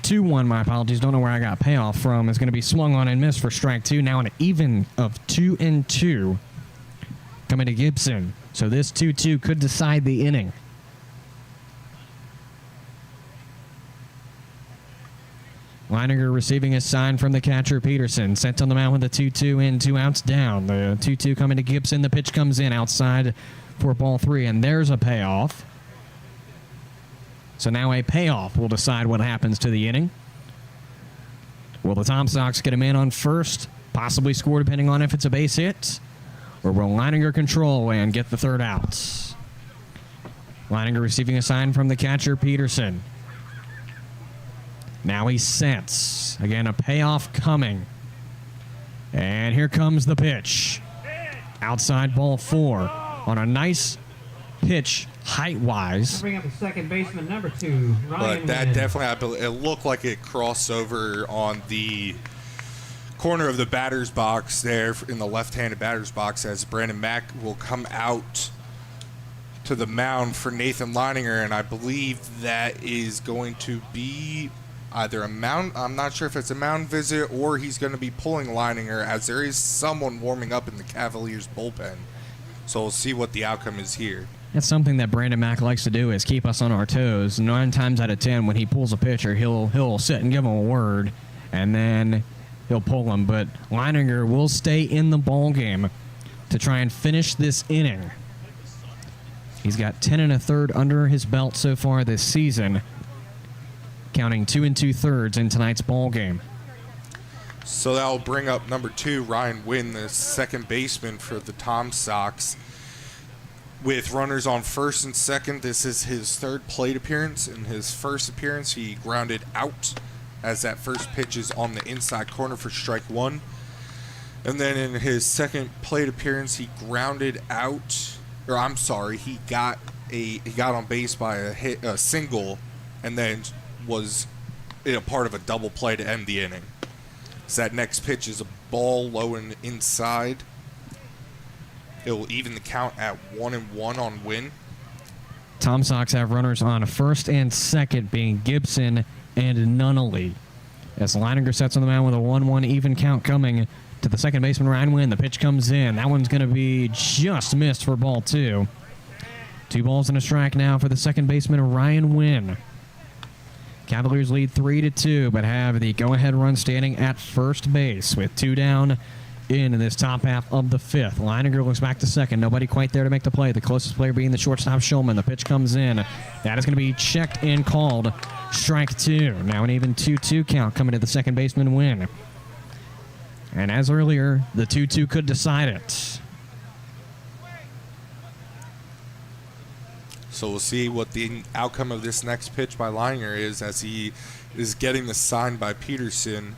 Speaker 8: 2-1, my apologies. Don't know where I got payoff from. Is going to be swung on and missed for strike two. Now an even of 2-2 coming to Gibson. So this 2-2 could decide the inning. Leininger receiving a sign from the catcher Peterson. Sent on the mound with a 2-2 in, 2 outs down. The 2-2 coming to Gibson. The pitch comes in outside for ball 3, and there's a payoff. So now a payoff will decide what happens to the inning. Will the Tom Sox get a man on first, possibly score depending on if it's a base hit, or will Leininger control and get the third out? Leininger receiving a sign from the catcher Peterson. Now he sets. Again, a payoff coming. And here comes the pitch. Outside ball 4 on a nice pitch height-wise.
Speaker 15: Bring up the second baseman, number 2, Ryan
Speaker 14: But that
Speaker 15: Wynn.
Speaker 14: definitely, it looked like it crossed over on the corner of the batter's box there in the left-handed batter's box, as Brandon Mack will come out to the mound for Nathan Leininger, and I believe that is going to be either a mound, I'm not sure if it's a mound visit, or he's going to be pulling Leininger, as there is someone warming up in the Cavaliers bullpen. So we'll see what the outcome is here.
Speaker 8: That's something that Brandon Mack likes to do, is keep us on our toes. 9 times out of 10, when he pulls a pitcher, he'll sit and give him a word, and then he'll pull him. But Leininger will stay in the ball game to try and finish this inning. He's got 10 1/3 under his belt so far this season, counting 2 2/3 in tonight's ball game.
Speaker 14: So that'll bring up number 2, Ryan Wynn, the second baseman for the Tom Sox. With runners on first and second, this is his third plate appearance. In his first appearance, he grounded out, as that first pitch is on the inside corner for strike 1. And then in his second plate appearance, he grounded out, or I'm sorry, he got on base by a single, and then was a part of a double play to end the inning. So that next pitch is a ball low and inside. It will even the count at 1-1 on Wynn.
Speaker 8: Tom Sox have runners on first and second, being Gibson and Nunnally. As Leininger sets on the mound with a 1-1 even count coming to the second baseman, Ryan Wynn. The pitch comes in. That one's going to be just missed for ball 2. 2 balls and a strike now for the second baseman, Ryan Wynn. Cavaliers lead 3-2, but have the go-ahead run standing at first base with 2 down in this top half of the fifth. Leininger looks back to second. Nobody quite there to make the play. The closest player being the shortstop, Shulman. The pitch comes in. That is going to be checked and called. Strike 2. Now an even 2-2 count coming to the second baseman, Wynn. And as earlier, the 2-2 could decide it.
Speaker 14: So we'll see what the outcome of this next pitch by Leininger is, as he is getting the sign by Peterson.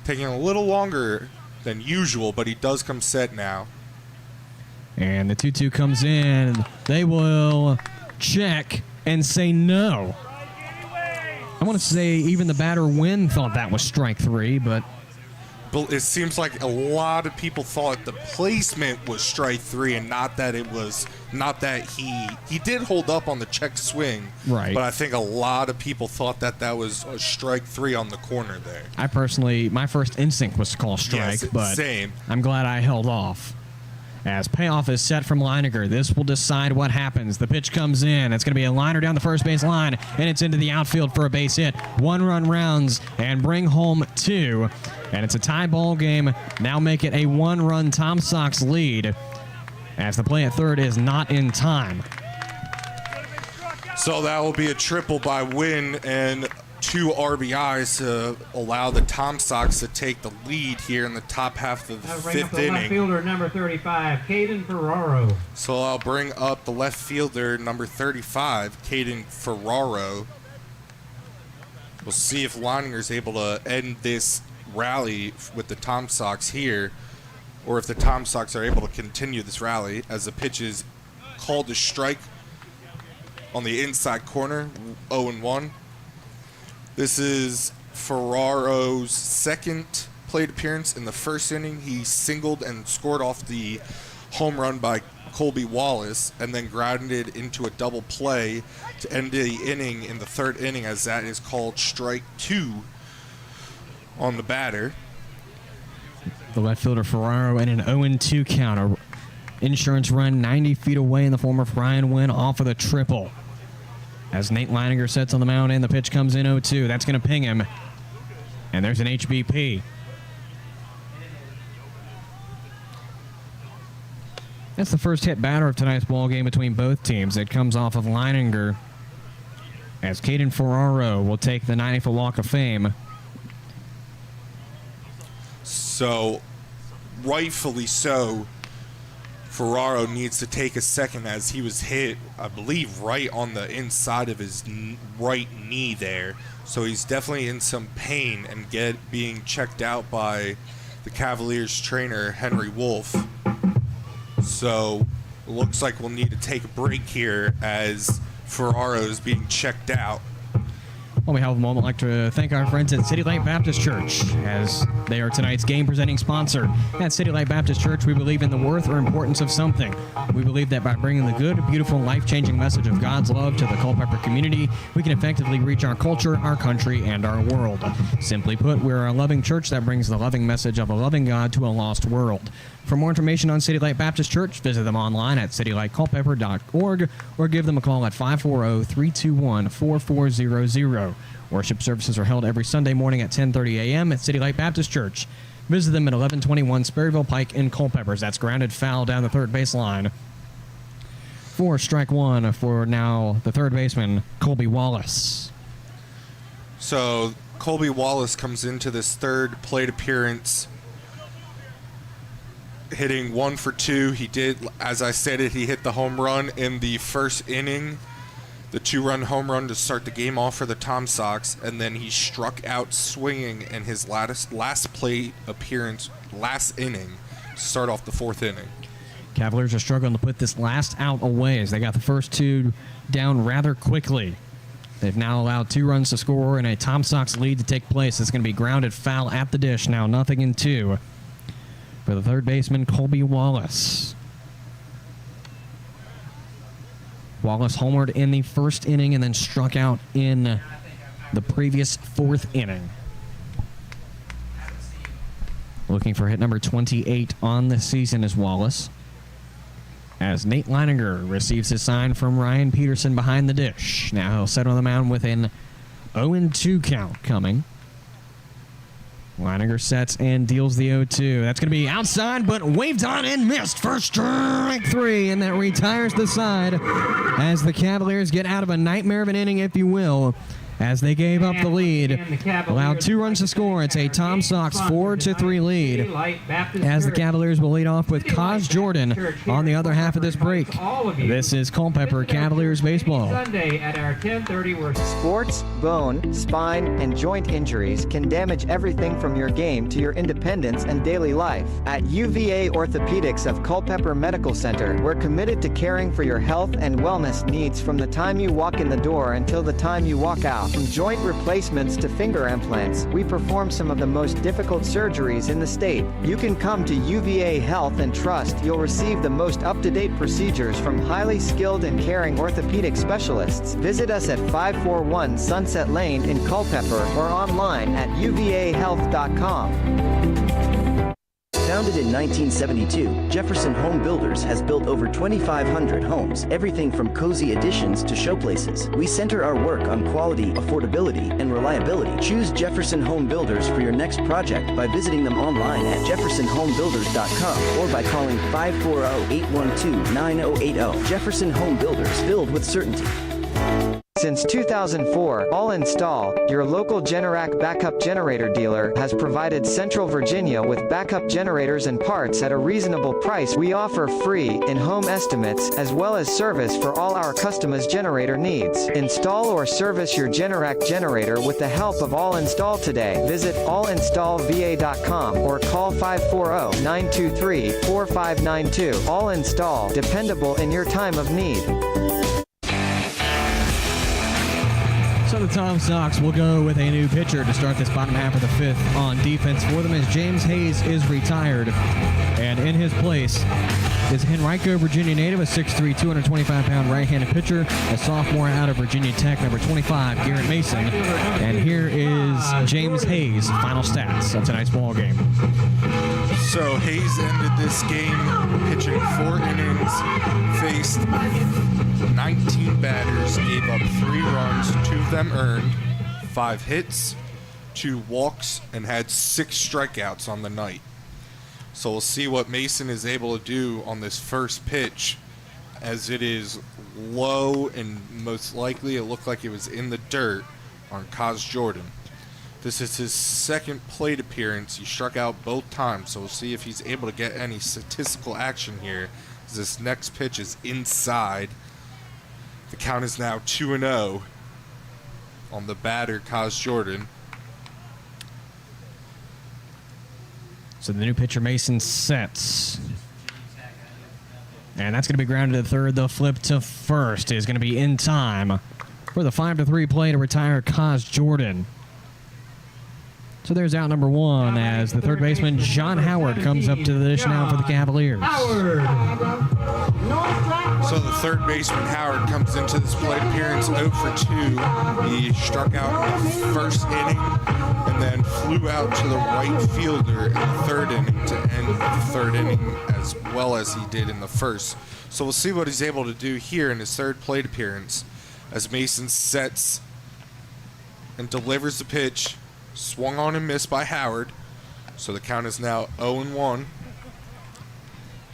Speaker 14: Taking a little longer than usual, but he does come set now.
Speaker 8: And the 2-2 comes in. They will check and say no. I want to say even the batter Wynn thought that was strike 3, but
Speaker 14: it seems like a lot of people thought the placement was strike 3 and not that he did hold up on the check swing.
Speaker 8: Right.
Speaker 14: But I think a lot of people thought that was a strike 3 on the corner there.
Speaker 8: I personally, my first instinct was to call strike,
Speaker 14: yes,
Speaker 8: but
Speaker 14: same.
Speaker 8: I'm glad I held off. As payoff is set from Leininger, this will decide what happens. The pitch comes in. It's going to be a liner down the first base line, and it's into the outfield for a base hit. 1-run rounds and bring home 2. And it's a tie ball game. Now make it a 1-run Tom Sox lead, as the play at third is not in time.
Speaker 14: So that will be a triple by Wynn and 2 RBIs to allow the Tom Sox to take the lead here in the top half of the fifth inning.
Speaker 15: Left fielder number 35, Caden Ferraro.
Speaker 14: So I'll bring up the left fielder number 35, Caden Ferraro. We'll see if Leininger's able to end this rally with the Tom Sox here, or if the Tom Sox are able to continue this rally as the pitch is called a strike on the inside corner, 0-1. This is Ferraro's second plate appearance in the first inning. He singled and scored off the home run by Colby Wallace and then grounded into a double play to end the inning in the third inning, as that is called strike 2 on the batter.
Speaker 8: The left fielder Ferraro in an 0-2 count. Insurance run 90 feet away in the form of Ryan Wynn off of the triple. As Nate Leininger sets on the mound and the pitch comes in 0-2. That's going to ping him. And there's an HBP. That's the first hit batter of tonight's ball game between both teams. It comes off of Leininger, as Caden Ferraro will take the 90-foot walk of fame.
Speaker 14: So, rightfully so, Ferraro needs to take a second, as he was hit, I believe, right on the inside of his right knee there. So he's definitely in some pain and being checked out by the Cavaliers trainer, Henry Wolf. So it looks like we'll need to take a break here as Ferraro is being checked out.
Speaker 8: On behalf of the moment, I'd like to thank our friends at City Light Baptist Church, as they are tonight's game presenting sponsor. At City Light Baptist Church, we believe in the worth or importance of something. We believe that by bringing the good, beautiful, life-changing message of God's love to the Culpeper community, we can effectively reach our culture, our country, and our world. Simply put, we're a loving church that brings the loving message of a loving God to a lost world. For more information on City Light Baptist Church, visit them online at citylightculpeper.org or give them a call at 540-321-4400. Worship services are held every Sunday morning at 10:30 a.m. at City Light Baptist Church. Visit them at 1121 Sperryville Pike in Culpeper. That's grounded foul down the third baseline. For strike 1 for now the third baseman, Colby Wallace.
Speaker 14: So Colby Wallace comes into this third plate appearance hitting 1 for 2. He did, as I stated, he hit the home run in the first inning, the 2-run home run to start the game off for the Tom Sox, and then he struck out swinging in his last plate appearance, last inning, to start off the fourth inning.
Speaker 8: Cavaliers are struggling to put this last out away as they got the first 2 down rather quickly. They've now allowed 2 runs to score and a Tom Sox lead to take place. It's going to be grounded foul at the dish now, 0-2. For the third baseman, Colby Wallace. Wallace homered in the first inning and then struck out in the previous fourth inning. Looking for hit number 28 on the season is Wallace, as Nate Leininger receives his sign from Ryan Peterson behind the dish. Now he'll set on the mound with an 0-2 count coming. Leininger sets and deals the 0-2. That's going to be outside, but waved on and missed for strike 3, and that retires the side as the Cavaliers get out of a nightmare of an inning, if you will, as they gave up the lead. Allowed 2 runs to score. It's a Tom Sox 4-3 lead, as the Cavaliers will lead off with Cos Jordan on the other half of this break. This is Culpeper Cavaliers baseball.
Speaker 15: Sunday at our 10:30 work.
Speaker 10: Sports, bone, spine, and joint injuries can damage everything from your game to your independence and daily life. At UVA Orthopedics of Culpeper Medical Center, we're committed to caring for your health and wellness needs from the time you walk in the door until the time you walk out. From joint replacements to finger implants, we perform some of the most difficult surgeries in the state. You can come to UVA Health and trust you'll receive the most up-to-date procedures from highly skilled and caring orthopedic specialists. Visit us at 541 Sunset Lane in Culpeper or online at uvahealth.com.
Speaker 12: Founded in 1972, Jefferson Home Builders has built over 2,500 homes, everything from cozy additions to showplaces. We center our work on quality, affordability, and reliability. Choose Jefferson Home Builders for your next project by visiting them online at jeffersonhomebuilders.com or by calling 540-812-9080. Jefferson Home Builders, filled with certainty.
Speaker 10: Since 2004, All Install, your local Generac backup generator dealer, has provided Central Virginia with backup generators and parts at a reasonable price. We offer free, in-home estimates, as well as service for all our customers' generator needs. Install or service your Generac generator with the help of All Install today. Visit allinstallva.com or call 540-923-4592. All Install, dependable in your time of need.
Speaker 8: So the Tom Sox will go with a new pitcher to start this bottom half of the fifth. On defense for them as James Hayes is retired. And in his place is Henrico, Virginia native, a 6'3", 225-pound right-handed pitcher, a sophomore out of Virginia Tech, number 25, Garrett Mason. And here is James Hayes' final stats of tonight's ball game.
Speaker 14: So Hayes ended this game pitching 4 innings, faced 19 batters, gave up 3 runs, 2 of them earned, 5 hits, 2 walks, and had 6 strikeouts on the night. So we'll see what Mason is able to do on this first pitch, as it is low and most likely it looked like it was in the dirt on Kaz Jordan. This is his second plate appearance. He struck out both times, so we'll see if he's able to get any statistical action here. This next pitch is inside. The count is now 2-0 on the batter, Kaz Jordan.
Speaker 8: So the new pitcher, Mason, sets. And that's going to be grounded to third. The flip to first is going to be in time for the 5-3 play to retire Kaz Jordan. So there's out number 1 as the third baseman, John Howard, comes up to the dish now for the Cavaliers.
Speaker 14: So the third baseman, Howard, comes into this plate appearance 0 for 2. He struck out in the first inning and then flew out to the right fielder in the third inning to end the third inning as well as he did in the first. So we'll see what he's able to do here in his third plate appearance as Mason sets and delivers the pitch. Swung on and missed by Howard. So the count is now 0-1.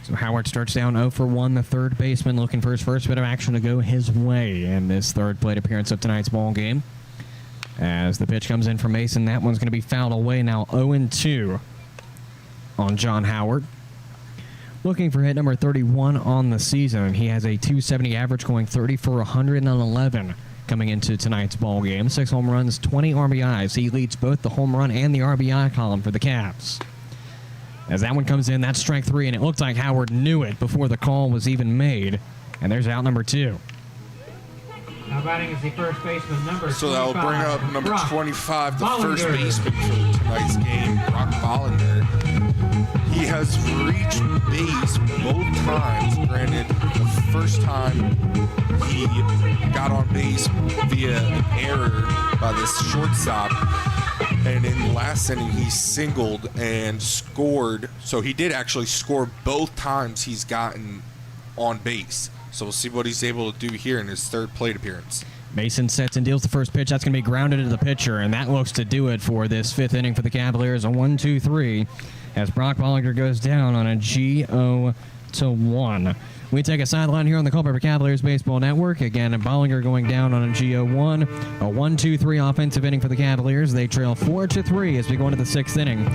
Speaker 8: So Howard starts down 0 for 1. The third baseman looking for his first bit of action to go his way in this third plate appearance of tonight's ball game. As the pitch comes in from Mason, that one's going to be fouled away now. 0-2 on John Howard. Looking for hit number 31 on the season. He has a .270 average, going 30 for 111. Coming into tonight's ball game. 6 home runs, 20 RBIs. He leads both the home run and the RBI column for the Cavs. As that one comes in, that's strike 3, and it looked like Howard knew it before the call was even made. And there's out number 2.
Speaker 15: Now batting is the first baseman, number 25.
Speaker 14: So that will bring up number
Speaker 15: Brock
Speaker 14: 25, the
Speaker 15: Bollinger.
Speaker 14: first baseman for tonight's game, Brock Bollinger. He has reached base both times. Granted, the first time he got on base via an error by this shortstop, and in the last inning he singled and scored. So he did actually score both times he's gotten on base. So we'll see what he's able to do here in his third plate appearance.
Speaker 8: Mason sets and deals the first pitch. That's going to be grounded into the pitcher, and that looks to do it for this fifth inning for the Cavaliers. A 1-2-3 as Brock Bollinger goes down on a 0-1. We take a sideline here on the Culpeper Cavaliers Baseball Network. Again, Bollinger going down on a 0-1. A 1-2-3 offensive inning for the Cavaliers. They trail 4-3 as we go into the sixth inning.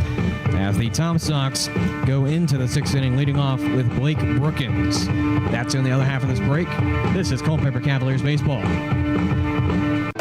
Speaker 8: As the Tom Sox go into the sixth inning, leading off with Blake Brookins. That's in the other half of this break. This is Culpeper Cavaliers Baseball.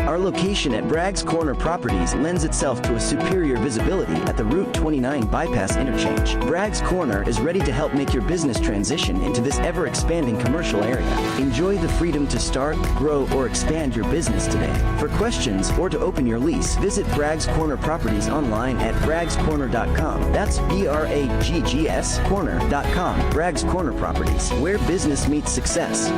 Speaker 12: Our location at Bragg's Corner Properties lends itself to a superior visibility at the Route 29 bypass interchange. Bragg's Corner is ready to help make your business transition into this ever-expanding commercial area. Enjoy the freedom to start, grow, or expand your business today. For questions or to open your lease, visit Bragg's Corner Properties online at braggscorner.com. That's BRAGGS corner.com. Bragg's Corner Properties, where business meets success.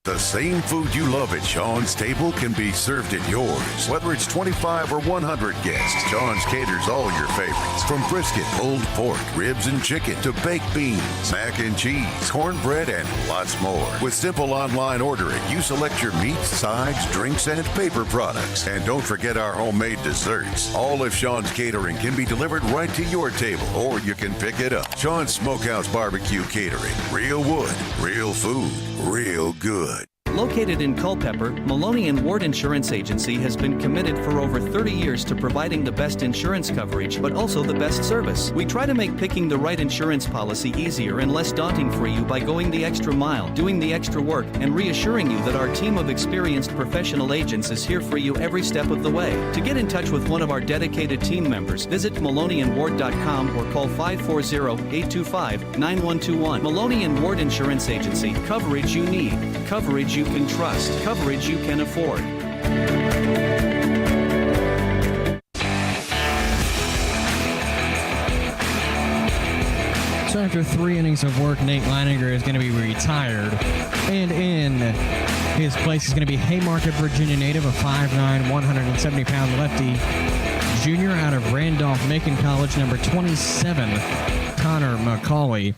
Speaker 13: The same food you love at Sean's Table can be served at yours. Whether it's 25 or 100 guests, Sean's caters all your favorites. From brisket, pulled pork, ribs and chicken, to baked beans, mac and cheese, cornbread, and lots more. With simple online ordering, you select your meats, sides, drinks, and paper products. And don't forget our homemade desserts. All of Sean's catering can be delivered right to your table, or you can pick it up. Sean's Smokehouse Barbecue Catering. Real wood, real food, real good.
Speaker 2: Located in Culpeper, Maloney and Ward Insurance Agency has been committed for over 30 years to providing the best insurance coverage, but also the best service. We try to make picking the right insurance policy easier and less daunting for you by going the extra mile, doing the extra work, and reassuring you that our team of experienced professional agents is here for you every step of the way. To get in touch with one of our dedicated team members, visit MaloneyandWard.com or call 540-825-9121. Maloney and Ward Insurance Agency. Coverage you need. Coverage you can trust. Coverage you can afford.
Speaker 8: So after 3 innings of work, Nate Leininger is going to be retired. And in his place is going to be Haymarket, Virginia native, a 5'9", 170-pound lefty junior out of Randolph-Macon College, number 27, Connor McCauley.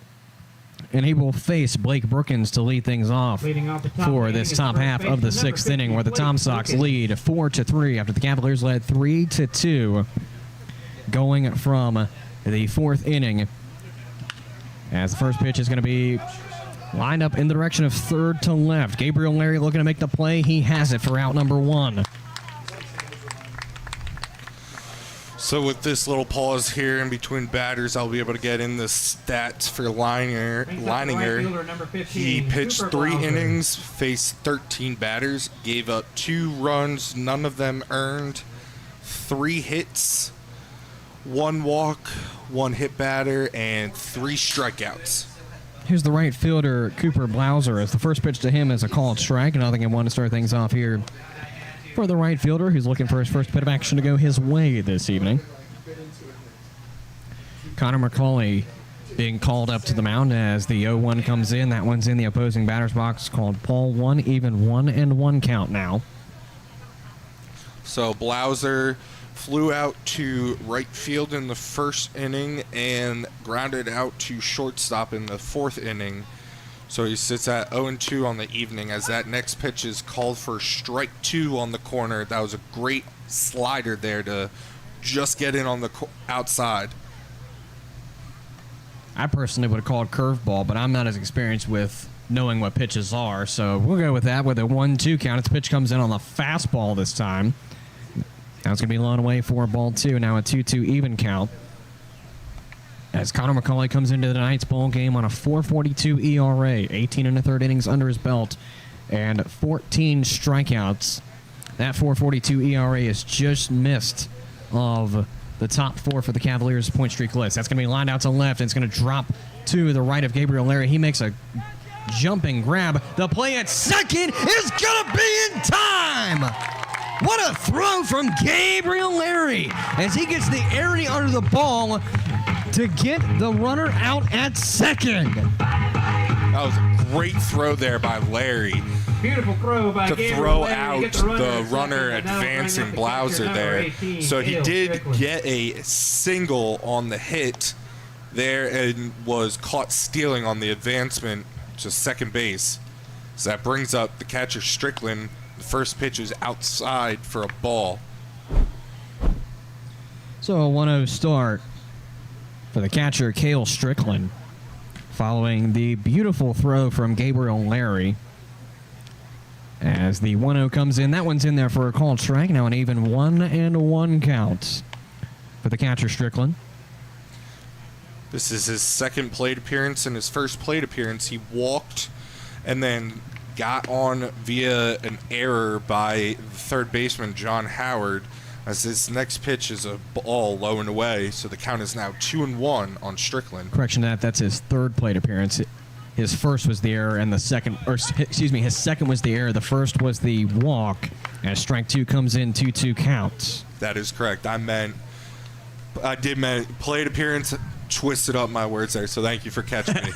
Speaker 8: And he will face Blake Brookins to lead things off for this top half of the 6th inning, where the Tom Sox lead 4-3 after the Cavaliers led 3-2 going from the 4th inning. As the first pitch is going to be lined up in the direction of third to left. Gabriel Larry looking to make the play. He has it for out number 1.
Speaker 14: So with this little pause here in between batters, I'll be able to get in the stats for Leininger. He pitched 3 innings, faced 13 batters, gave up 2 runs, none of them earned, 3 hits, 1 walk, 1 hit batter, and 3 strikeouts.
Speaker 8: Here's the right fielder, Cooper Blauser, as the first pitch to him is a called strike. 0-1 to start things off here for the right fielder, who's looking for his first bit of action to go his way this evening. Connor McCauley being called up to the mound as the 0-1 comes in. That one's in the opposing batter's box, called Paul 1, even 1-1 count now.
Speaker 14: So Blauser flew out to right field in the first inning and grounded out to shortstop in the 4th inning. So he sits at 0-2 on the evening as that next pitch is called for strike 2 on the corner. That was a great slider there to just get in on the outside.
Speaker 8: I personally would have called curveball, but I'm not as experienced with knowing what pitches are, so we'll go with that with a 1-2 count. Its pitch comes in on the fastball this time. Now it's going to be low away for ball 2. Now a 2-2 even count. As Connor McCauley comes into tonight's ball game on a 4.42 ERA, 18 1/3 innings under his belt, and 14 strikeouts. That 4.42 ERA is just missed of the top 4 for the Cavaliers point streak list. That's going to be lined out to left, and it's going to drop to the right of Gabriel Larry. He makes a jumping grab. The play at second is going to be in time. What a throw from Gabriel Larry as he gets the area under the ball to get the runner out at second.
Speaker 14: That was a great throw there by Larry.
Speaker 15: Beautiful throw by
Speaker 14: to
Speaker 15: Gabriel
Speaker 14: throw
Speaker 15: Larry.
Speaker 14: out the runner advancing Blauser there. So he did get a single on the hit there and was caught stealing on the advancement to second base. So that brings up the catcher Strickland. The first pitch is outside for a ball.
Speaker 8: So a 1-0 start for the catcher, Cale Strickland, following the beautiful throw from Gabriel Larry. As the 1-0 comes in, that one's in there for a called strike. Now an even 1-1 count for the catcher, Strickland.
Speaker 14: This is his second plate appearance, and his first plate appearance, he walked and then got on via an error by the third baseman, John Howard, as his next pitch is a ball low and away, so the count is now 2-1 on Strickland.
Speaker 8: Correction to that, that's his third plate appearance. His first was the error, and the second, or excuse me, his second was the error. The first was the walk, as strike 2 comes in, 2-2 counts.
Speaker 14: That is correct. I did mean plate appearance, twisted up my words there, so thank you for catching me.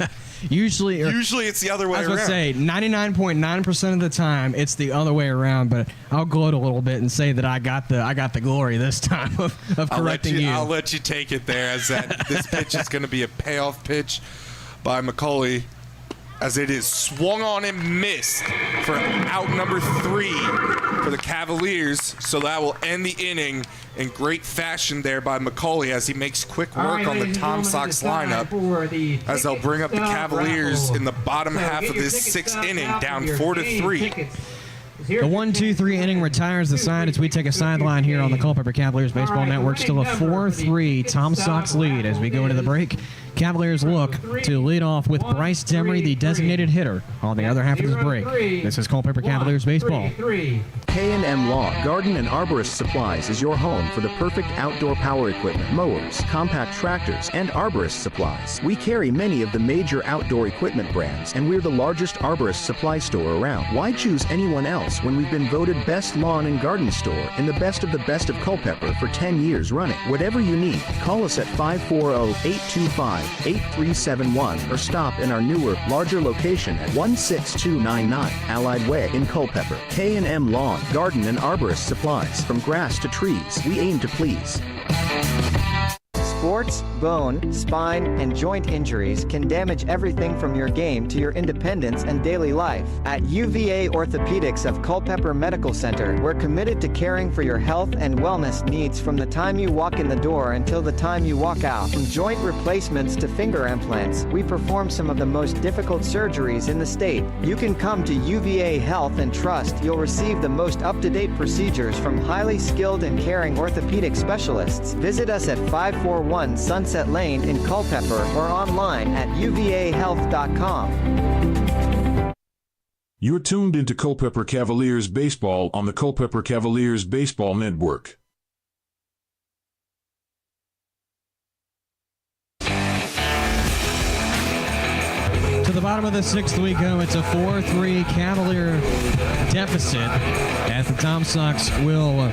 Speaker 8: Usually
Speaker 14: it's the other way around.
Speaker 8: I was going to say, 99.9% of the time, it's the other way around, but I'll gloat a little bit and say that I got the glory this time of correcting you.
Speaker 14: I'll let you take it there, as that this pitch is going to be a payoff pitch by McCauley. as it is swung on and missed for out number 3 for the Cavaliers. So that will end the inning in great fashion there by McCauley as he makes quick work on the Tom Sox lineup as they'll bring up the Cavaliers in the bottom half of this 6th inning, down 4-3.
Speaker 8: The 1-2-3 inning retires the side as we take a sideline here on the Culpeper Cavaliers Baseball Network. Still a 4-3 Tom Sox lead as we go into the break. Cavaliers look to lead off with Bryce Demery, the designated hitter, on the other half of this break. This is Culpeper Cavaliers Baseball.
Speaker 3: K&M Lawn, Garden and Arborist Supplies is your home for the perfect outdoor power equipment, mowers, compact tractors, and arborist supplies. We carry many of the major outdoor equipment brands, and we're the largest arborist supply store around. Why choose anyone else when we've been voted best lawn and garden store in the best of Culpeper for 10 years running? Whatever you need, call us at 540-825-8371 or stop in our newer, larger location at 16299 Allied Way in Culpeper. K&M Lawn, Garden and Arborist Supplies. From grass to trees, we aim to please.
Speaker 10: Sports, bone, spine, and joint injuries can damage everything from your game to your independence and daily life. At UVA Orthopedics of Culpeper Medical Center, we're committed to caring for your health and wellness needs from the time you walk in the door until the time you walk out. From joint replacements to finger implants, we perform some of the most difficult surgeries in the state. You can come to UVA Health and trust you'll receive the most up-to-date procedures from highly skilled and caring orthopedic specialists. Visit us at 541 Sunset Lane in Culpeper or online at uvahealth.com.
Speaker 7: You're tuned into Culpeper Cavaliers Baseball on the Culpeper Cavaliers Baseball Network.
Speaker 8: To the bottom of the 6th we go. It's a 4-3 Cavalier deficit as the Tom Sox will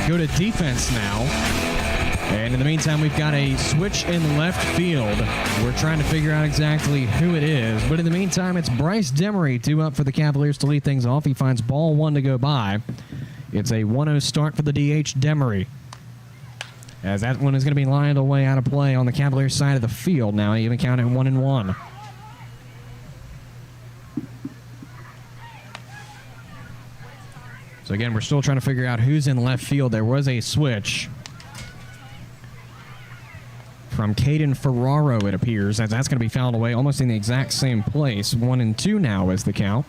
Speaker 8: go to defense now. And in the meantime, we've got a switch in left field. We're trying to figure out exactly who it is. But in the meantime, it's Bryce Demery, 2 up for the Cavaliers to lead things off. He finds ball 1 to go by. It's a 1-0 start for the DH Demery, as that one is going to be lined away out of play on the Cavaliers side of the field now, even counting 1-1. So again, we're still trying to figure out who's in left field. There was a switch from Caden Ferraro, it appears, as that's going to be fouled away almost in the exact same place. 1-2 now is the count.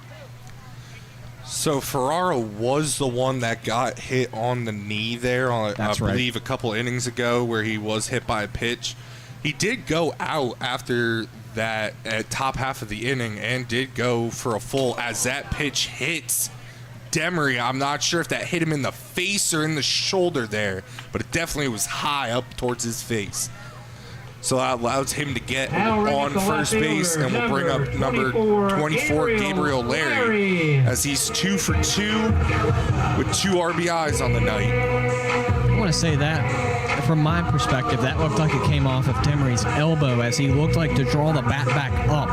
Speaker 14: So Ferraro was the one that got hit on the knee there, I believe, a couple innings ago, where he was hit by a pitch. He did go out after that at top half of the inning and did go for a full as that pitch hits Demery. I'm not sure if that hit him in the face or in the shoulder there, but it definitely was high up towards his face. So that allows him to get on first base, and we'll bring up number 24, Gabriel Larry, as he's 2 for 2 with 2 RBIs on the night.
Speaker 8: I want to say that, from my perspective, that looked like it came off of Demery's elbow as he looked like to draw the bat back up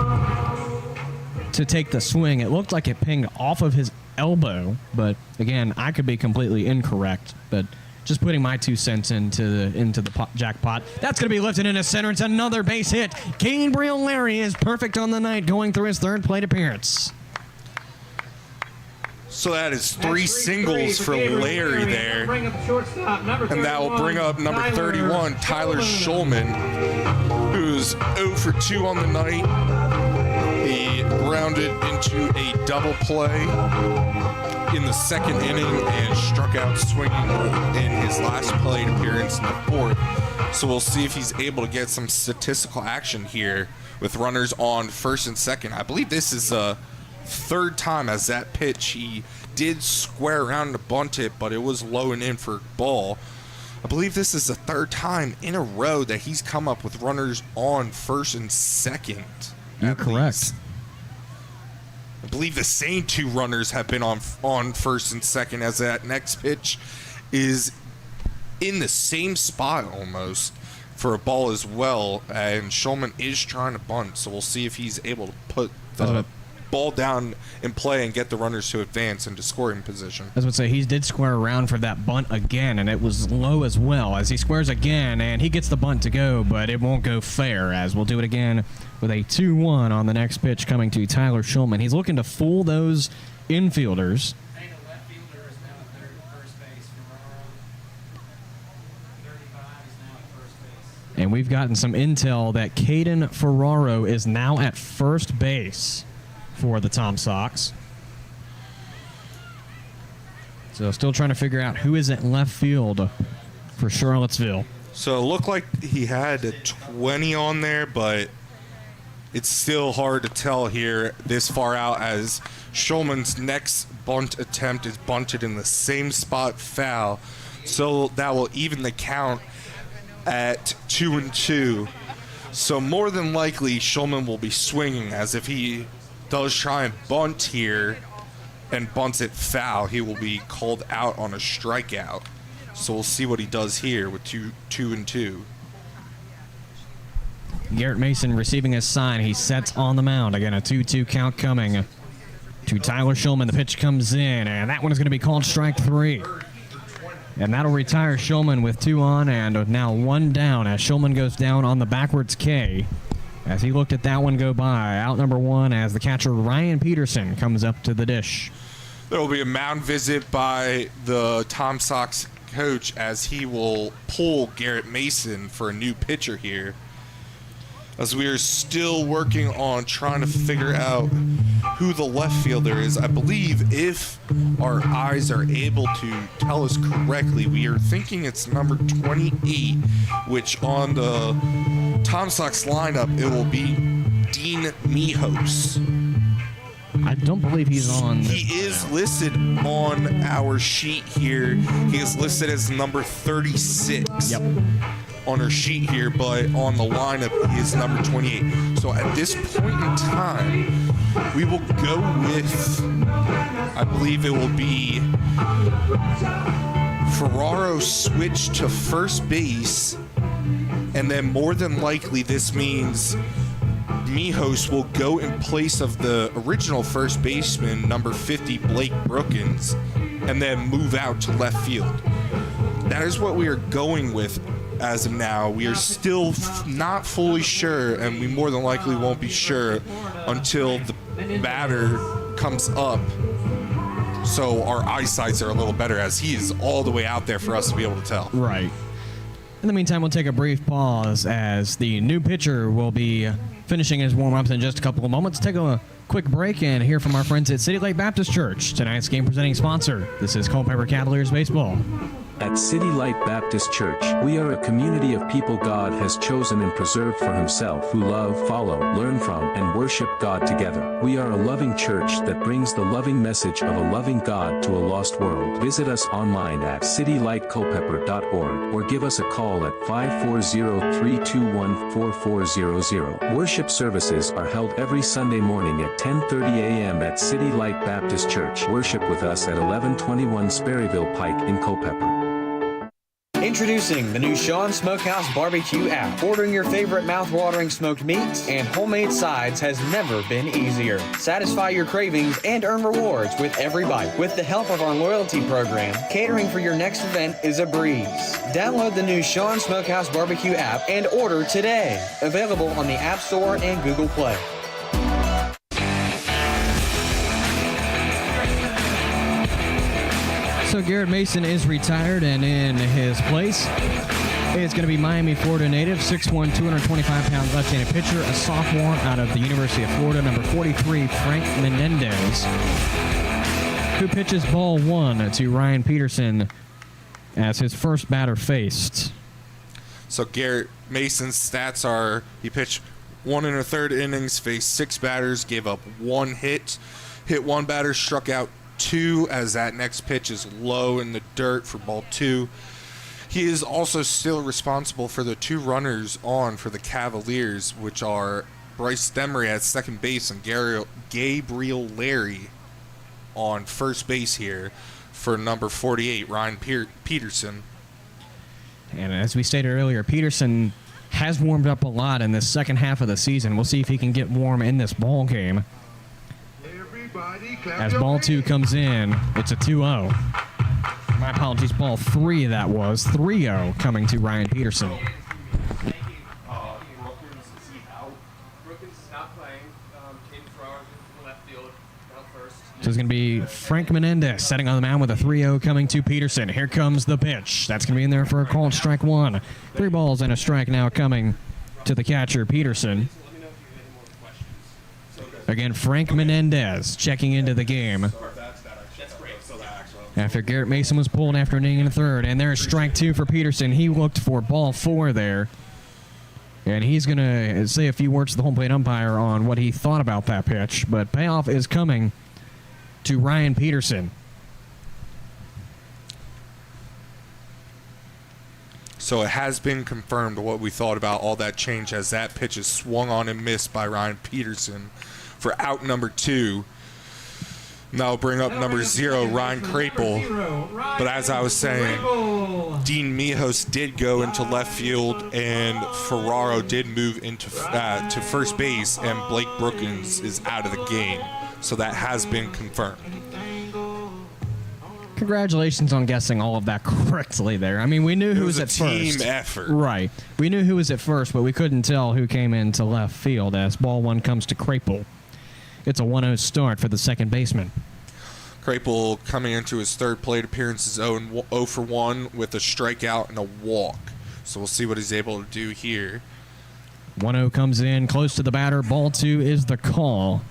Speaker 8: to take the swing. It looked like it pinged off of his elbow, but again, I could be completely incorrect, but just putting my 2 cents into the jackpot. That's going to be lifted into center. It's another base hit. Gabriel Larry is perfect on the night, going through his 3rd plate appearance.
Speaker 14: So that is 3 singles for Larry there. And that will bring up number 31, Tyler Schulman, who's 0 for 2 on the night. He grounded into a double play in the 2nd inning and struck out swinging in his last plate appearance in the 4th. So we'll see if he's able to get some statistical action here with runners on 1st and 2nd. I believe this is a 3rd time as that pitch. He did square around to bunt it, but it was low and in for ball. I believe this is the 3rd time in a row that he's come up with runners on 1st and 2nd.
Speaker 8: You're correct.
Speaker 14: I believe the same 2 runners have been on 1st and 2nd, as that next pitch is in the same spot almost for a ball as well, and Schulman is trying to bunt, so we'll see if he's able to put the ball down in play and get the runners to advance into scoring position.
Speaker 8: As I would say, he did square around for that bunt again, and it was low as well. As he squares again, and he gets the bunt to go, but it won't go fair, as we'll do it again with a 2-1 on the next pitch coming to Tyler Shulman. He's looking to fool those infielders. And we've gotten some intel that Caden Ferraro is now at first base for the Tom Sox. So still trying to figure out who is at left field for Charlottesville.
Speaker 14: So it looked like he had a 20 on there, but it's still hard to tell here this far out, as Shulman's next bunt attempt is bunted in the same spot, foul. So that will even the count at 2-2. So more than likely Shulman will be swinging, as if he does try and bunt here and bunts it foul, he will be called out on a strikeout. So we'll see what he does here with 2-2.
Speaker 8: Garrett Mason receiving his sign. He sets on the mound. Again, a 2-2 count coming to Tyler Shulman. The pitch comes in, and that one is going to be called strike 3. And that'll retire Shulman with 2 on and now 1 down, as Shulman goes down on the backwards K. As he looked at that one go by, out number 1 as the catcher Ryan Peterson comes up to the dish.
Speaker 14: There will be a mound visit by the Tom Sox coach, as he will pull Garrett Mason for a new pitcher here, as we are still working on trying to figure out who the left fielder is. I believe if our eyes are able to tell us correctly, we are thinking it's number 28, which on the Tom Sox lineup, it will be Dean Mijos.
Speaker 8: I don't believe he's on.
Speaker 14: He is listed on our sheet here. He is listed as number 36 on our sheet here, but on the lineup, he is number 28. So at this point in time, we will go with, I believe it will be Ferraro switch to first base, and then more than likely this means Mijos will go in place of the original first baseman, number 50, Blake Brookins, and then move out to left field. That is what we are going with as of now. We are still not fully sure, and we more than likely won't be sure until the batter comes up, so our eyesights are a little better, as he is all the way out there for us to be able to tell.
Speaker 8: Right. In the meantime, we'll take a brief pause, as the new pitcher will be finishing his warm-ups in just a couple of moments. Take a quick break and hear from our friends at City Lake Baptist Church, tonight's game presenting sponsor. This is Culpeper Cavaliers Baseball.
Speaker 5: At City Light Baptist Church, we are a community of people God has chosen and preserved for himself, who love, follow, learn from, and worship God together. We are a loving church that brings the loving message of a loving God to a lost world. Visit us online at citylightculpeper.org or give us a call at 540-321-4400. Worship services are held every Sunday morning at 10:30 a.m. at City Light Baptist Church. Worship with us at 1121 Sperryville Pike in Culpeper.
Speaker 1: Introducing the new Sean Smokehouse Barbecue app. Ordering your favorite mouth-watering smoked meats and homemade sides has never been easier. Satisfy your cravings and earn rewards with every bite. With the help of our loyalty program, catering for your next event is a breeze. Download the new Sean Smokehouse Barbecue app and order today. Available on the App Store and Google Play.
Speaker 8: So Garrett Mason is retired, and in his place is going to be Miami, Florida native, 6'1", 225-pound left-handed pitcher, a sophomore out of the University of Florida, number 43, Frank Menendez, who pitches ball 1 to Ryan Peterson as his first batter faced.
Speaker 14: So Garrett Mason's stats are: he pitched 1 1/3 innings, faced 6 batters, gave up 1 hit, hit 1 batter, struck out 2, as that next pitch is low in the dirt for ball 2. He is also still responsible for the 2 runners on for the Cavaliers, which are Bryce Demery at second base and Gabriel Larry on first base here for number 48, Ryan Peterson.
Speaker 8: And as we stated earlier, Peterson has warmed up a lot in the second half of the season. We'll see if he can get warm in this ball game. As ball 2 comes in, it's a 2-0. My apologies, ball 3 that was. 3-0 coming to Ryan Peterson. So it's going to be Frank Menendez setting on the mound with a 3-0 coming to Peterson. Here comes the pitch. That's going to be in there for a called strike 1. 3 balls and a strike now coming to the catcher, Peterson. Again, Frank Menendez checking into the game after Garrett Mason was pulled after an inning in the 3rd. And there's strike 2 for Peterson. He looked for ball 4 there. And he's going to say a few words to the home plate umpire on what he thought about that pitch. But payoff is coming to Ryan Peterson.
Speaker 14: So it has been confirmed what we thought about all that change as that pitch is swung on and missed by Ryan Peterson for out number 2. Now bring up number 0, Ryan Crapel. But as I was saying, Dean Mijos did go into left field, and Ferraro did move into to first base, and Blake Brookins is out of the game. So that has been confirmed.
Speaker 8: Congratulations on guessing all of that correctly there. I mean, we knew who was at first.
Speaker 14: It was a team effort.
Speaker 8: Right. We knew who was at first, but we couldn't tell who came into left field as ball 1 comes to Crapel. It's a 1-0 start for the second baseman.
Speaker 14: Crapel coming into his 3rd plate appearance is 0 for 1 with a strikeout and a walk. So we'll see what he's able to do here.
Speaker 8: 1-0 comes in close to the batter. Ball 2 is the call.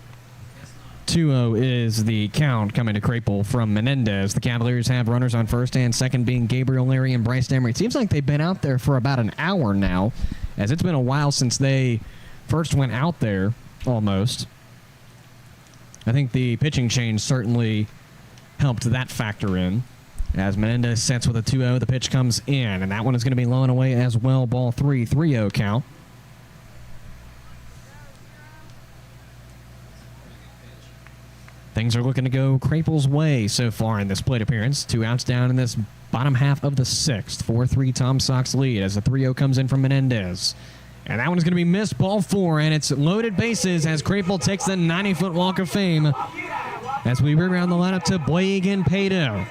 Speaker 8: 2-0 is the count coming to Crapel from Menendez. The Cavaliers have runners on first and second, being Gabriel Leary and Bryce Demery. It seems like they've been out there for about an hour now, as it's been a while since they first went out there, almost. I think the pitching change certainly helped that factor in. As Menendez sets with a 2-0, the pitch comes in, and that one is going to be low and away as well. Ball 3, 3-0 count. Things are looking to go Crapel's way so far in this plate appearance. 2 outs down in this bottom half of the 6th. 4-3 Tom Sox lead as the 3-0 comes in from Menendez. And that one's going to be missed. Ball 4, and it's loaded bases as Crapel takes the 90-foot walk of fame as we bring around the lineup to Blagan Pato.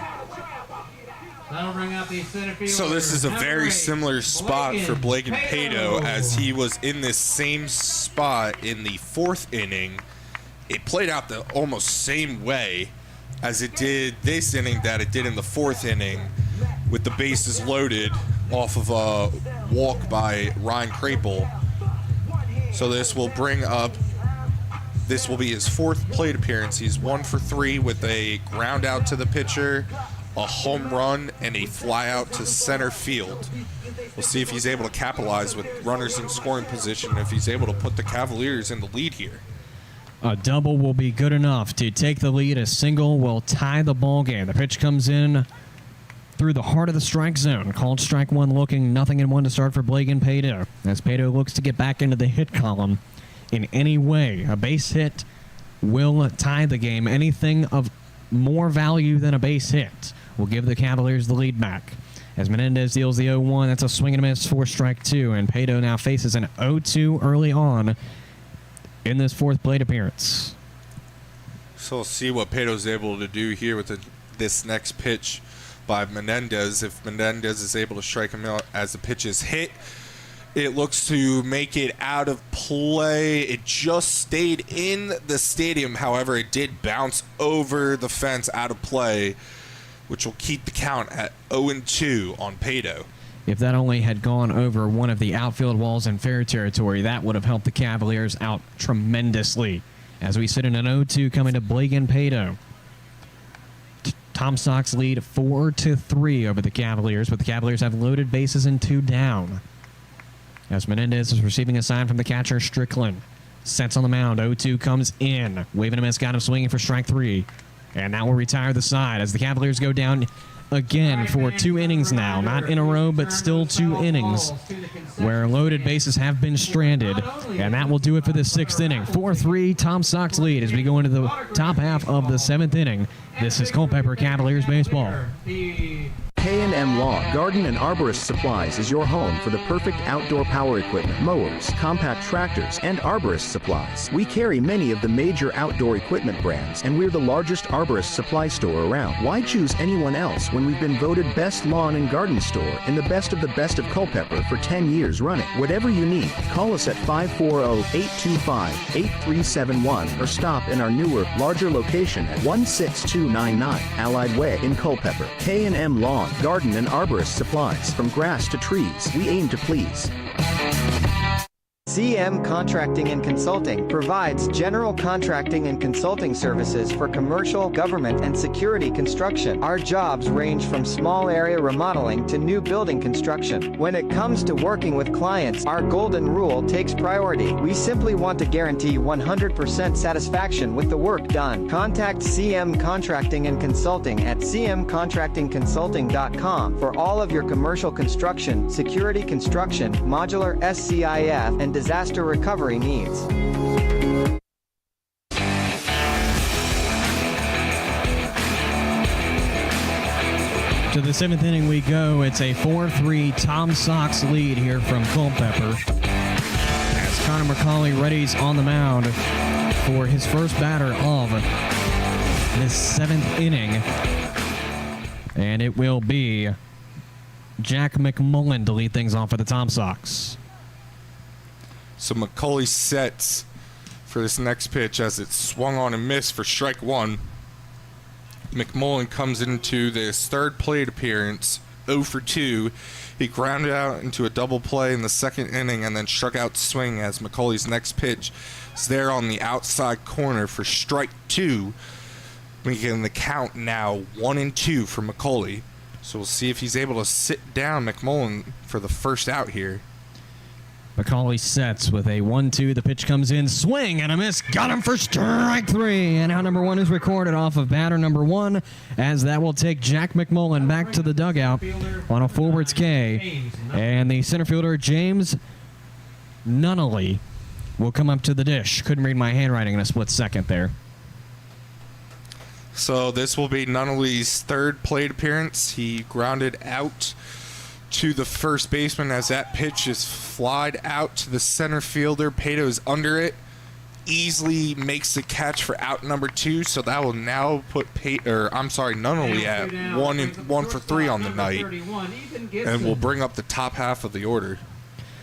Speaker 14: So this is a very similar spot for Blagan Pato, as he was in this same spot in the 4th inning. It played out the almost same way as it did this inning that it did in the 4th inning, with the bases loaded off of a walk by Ryan Crapel. So this will be his 4th plate appearance. He's 1 for 3 with a ground out to the pitcher, a home run, and a fly out to center field. We'll see if he's able to capitalize with runners in scoring position, if he's able to put the Cavaliers in the lead here.
Speaker 8: A double will be good enough to take the lead. A single will tie the ball game. The pitch comes in through the heart of the strike zone. Called strike 1, looking 0-1 to start for Blagan Pato, as Pato looks to get back into the hit column in any way. A base hit will tie the game. Anything of more value than a base hit will give the Cavaliers the lead back. As Menendez deals the 0-1, that's a swing and a miss for strike 2, and Pato now faces an 0-2 early on in this 4th plate appearance.
Speaker 14: So we'll see what Pato's able to do here with this next pitch by Menendez. If Menendez is able to strike him out as the pitch is hit, it looks to make it out of play. It just stayed in the stadium. However, it did bounce over the fence out of play, which will keep the count at 0-2 on Pato.
Speaker 8: If that only had gone over one of the outfield walls in fair territory, that would have helped the Cavaliers out tremendously. As we sit in an 0-2 coming to Blagan Pato. Tom Sox lead 4-3 over the Cavaliers, but the Cavaliers have loaded bases and 2 down. As Menendez is receiving a sign from the catcher, Strickland. Sets on the mound, 0-2 comes in. Waving a miss, got him swinging for strike 3. And that will retire the side as the Cavaliers go down again for 2 innings now. Not in a row, but still 2 innings where loaded bases have been stranded. And that will do it for the 6th inning. 4-3 Tom Sox lead as we go into the top half of the 7th inning. This is Culpeper Cavaliers baseball.
Speaker 3: K&M Lawn, Garden and Arborist Supplies is your home for the perfect outdoor power equipment, mowers, compact tractors, and arborist supplies. We carry many of the major outdoor equipment brands, and we're the largest arborist supply store around. Why choose anyone else when we've been voted best lawn and garden store in the best of Culpeper for 10 years running? Whatever you need, call us at 540-825-8371 or stop in our newer, larger location at 16299 Allied Way in Culpeper. K&M Lawn, Garden and Arborist Supplies. From grass to trees, we aim to please.
Speaker 10: CM Contracting and Consulting provides general contracting and consulting services for commercial, government, and security construction. Our jobs range from small area remodeling to new building construction. When it comes to working with clients, our golden rule takes priority. We simply want to guarantee 100% satisfaction with the work done. Contact CM Contracting and Consulting at cmcontractingconsulting.com for all of your commercial construction, security construction, modular SCIF, and disaster recovery needs.
Speaker 8: To the 7th inning we go. It's a 4-3 Tom Sox lead here from Culpeper, as Connor McCauley readies on the mound for his first batter of this 7th inning. And it will be Jack McMullen to lead things off for the Tom Sox.
Speaker 14: So McCauley sets for this next pitch as it's swung on and missed for strike one. McMullen comes into this third plate appearance, 0 for 2. He grounded out into a double play in the 2nd inning and then struck out swing as McCauley's next pitch is there on the outside corner for strike 2, making the count now 1-2 for McCauley. So we'll see if he's able to sit down McMullen for the first out here.
Speaker 8: McCauley sets with a 1-2. The pitch comes in, swing and a miss. Got him for strike 3. And out number 1 is recorded off of batter number 1, as that will take Jack McMullen back to the dugout on a forwards K. And the center fielder, James Nunnally, will come up to the dish. Couldn't read my handwriting in a split second there.
Speaker 14: So this will be Nunnally's third plate appearance. He grounded out to the first baseman as that pitch is flied out to the center fielder. Pato's under it, easily makes the catch for out number 2. So that will now put Nunnally at 1 for 3 on the night, and will bring up the top half of the order.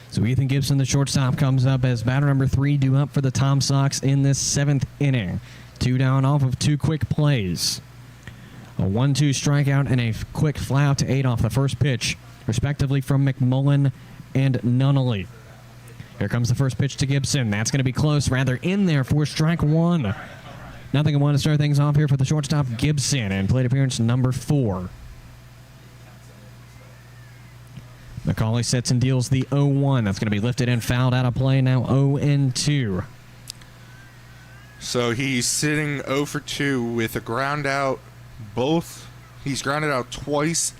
Speaker 8: So Ethan Gibson, the shortstop, comes up as batter number 3 due up for the Tom Sox in this 7th inning. 2 down off of 2 quick plays. A 1-2 strikeout and a quick fly out to 8 off the first pitch, respectively, from McMullen and Nunnally. Here comes the first pitch to Gibson. That's going to be close, rather in there for strike 1. Nothing and 1 to start things off here for the shortstop, Gibson, and plate appearance number 4. McCauley sets and deals the 0-1. That's going to be lifted and fouled out of play, now 0-2.
Speaker 14: So he's sitting 0 for 2 with a ground out. He's grounded out twice,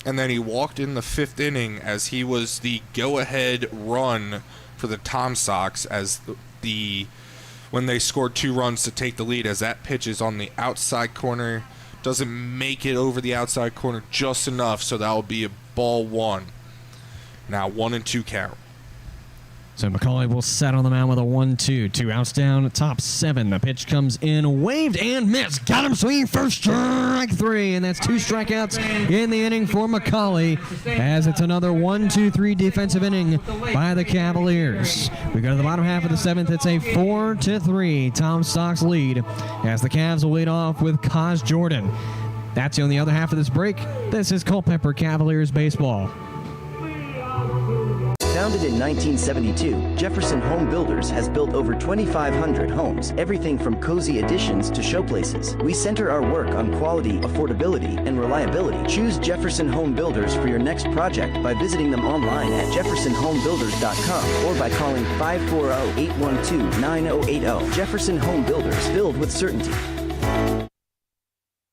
Speaker 14: and then he walked in the 5th inning as he was the go-ahead run for the Tom Sox as when they scored 2 runs to take the lead, as that pitch is on the outside corner. Doesn't make it over the outside corner just enough, so that will be a ball 1. Now 1-2 count.
Speaker 8: So McCauley will set on the mound with a 1-2. 2 outs down, top 7. The pitch comes in, waved and missed. Got him swinging for strike 3, and that's 2 strikeouts in the inning for McCauley, as it's another 1-2-3 defensive inning by the Cavaliers. We go to the bottom half of the 7th. It's a 4-3 Tom Sox lead, as the Cavs will lead off with Kaz Jordan. That's on the other half of this break. This is Culpeper Cavaliers baseball.
Speaker 12: Founded in 1972, Jefferson Home Builders has built over 2,500 homes, everything from cozy additions to showplaces. We center our work on quality, affordability, and reliability. Choose Jefferson Home Builders for your next project by visiting them online at jeffersonhomebuilders.com or by calling 540-812-9080. Jefferson Home Builders, build with certainty.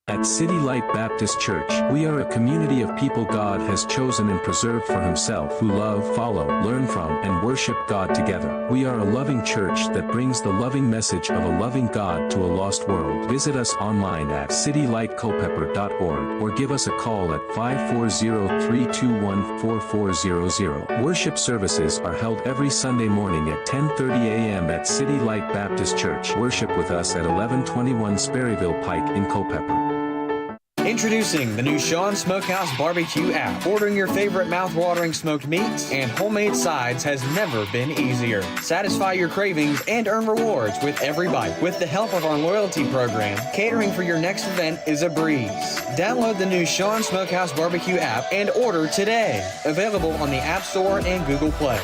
Speaker 5: At City Light Baptist Church. We are a community of people God has chosen and preserved for himself who love, follow, learn from, and worship God together. We are a loving church that brings the loving message of a loving God to a lost world. Visit us online at citylightculpeper.org or give us a call at 540-321-4400. Worship services are held every Sunday morning at 10:30 a.m. at City Light Baptist Church. Worship with us at 1121 Sperryville Pike in Culpeper.
Speaker 1: Introducing the new Sean Smokehouse Barbecue app. Ordering your favorite mouth-watering smoked meats and homemade sides has never been easier. Satisfy your cravings and earn rewards with every bite. With the help of our loyalty program, catering for your next event is a breeze. Download the new Sean Smokehouse Barbecue app and order today. Available on the App Store and Google Play.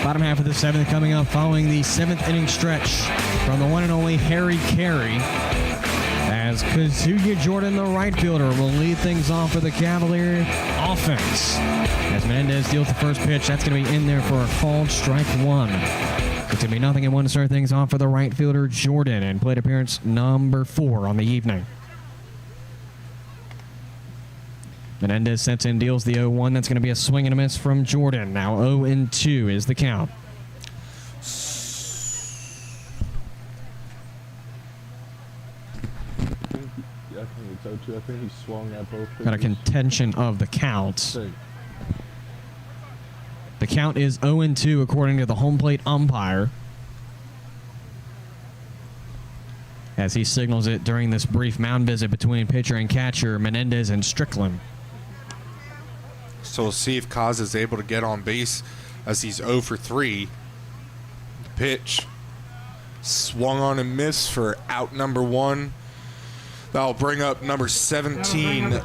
Speaker 8: Bottom half of the seventh coming up following the seventh inning stretch from the one and only Harry Carey, as Kazuya Jordan, the right fielder, will lead things off for the Cavalier offense. As Menendez deals the first pitch, that's going to be in there for a called strike one. It's going to be 0-1 to start things off for the right fielder Jordan, and plate appearance number 4 on the evening. Menendez sets in, deals the 0-1. That's going to be a swing and a miss from Jordan. Now 0-2 is the count.
Speaker 18: I think he swung at both pitches.
Speaker 8: Got a contention of the count. The count is 0-2 according to the home plate umpire, as he signals it during this brief mound visit between pitcher and catcher Menendez and Strickland.
Speaker 14: So we'll see if Kaz is able to get on base, as he's 0 for 3. The pitch swung on and missed for out number 1. That'll bring up number 17,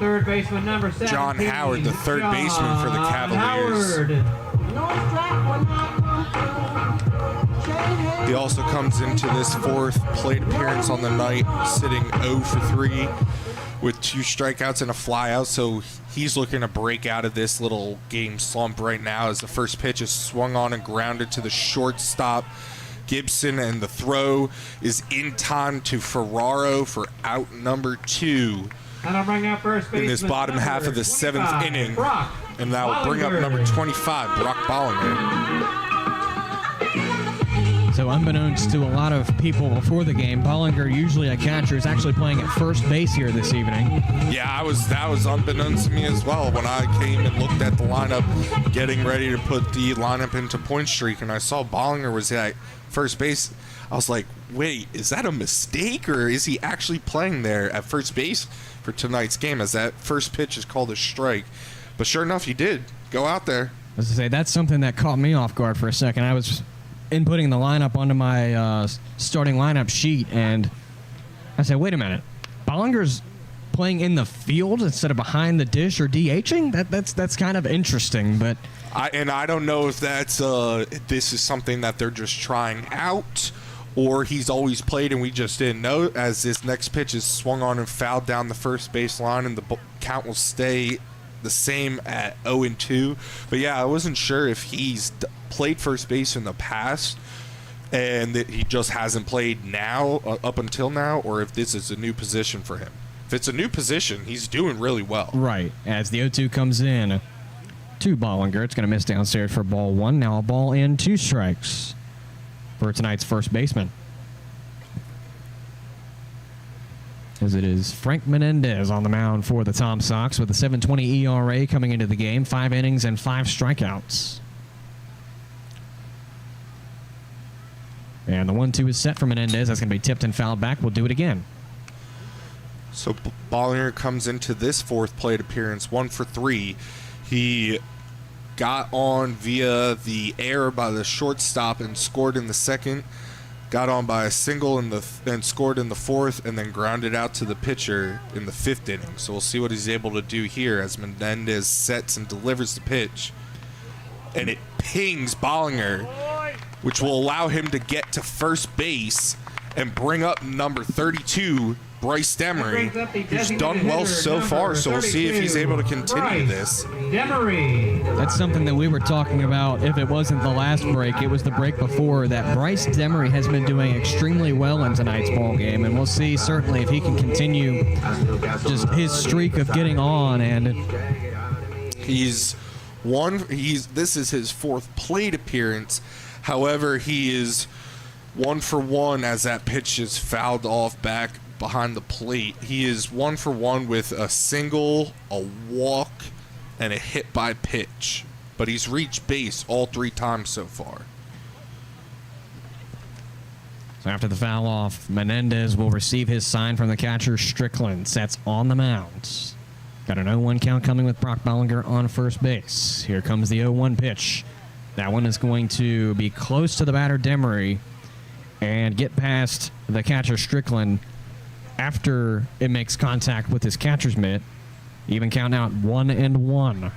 Speaker 14: John Howard, the third baseman for the Cavaliers. He also comes into this fourth plate appearance on the night, sitting 0 for 3 with 2 strikeouts and a flyout. So he's looking to break out of this little game slump right now, as the first pitch is swung on and grounded to the shortstop Gibson, and the throw is in time to Ferraro for out number 2 in this bottom half of the 7th inning. And that will bring up number 25, Brock Bollinger.
Speaker 8: So unbeknownst to a lot of people before the game, Bollinger, usually a catcher, is actually playing at first base here this evening.
Speaker 14: Yeah, that was unbeknownst to me as well when I came and looked at the lineup, getting ready to put the lineup into Point Streak, and I saw Bollinger was at first base. I was like, wait, is that a mistake, or is he actually playing there at first base for tonight's game, as that first pitch is called a strike? But sure enough, he did go out there.
Speaker 8: As I say, that's something that caught me off guard for a second. I was inputting the lineup onto my starting lineup sheet, and I said, wait a minute, Bollinger's playing in the field instead of behind the dish or DHing? That's kind of interesting, but
Speaker 14: I don't know if that's this is something that they're just trying out, or he's always played and we just didn't know, as this next pitch is swung on and fouled down the first base line, and the count will stay the same at 0-2. But yeah, I wasn't sure if he's played first base in the past and that he just hasn't played now up until now, or if this is a new position for him. If it's a new position, he's doing really well.
Speaker 8: Right. As the 0-2 comes in to Bollinger, it's going to miss downstairs for ball 1. Now a ball and 2 strikes for tonight's first baseman, as it is Frank Menendez on the mound for the Tom Sox with a 7.20 ERA coming into the game, 5 innings and 5 strikeouts. And the 1-2 is set for Menendez. That's going to be tipped and fouled back. We'll do it again.
Speaker 14: So Bollinger comes into this fourth plate appearance 1 for 3. He got on via the error by the shortstop and scored in the second. Got on by a single and scored in the fourth, and then grounded out to the pitcher in the 5th inning. So we'll see what he's able to do here as Menendez sets and delivers the pitch. And it pings Bollinger, which will allow him to get to first base and bring up number 32, Bryce Demery, who's done well so far, so we'll see if he's able to continue this.
Speaker 15: Demery.
Speaker 8: That's something that we were talking about. If it wasn't the last break, it was the break before, that Bryce Demery has been doing extremely well in tonight's ball game, and we'll see certainly if he can continue just his streak of getting on. And
Speaker 14: this is his 4th plate appearance. However, he is 1 for 1 as that pitch is fouled off back behind the plate. He is 1 for 1 with a single, a walk, and a hit by pitch. But he's reached base all 3 times so far.
Speaker 8: So after the foul off, Menendez will receive his sign from the catcher. Strickland sets on the mound. Got an 0-1 count coming with Brock Bollinger on first base. Here comes the 0-1 pitch. That one is going to be close to the batter, Demery, and get past the catcher, Strickland, after it makes contact with his catcher's mitt. Even count out 1-1.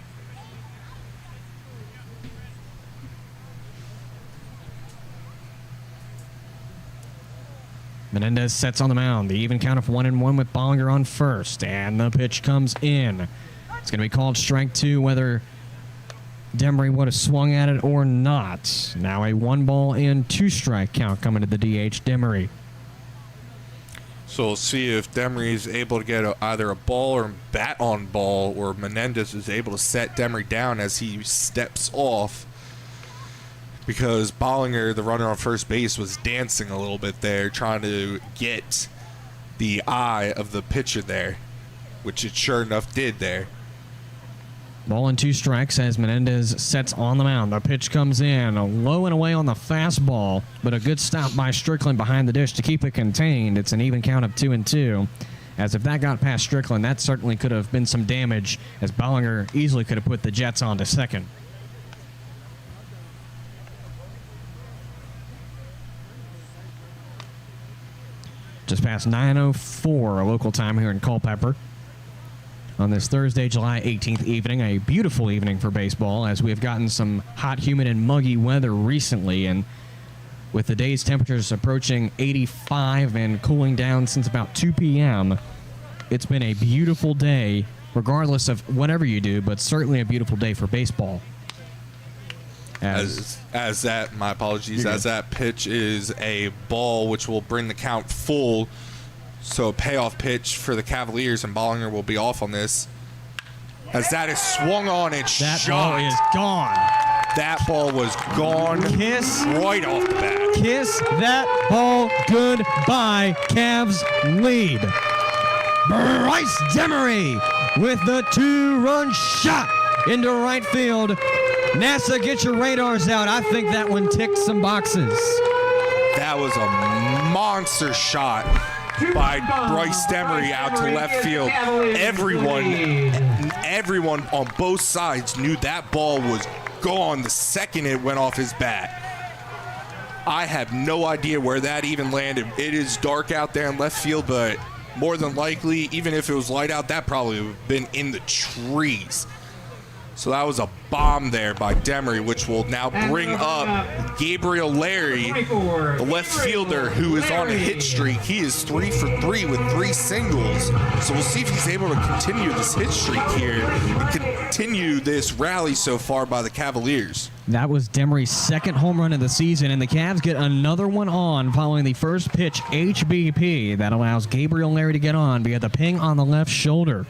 Speaker 8: Menendez sets on the mound. The even count of 1-1 with Bollinger on first. And the pitch comes in. It's going to be called strike 2, whether Demery would have swung at it or not. Now a 1-2 count coming to the DH, Demery.
Speaker 14: So we'll see if Demery is able to get either a ball or bat on ball, or Menendez is able to set Demery down as he steps off, because Bollinger, the runner on first base, was dancing a little bit there, trying to get the eye of the pitcher there, which it sure enough did there.
Speaker 8: 2 strikes as Menendez sets on the mound. The pitch comes in low and away on the fastball, but a good stop by Strickland behind the dish to keep it contained. It's an even count of 2-2. As if that got past Strickland, that certainly could have been some damage, as Bollinger easily could have put the Jets on to second. Just past 9:04 local time here in Culpeper on this Thursday, July 18th evening. A beautiful evening for baseball, as we have gotten some hot, humid, and muggy weather recently, and with the day's temperatures approaching 85 and cooling down since about 2 p.m., it's been a beautiful day, regardless of whatever you do, but certainly a beautiful day for baseball.
Speaker 14: As that pitch is a ball, which will bring the count full. So payoff pitch for the Cavaliers, and Bollinger will be off on this. As that is swung on and
Speaker 8: that
Speaker 14: shot.
Speaker 8: Ball is gone.
Speaker 14: That ball was gone right off the bat.
Speaker 8: Kiss that ball goodbye. Cavs lead. Bryce Demery with the 2-run shot into right field. NASA, get your radars out. I think that one ticked some boxes.
Speaker 14: That was a monster shot by Bryce Demery out to left field. Everyone on both sides knew that ball was gone the second it went off his bat. I have no idea where that even landed. It is dark out there in left field, but more than likely, even if it was light out, that probably would have been in the trees. So that was a bomb there by Demery, which will now bring up Gabriel Larry, the left fielder, who is on a hit streak. He is 3 for 3 with 3 singles. So we'll see if he's able to continue this hit streak here and continue this rally so far by the Cavaliers.
Speaker 8: That was Demery's second home run of the season, and the Cavs get another one on following the first pitch HBP. That allows Gabriel Larry to get on via the ping on the left shoulder.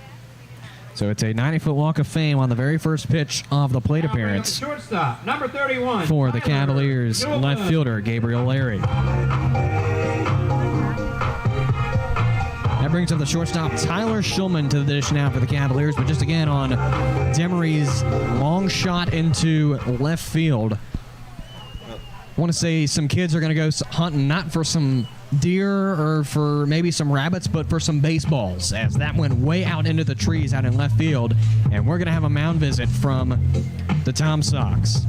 Speaker 8: So it's a 90-foot walk of fame on the very first pitch of the plate appearance
Speaker 15: Shortstop, number 31,
Speaker 8: for the Cavaliers left fielder Gabriel Larry. That brings up the shortstop Tyler Shulman to the dish now for the Cavaliers, but just again on Demery's long shot into left field. I want to say some kids are going to go hunting, not for some deer or for maybe some rabbits, but for some baseballs, as that went way out into the trees out in left field. And we're going to have a mound visit from the Tom Sox.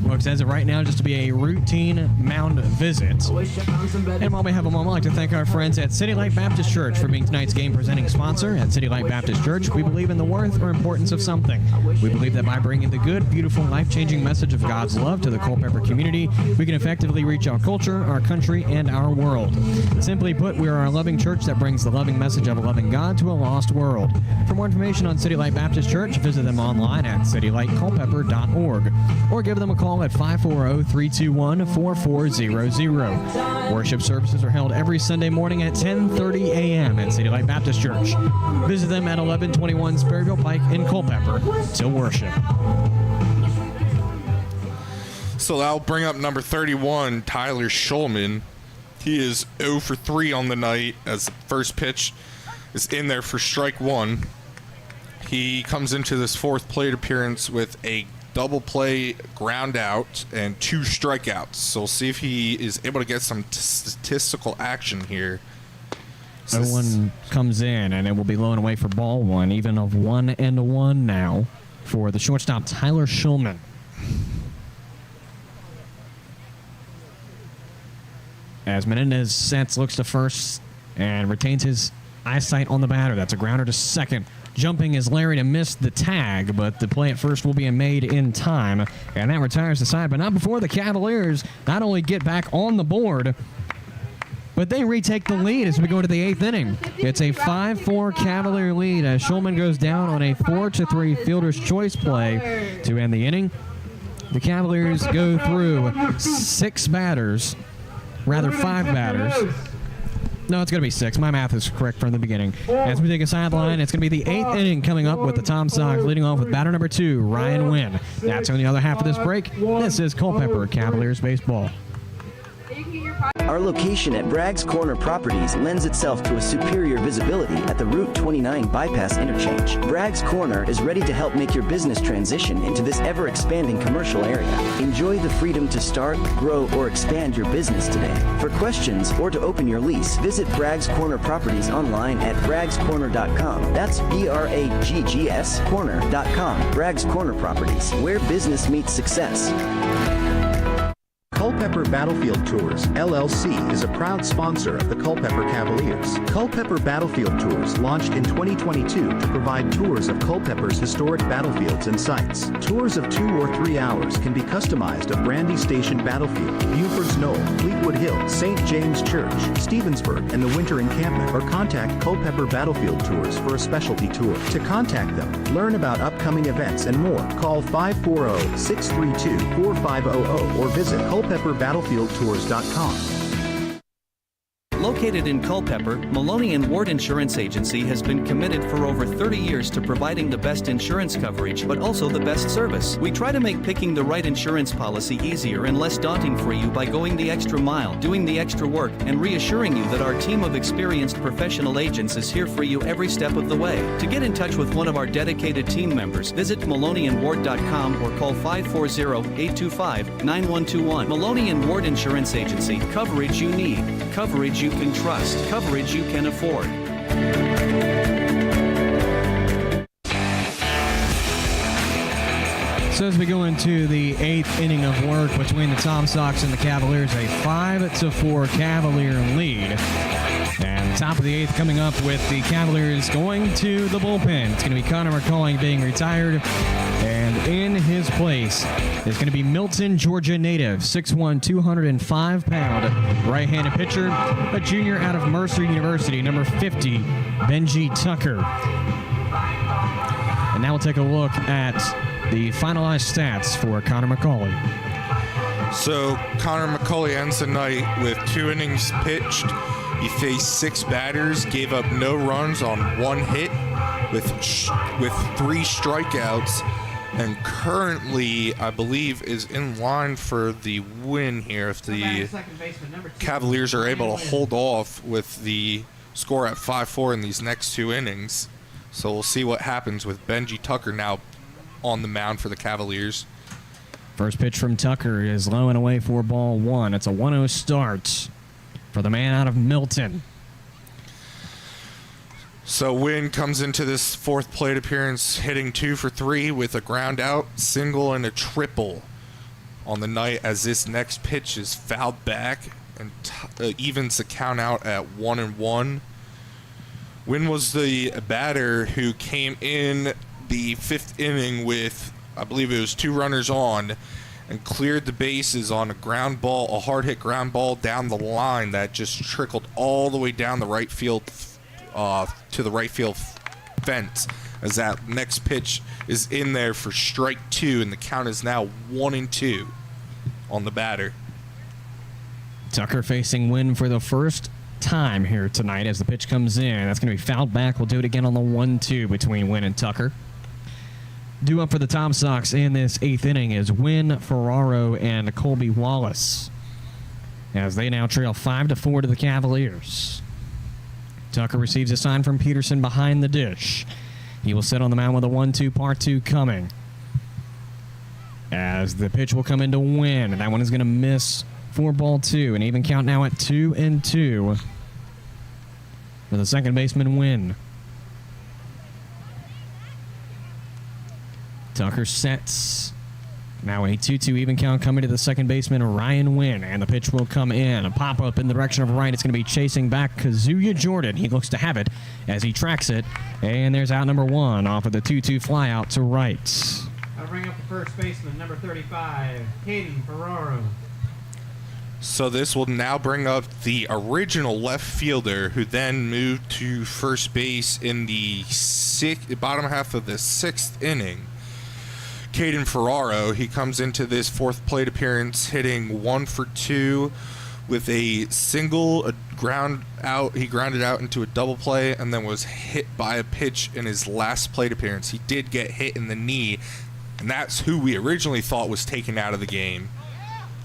Speaker 8: Looks as of right now just to be a routine mound visit. And while we have a moment, I'd like to thank our friends at City Light Baptist Church for being tonight's game presenting sponsor. At City Light Baptist Church, we believe in the worth or importance of something. We believe that by bringing the good, beautiful, life-changing message of God's love to the Culpeper community, we can effectively reach our culture, our country, and our world. Simply put, we are a loving church that brings the loving message of a loving God to a lost world. For more information on City Light Baptist Church, visit them online at citylightculpeper.org or give them a call at 540-321-4400. Worship services are held every Sunday morning at 10:30 a.m. at City Light Baptist Church. Visit them at 1121 Sperryville Pike in Culpeper to worship.
Speaker 14: So that'll bring up number 31, Tyler Shulman. He is 0 for 3 on the night as the first pitch is in there for strike one. He comes into this fourth plate appearance with a double play ground out and 2 strikeouts. So we'll see if he is able to get some statistical action here.
Speaker 8: So 0-1 comes in, and it will be low and away for ball one, even of 1-1 now for the shortstop, Tyler Shulman. As Menendez sets, looks to first, and retains his eyesight on the batter. That's a grounder to second. Jumping is Larry to miss the tag, but the play at first will be made in time, and that retires the side, but not before the Cavaliers not only get back on the board, but they retake the lead as we go to the 8th inning. It's a 5-4 Cavalier lead as Shulman goes down on a 4-3 fielder's choice play to end the inning. The Cavaliers go through 5 batters. No, it's going to be 6. My math is correct from the beginning. As we take a sideline, it's going to be the 8th inning coming up with the Tom Sox leading off with batter number 2, Ryan Wynn. That's on the other half of this break. This is Culpeper Cavaliers baseball.
Speaker 12: Our location at Bragg's Corner Properties lends itself to a superior visibility at the Route 29 bypass interchange. Bragg's Corner is ready to help make your business transition into this ever-expanding commercial area. Enjoy the freedom to start, grow, or expand your business today. For questions or to open your lease, visit Bragg's Corner Properties online at braggscorner.com. That's BRAGGS corner.com. Bragg's Corner Properties, where business meets success.
Speaker 3: Culpeper Battlefield Tours, LLC is a proud sponsor of the Culpeper Cavaliers. Culpeper Battlefield Tours launched in 2022 to provide tours of Culpeper's historic battlefields and sites. Tours of 2 or 3 hours can be customized of Brandy Station Battlefield, Buford's Knoll, Fleetwood Hill, St. James Church, Stevensburg, and the Winter Encampment, or contact Culpeper Battlefield Tours for a specialty tour. To contact them, learn about upcoming events and more, call 540-632-4500 or visit culpeperbattlefieldtours.com.
Speaker 2: Located in Culpeper, Maloney and Ward Insurance Agency has been committed for over 30 years to providing the best insurance coverage, but also the best service. We try to make picking the right insurance policy easier and less daunting for you by going the extra mile, doing the extra work, and reassuring you that our team of experienced professional agents is here for you every step of the way. To get in touch with one of our dedicated team members, visit MaloneyandWard.com or call 540-825-9121. Maloney and Ward Insurance Agency. Coverage you need. Coverage you can trust. Coverage you can afford.
Speaker 8: So as we go into the 8th inning of work between the Tom Sox and the Cavaliers, a 5-4 Cavalier lead. And top of the 8th coming up with the Cavaliers going to the bullpen. It's going to be Connor McCauley being retired. And in his place is going to be Milton, Georgia native, 6'1", 205-pound right-handed pitcher, a junior out of Mercer University, number 50, Benji Tucker. And now we'll take a look at the finalized stats for Connor McCauley.
Speaker 14: So Connor McCauley ends the night with 2 innings pitched. He faced 6 batters, gave up no runs on 1 hit with 3 strikeouts, and currently, I believe, is in line for the win here if the Cavaliers are able to hold off with the score at 5-4 in these next 2 innings. So we'll see what happens with Benji Tucker now on the mound for the Cavaliers.
Speaker 8: First pitch from Tucker is low and away for ball 1. It's a 1-0 start for the man out of Milton.
Speaker 14: So Wynn comes into this 4th plate appearance hitting 2 for 3 with a ground out, single, and a triple. on the night, as this next pitch is fouled back and evens the count out at 1-1. Wynn was the batter who came in the 5th inning with, I believe it was 2 runners on, and cleared the bases on a ground ball, a hard hit ground ball down the line that just trickled all the way down the right field to the right field fence, as that next pitch is in there for strike 2, and the count is now 1-2 on the batter.
Speaker 8: Tucker facing Wynn for the first time here tonight as the pitch comes in. That's going to be fouled back. We'll do it again on the 1-2 between Wynn and Tucker. Due up for the Tom Sox in this 8th inning is Wynn, Ferraro, and Colby Wallace, as they now trail 5-4 to the Cavaliers. Tucker receives a sign from Peterson behind the dish. He will sit on the mound with a 1-2, part 2 coming, as the pitch will come into Wynn, and that one is going to miss for ball 2. An even count now at 2-2 for the second baseman, Wynn. Tucker sets. Now a 2-2 even count coming to the second baseman, Ryan Wynn, and the pitch will come in. A pop-up in the direction of right. It's going to be chasing back Kazuya Jordan. He looks to have it as he tracks it, and there's out number 1 off of the 2-2 fly out to right.
Speaker 15: I'll bring up the first baseman, number 35, Caden Ferraro.
Speaker 14: So this will now bring up the original left fielder, who then moved to first base in the bottom half of the 6th inning. Caden Ferraro, he comes into this 4th plate appearance hitting 1 for 2 with a single, a ground out. He grounded out into a double play and then was hit by a pitch in his last plate appearance. He did get hit in the knee, and that's who we originally thought was taken out of the game,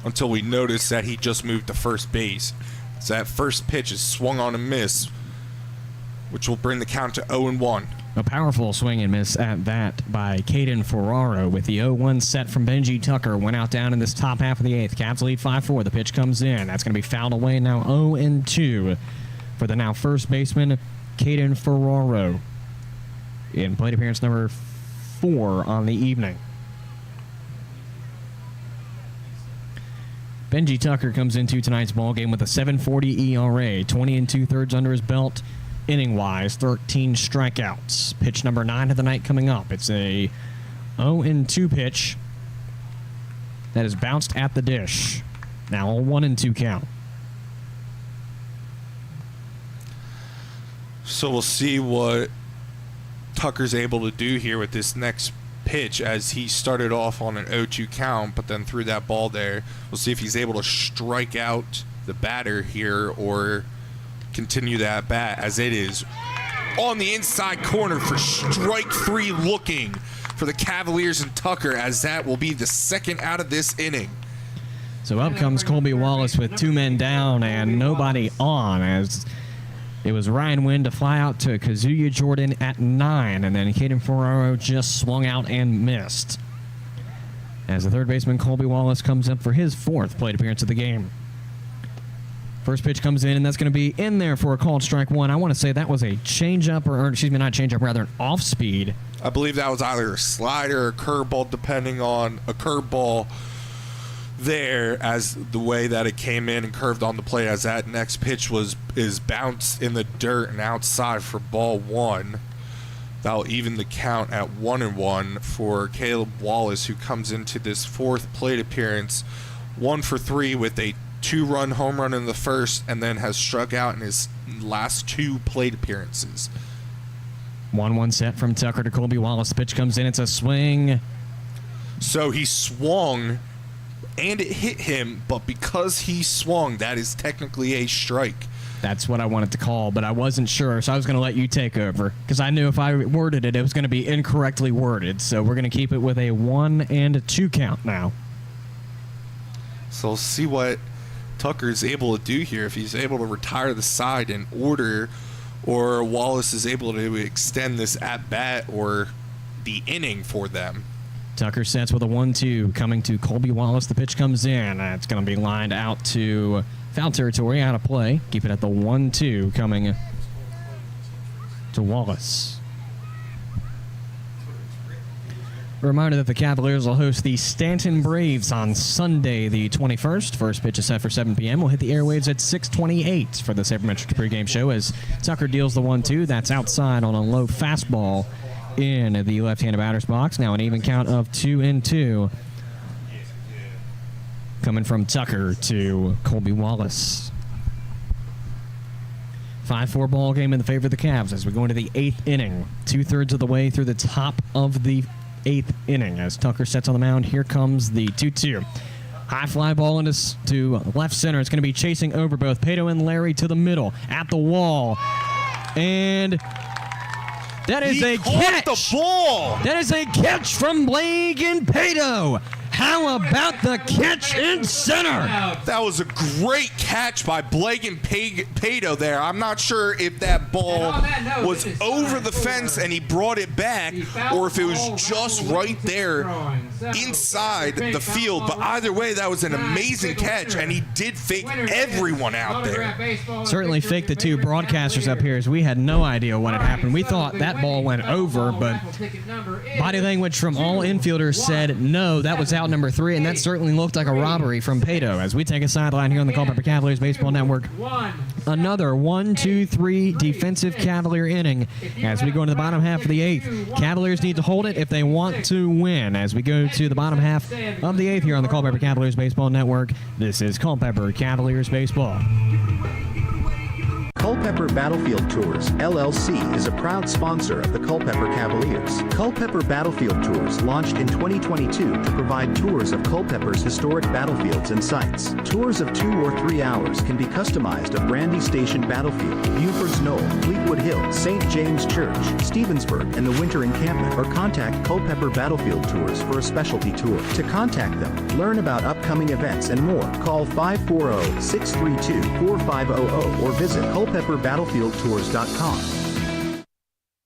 Speaker 14: until we noticed that he just moved to first base. So that first pitch is swung on and miss, which will bring the count to 0-1.
Speaker 8: A powerful swing and miss at that by Caden Ferraro, with the 0-1 set from Benji Tucker. Went out down in this top half of the 8th. Cavs lead 5-4. The pitch comes in. That's going to be fouled away now. 0-2 for the now first baseman, Caden Ferraro, in plate appearance number 4 on the evening. Benji Tucker comes into tonight's ballgame with a 7.40 ERA, 20 2/3 under his belt. Inning-wise, 13 strikeouts. Pitch number 9 of the night coming up. It's a 0-2 pitch that is bounced at the dish. Now a 1-2 count.
Speaker 14: So we'll see what Tucker's able to do here with this next pitch, as he started off on an 0-2 count, but then threw that ball there. We'll see if he's able to strike out the batter here or continue that bat, as it is on the inside corner for strike 3, looking for the Cavaliers and Tucker, as that will be the second out of this inning.
Speaker 8: So up comes Colby Wallace with 2 men down and nobody on, as it was Ryan Wynn to fly out to Kazuya Jordan at 9, and then Caden Ferraro just swung out and missed, as the third baseman Colby Wallace comes up for his 4th plate appearance of the game. First pitch comes in, and that's going to be in there for a called strike 1. I want to say that was a changeup, or excuse me, not changeup, rather an off-speed.
Speaker 14: I believe that was either a slider or a curveball, depending on a curveball there, as the way that it came in and curved on the plate, as that next pitch is bounced in the dirt and outside for ball 1. That'll even the count at 1-1 for Caleb Wallace, who comes into this 4th plate appearance 1 for 3 with a 2-run home run in the first, and then has struck out in his last 2 plate appearances.
Speaker 8: 1-1 set from Tucker to Colby Wallace. The pitch comes in. It's a swing.
Speaker 14: So he swung, and it hit him, but because he swung, that is technically a strike.
Speaker 8: That's what I wanted to call, but I wasn't sure, so I was going to let you take over, because I knew if I worded it, it was going to be incorrectly worded. So we're going to keep it with a 1-2 count now.
Speaker 14: So we'll see what Tucker's able to do here, if he's able to retire the side in order, or Wallace is able to extend this at-bat or the inning for them.
Speaker 8: Tucker sets with a 1-2 coming to Colby Wallace. The pitch comes in. It's going to be lined out to foul territory, out of play. Keep it at the 1-2 coming to Wallace. Reminder that the Cavaliers will host the Stanton Braves on Sunday, the 21st. First pitch is set for 7 p.m. We'll hit the airwaves at 6:28 for the Saber Metrics pregame show as Tucker deals the 1-2. That's outside on a low fastball in the left-handed batter's box. Now an even count of 2-2. Coming from Tucker to Colby Wallace. 5-4 ball game in the favor of the Cavs as we go into the 8th inning. 2/3 of the way through the top of the 8th inning as Tucker sets on the mound. Here comes the 2-2. High fly ball to left center. It's going to be chasing over both Pato and Larry to the middle at the wall. And that is a catch.
Speaker 14: The ball.
Speaker 8: That is a catch from Blake and Pato. How about the catch in center?
Speaker 14: That was a great catch by Blake and Pato there. I'm not sure if that ball was over the fence and he brought it back or if it was just right there inside the field. But either way, that was an amazing catch, and he did fake everyone out there.
Speaker 8: Certainly faked the two broadcasters up here as we had no idea what had happened. We thought that ball went over, but body language from all infielders said no, that was out number 3, and that certainly looked like a robbery from Pato as we take a sideline here on the Culpeper Cavaliers Baseball Network. Another 1-2-3 defensive Cavalier inning as we go into the bottom half of the 8th. Cavaliers need to hold it if they want to win as we go to the bottom half of the 8th here on the Culpeper Cavaliers Baseball Network. This is Culpeper Cavaliers Baseball.
Speaker 3: Culpeper Battlefield Tours, LLC is a proud sponsor of the Culpeper Cavaliers. Culpeper Battlefield Tours launched in 2022 to provide tours of Culpeper's historic battlefields and sites. Tours of 2 or 3 hours can be customized of Brandy Station Battlefield, Buford's Knoll, Fleetwood Hill, St. James Church, Stevensburg, and the Winter Encampment, or contact Culpeper Battlefield Tours for a specialty tour. To contact them, learn about upcoming events and more, call 540-632-4500 or visit culpeperbattlefieldtours.com.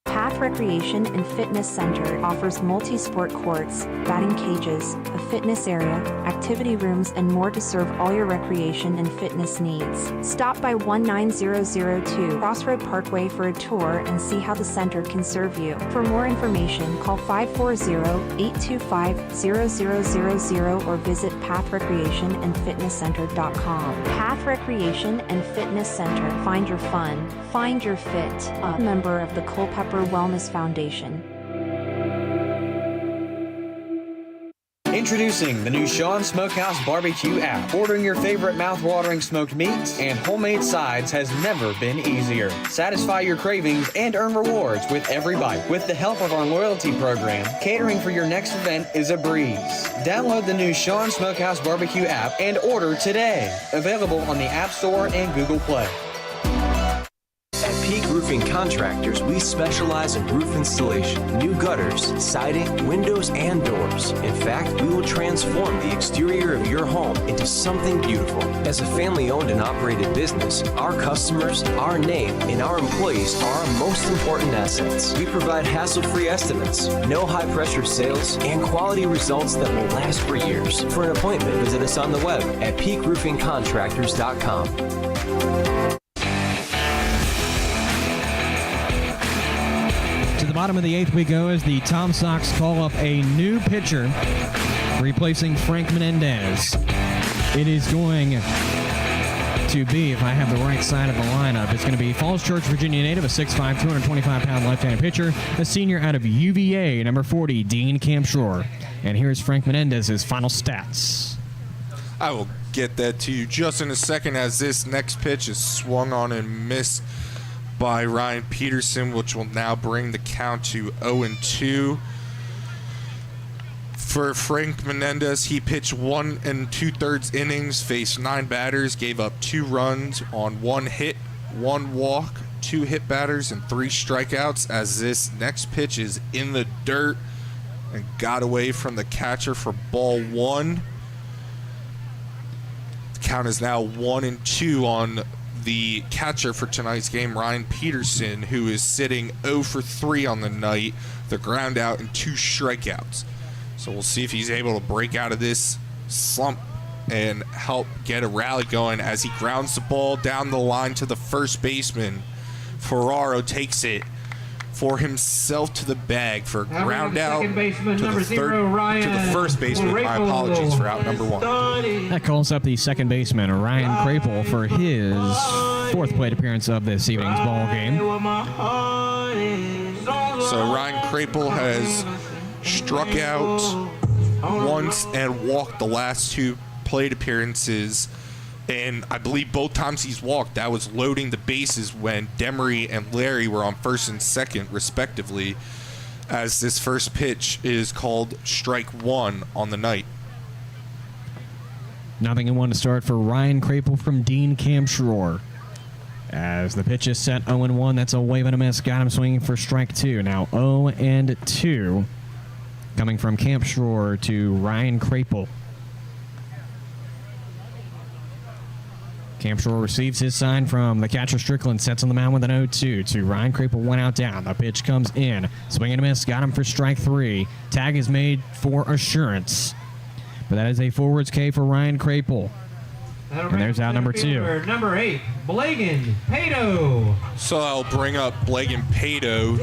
Speaker 11: Path Recreation and Fitness Center offers multi-sport courts, batting cages, a fitness area, activity rooms, and more to serve all your recreation and fitness needs. Stop by 19002 Crossroad Parkway for a tour and see how the center can serve you. For more information, call 540-825-0000 or visit pathrecreationandfitnesscenter.com. Path Recreation and Fitness Center. Find your fun. Find your fit. A member of the Culpeper Wellness Foundation.
Speaker 1: Introducing the new Sean Smokehouse Barbecue app. Ordering your favorite mouth-watering smoked meats and homemade sides has never been easier. Satisfy your cravings and earn rewards with every bite. With the help of our loyalty program, catering for your next event is a breeze. Download the new Sean Smokehouse Barbecue app and order today. Available on the App Store and Google Play.
Speaker 4: At Peak Roofing Contractors, we specialize in roof installation, new gutters, siding, windows, and doors. In fact, we will transform the exterior of your home into something beautiful. As a family-owned and operated business, our customers, our name, and our employees are our most important assets. We provide hassle-free estimates, no high-pressure sales, and quality results that will last for years. For an appointment, visit us on the web at peakroofingcontractors.com.
Speaker 8: To the bottom of the 8th we go as the Tom Sox call up a new pitcher, replacing Frank Menendez. It is going to be, if I have the right side of the lineup, it's going to be Falls Church, Virginia native, a 6'5", 225-pound left-handed pitcher, a senior out of UVA, number 40, Dean Campshore. And here's Frank Menendez's final stats.
Speaker 14: I will get that to you just in a second as this next pitch is swung on and missed by Ryan Peterson, which will now bring the count to 0-2. For Frank Menendez, he pitched 1 2/3 innings, faced 9 batters, gave up 2 runs on 1 hit, 1 walk, 2 hit batters, and 3 strikeouts as this next pitch is in the dirt and got away from the catcher for ball 1. The count is now 1-2 on the catcher for tonight's game, Ryan Peterson, who is sitting 0 for 3 on the night, the ground out and 2 strikeouts. So we'll see if he's able to break out of this slump and help get a rally going as he grounds the ball down the line to the first baseman. Ferraro takes it for himself to the bag for a ground out
Speaker 15: baseman,
Speaker 14: to the first baseman. My apologies for out number 1.
Speaker 8: That calls up the second baseman, Ryan Krapel, for his 4th plate appearance of this evening's ball game.
Speaker 14: So Ryan Krapel has struck out once and walked the last 2 plate appearances. And I believe both times he's walked, that was loading the bases when Demery and Larry were on first and second, respectively, as this first pitch is called strike 1 on the night.
Speaker 8: 0-1 to start for Ryan Krapel from Dean Camshore. As the pitch is set 0-1, that's a wave and a miss. Got him swinging for strike 2. Now 0-2 coming from Camshore to Ryan Krapel. Camshore receives his sign from the catcher Strickland, sets on the mound with an 0-2 to Ryan Krapel, 1 out down. The pitch comes in. Swing and a miss. Got him for strike 3. Tag is made for assurance. But that is a forwards K for Ryan Krapel. And there's out number 2.
Speaker 15: Number 8, Blagan Pato.
Speaker 14: So I'll bring up Blagan Pato,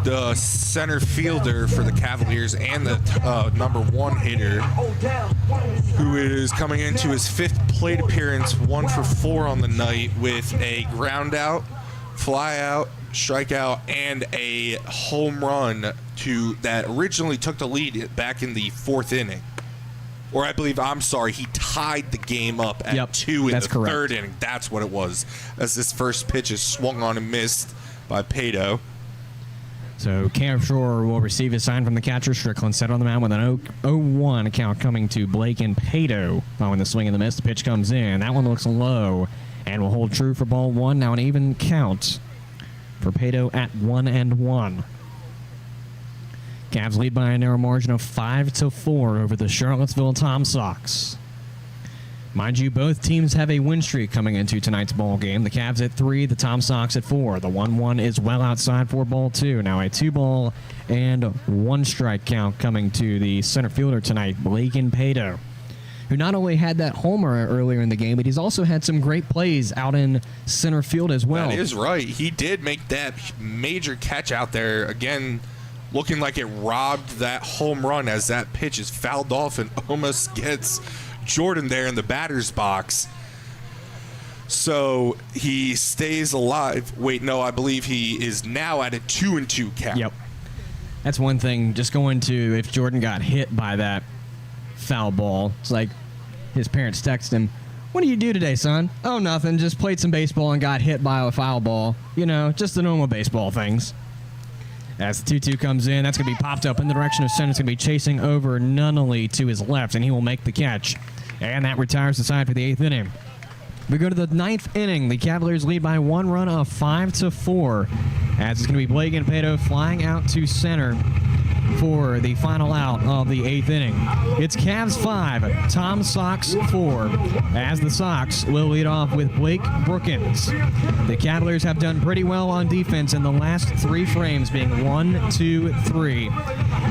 Speaker 14: the center fielder for the Cavaliers and the number 1 hitter, who is coming into his 5th plate appearance, 1 for 4 on the night, with a ground out, fly out, strikeout, and a home run that originally took the lead back in the 4th inning. Or I believe, he tied the game up at 2 in the 3rd inning. That's what it was, as this first pitch is swung on and missed by Pato.
Speaker 8: So Camshore will receive his sign from the catcher Strickland, set on the mound with an 0-1 count coming to Blake and Pato. Following the swing and the miss, the pitch comes in. That one looks low and will hold true for ball 1. Now an even count for Pato at 1-1. Cavs lead by a narrow margin of 5-4 over the Charlottesville Tom Sox. Mind you, both teams have a win streak coming into tonight's ball game. The Cavs at 3, the Tom Sox at 4. The 1-1 is well outside for ball 2. Now a 2-ball and 1 strike count coming to the center fielder tonight, Blagan Pato, who not only had that homer earlier in the game, but he's also had some great plays out in center field as well.
Speaker 14: That is right. He did make that major catch out there again, looking like it robbed that home run as that pitch is fouled off and almost gets Jordan there in the batter's box. So he stays alive. Wait, no, I believe he is now at a 2-2 count.
Speaker 8: Yep. That's one thing, just going to, if Jordan got hit by that foul ball, it's like his parents text him, "What do you do today, son?" "Oh, nothing, just played some baseball and got hit by a foul ball. You know, just the normal baseball things." As the 2-2 comes in, that's going to be popped up in the direction of center. It's going to be chasing over Nunnally to his left, and he will make the catch. And that retires the side for the 8th inning. We go to the 9th inning. The Cavaliers lead by 1 run of 5-4. As it's going to be Blagan Pato flying out to center for the final out of the 8th inning. It's Cavs 5, Tom Sox 4, as the Sox will lead off with Blake Brookins. The Cavaliers have done pretty well on defense in the last 3 frames, being 1, 2, 3.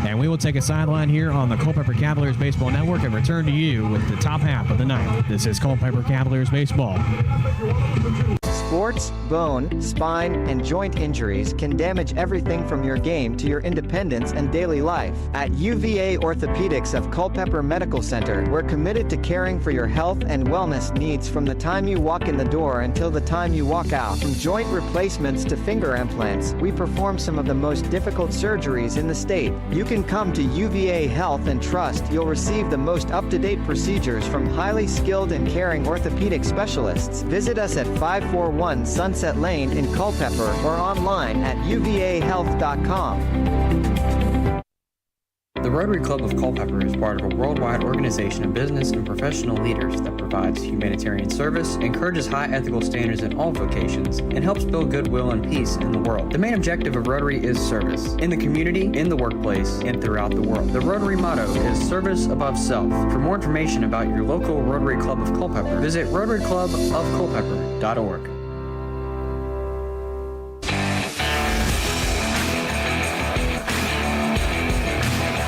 Speaker 8: And we will take a sideline here on the Culpeper Cavaliers Baseball Network and return to you with the top half of the ninth. This is Culpeper Cavaliers Baseball.
Speaker 10: Sports, bone, spine, and joint injuries can damage everything from your game to your independence and daily life. At UVA Orthopedics of Culpeper Medical Center, we're committed to caring for your health and wellness needs from the time you walk in the door until the time you walk out. From joint replacements to finger implants, we perform some of the most difficult surgeries in the state. You can come to UVA Health and trust you'll receive the most up-to-date procedures from highly skilled and caring orthopedic specialists. Visit us at 541 Sunset Lane in Culpeper or online at uvahealth.com.
Speaker 1: The Rotary Club of Culpeper is part of a worldwide organization of business and professional leaders that provides humanitarian service, encourages high ethical standards in all vocations, and helps build goodwill and peace in the world. The main objective of Rotary is service, in the community, in the workplace, and throughout the world. The Rotary motto is service above self. For more information about your local Rotary Club of Culpeper, visit rotaryclubofculpeper.org.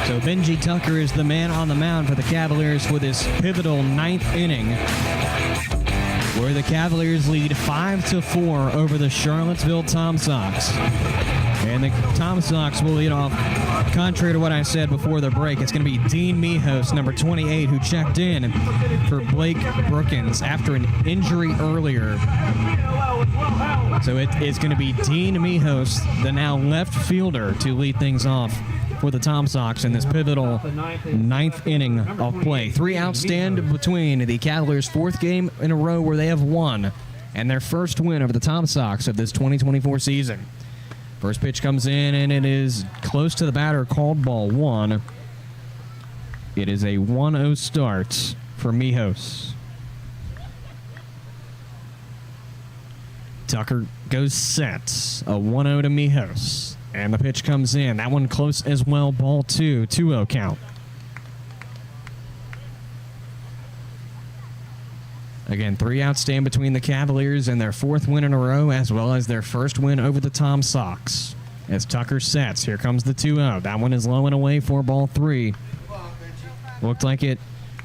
Speaker 8: So Benji Tucker is the man on the mound for the Cavaliers with his pivotal 9th inning, where the Cavaliers lead 5-4 over the Charlottesville Tom Sox. And the Tom Sox will lead off. Contrary to what I said before the break, it's going to be Dean Mijos, number 28, who checked in for Blake Brookins after an injury earlier. So it's going to be Dean Mijos, the now left fielder, to lead things off for the Tom Sox in this pivotal ninth inning of play. 3 outs stand between the Cavaliers' 4th game in a row where they have won, and their first win over the Tom Sox of this 2024 season. First pitch comes in, and it is close to the batter, called ball 1. It is a 1-0 start for Mijos. Tucker goes set. A 1-0 to Mijos. And the pitch comes in. That one close as well. Ball 2. 2-0 count. Again, 3 outs stand between the Cavaliers and their 4th win in a row, as well as their first win over the Tom Sox. As Tucker sets, here comes the 2-0. That one is low and away for ball 3. Looked like it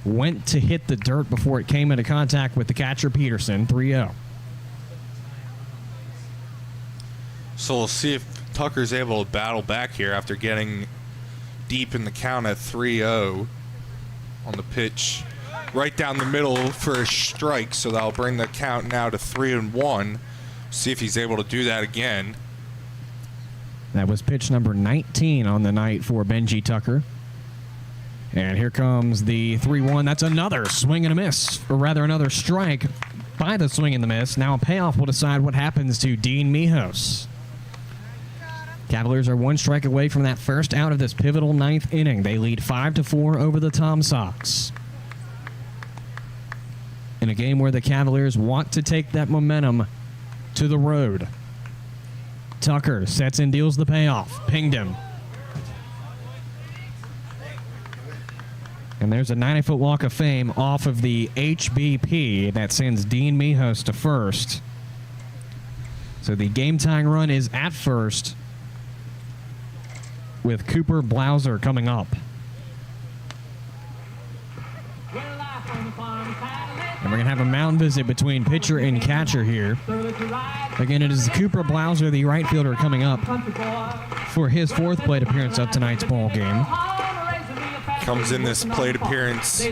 Speaker 8: went to hit the dirt before it came into contact with the catcher, Peterson. 3-0.
Speaker 14: So we'll see if Tucker's able to battle back here after getting deep in the count at 3-0 on the pitch. Right down the middle for a strike, so that'll bring the count now to 3-1. See if he's able to do that again.
Speaker 8: That was pitch number 19 on the night for Benji Tucker. And here comes the 3-1. That's another swing and a miss, or rather another strike by the swing and the miss. Now a payoff will decide what happens to Dean Mijos. Cavaliers are 1 strike away from that first out of this pivotal 9th inning. They lead 5-4 over the Tom Sox. In a game where the Cavaliers want to take that momentum to the road. Tucker sets and deals the payoff. Pinged him. And there's a 90-foot walk of fame off of the HBP that sends Dean Mijos to first. So the game-tying run is at first with Cooper Blauser coming up. And we're going to have a mound visit between pitcher and catcher here. Again, it is Cooper Blauser, the right fielder, coming up for his 4th plate appearance of tonight's ball game.
Speaker 14: Comes in this plate appearance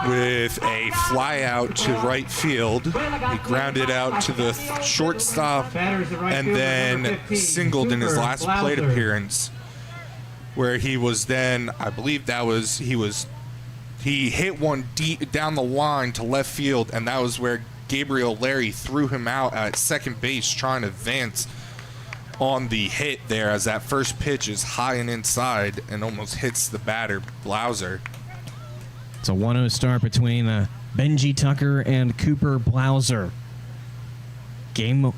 Speaker 14: with a fly out to right field. He grounded out to the shortstop and then singled in his last plate appearance, where he was then, I believe that was, he hit one deep down the line to left field, and that was where Gabriel Larry threw him out at second base trying to advance on the hit there, as that first pitch is high and inside and almost hits the batter, Blauser.
Speaker 8: It's a 1-0 start between Benji Tucker and Cooper Blauser. Game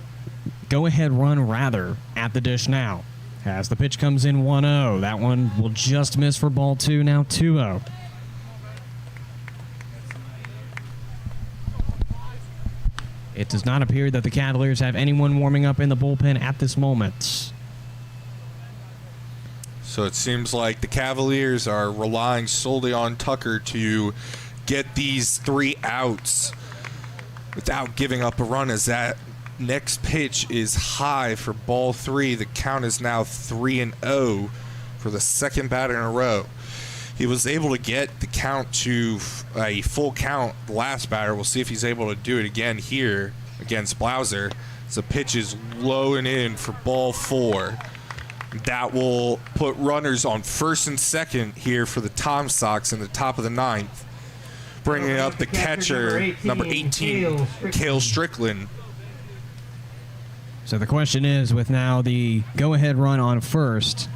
Speaker 8: go-ahead run, rather, at the dish now. As the pitch comes in 1-0. That one will just miss for ball 2, now 2-0. It does not appear that the Cavaliers have anyone warming up in the bullpen at this moment.
Speaker 14: So it seems like the Cavaliers are relying solely on Tucker to get these 3 outs without giving up a run, as that next pitch is high for ball 3. The count is now 3-0 for the 2nd batter in a row. He was able to get the count to a full count the last batter. We'll see if he's able to do it again here against Blauser. So pitch is low and in for ball 4. That will put runners on 1st and 2nd here for the Tom Sox in the top of the 9th. Bringing up the catcher, number 18, Cale Strickland.
Speaker 8: So the question is, with now the go-ahead run on first,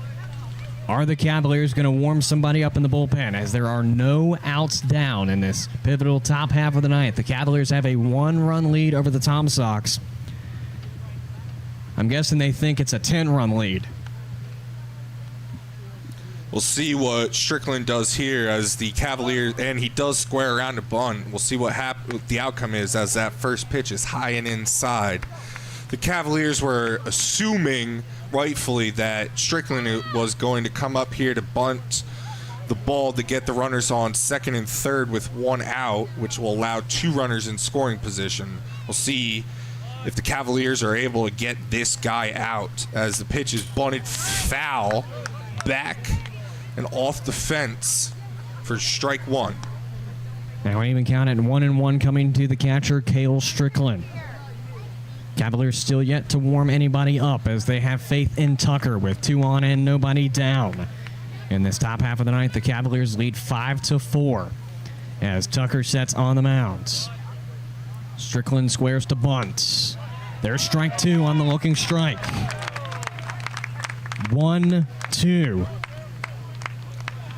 Speaker 8: are the Cavaliers going to warm somebody up in the bullpen, as there are no outs down in this pivotal top half of the ninth? The Cavaliers have a 1-run lead over the Tom Sox. I'm guessing they think it's a 10-run lead.
Speaker 14: We'll see what Strickland does here as the Cavaliers, and he does square around a bunt. We'll see what the outcome is, as that first pitch is high and inside. The Cavaliers were assuming, rightfully, that Strickland was going to come up here to bunt the ball to get the runners on 2nd and 3rd with 1 out, which will allow 2 runners in scoring position. We'll see if the Cavaliers are able to get this guy out, as the pitch is bunted foul back and off the fence for strike one.
Speaker 8: Now even counted 1-1 coming to the catcher, Cale Strickland. Cavaliers still yet to warm anybody up as they have faith in Tucker with 2 on and nobody down. In this top half of the ninth, the Cavaliers lead 5-4 as Tucker sets on the mound. Strickland squares to bunt. There's strike 2 on the looking strike. 1-2.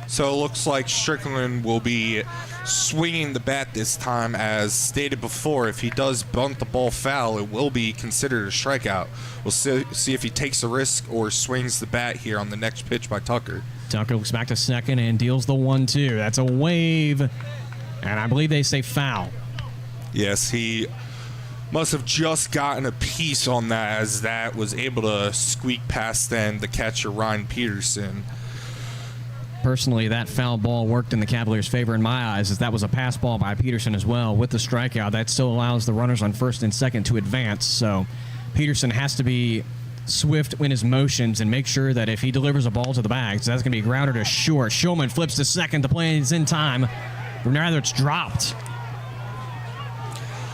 Speaker 14: So it looks like Strickland will be swinging the bat this time. As stated before, if he does bunt the ball foul, it will be considered a strikeout. We'll see if he takes the risk or swings the bat here on the next pitch by Tucker.
Speaker 8: Tucker looks back to second and deals the 1-2. That's a wave, and I believe they say foul.
Speaker 14: Yes, he must have just gotten a piece on that, as that was able to squeak past then the catcher, Ryan Peterson.
Speaker 8: Personally, that foul ball worked in the Cavaliers' favor in my eyes, as that was a pass ball by Peterson as well. With the strikeout, that still allows the runners on first and second to advance. So Peterson has to be swift in his motions and make sure that if he delivers a ball to the bag, so that's going to be grounded to short. Shulman flips to second. The play is in time. Rather, it's dropped.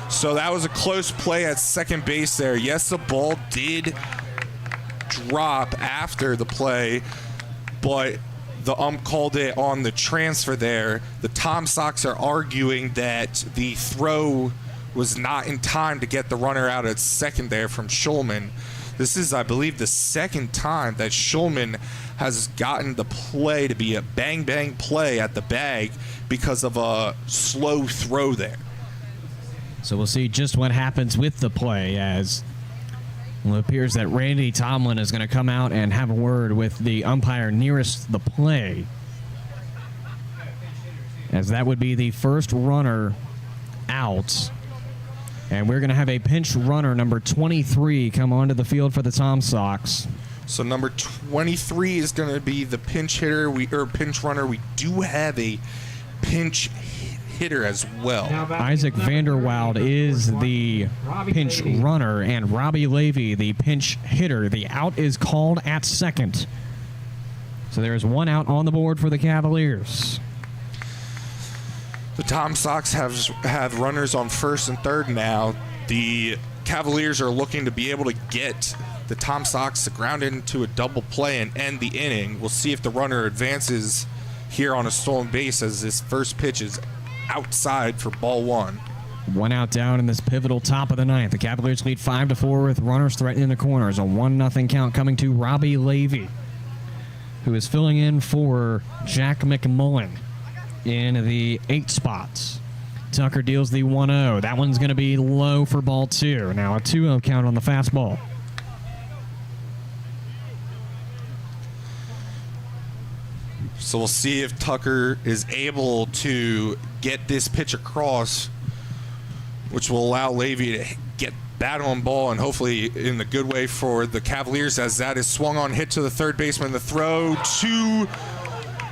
Speaker 14: So that was a close play at second base there. Yes, the ball did drop after the play, but the ump called it on the transfer there. The Tom Sox are arguing that the throw was not in time to get the runner out at second there from Shulman. This is, I believe, the second time that Shulman has gotten the play to be a bang-bang play at the bag because of a slow throw there.
Speaker 8: So we'll see just what happens with the play, as it appears that Randy Tomlin is going to come out and have a word with the umpire nearest the play, as that would be the first runner out. And we're going to have a pinch runner, number 23, come onto the field for the Tom Sox.
Speaker 14: So number 23 is going to be the pinch hitter, pinch runner. We do have a pinch hitter as well.
Speaker 8: Isaac Vanderwild is the pinch runner, and Robbie Levy, the pinch hitter. The out is called at second. So there's one out on the board for the Cavaliers.
Speaker 14: The Tom Sox have runners on first and third now. The Cavaliers are looking to be able to get the Tom Sox to ground into a double play and end the inning. We'll see if the runner advances here on a stolen base, as this first pitch is outside for ball one.
Speaker 8: One out down in this pivotal top of the ninth. The Cavaliers lead 5-4 with runners threatening the corners. A 1-0 count coming to Robbie Levy, who is filling in for Jack McMullen in the 8 spots. Tucker deals the 1-0. That one's going to be low for ball 2. Now a 2-0 count on the fastball.
Speaker 14: So we'll see if Tucker is able to get this pitch across, which will allow Levy to get bat on ball and hopefully in the good way for the Cavaliers, as that is swung on, hit to the third baseman. The throw to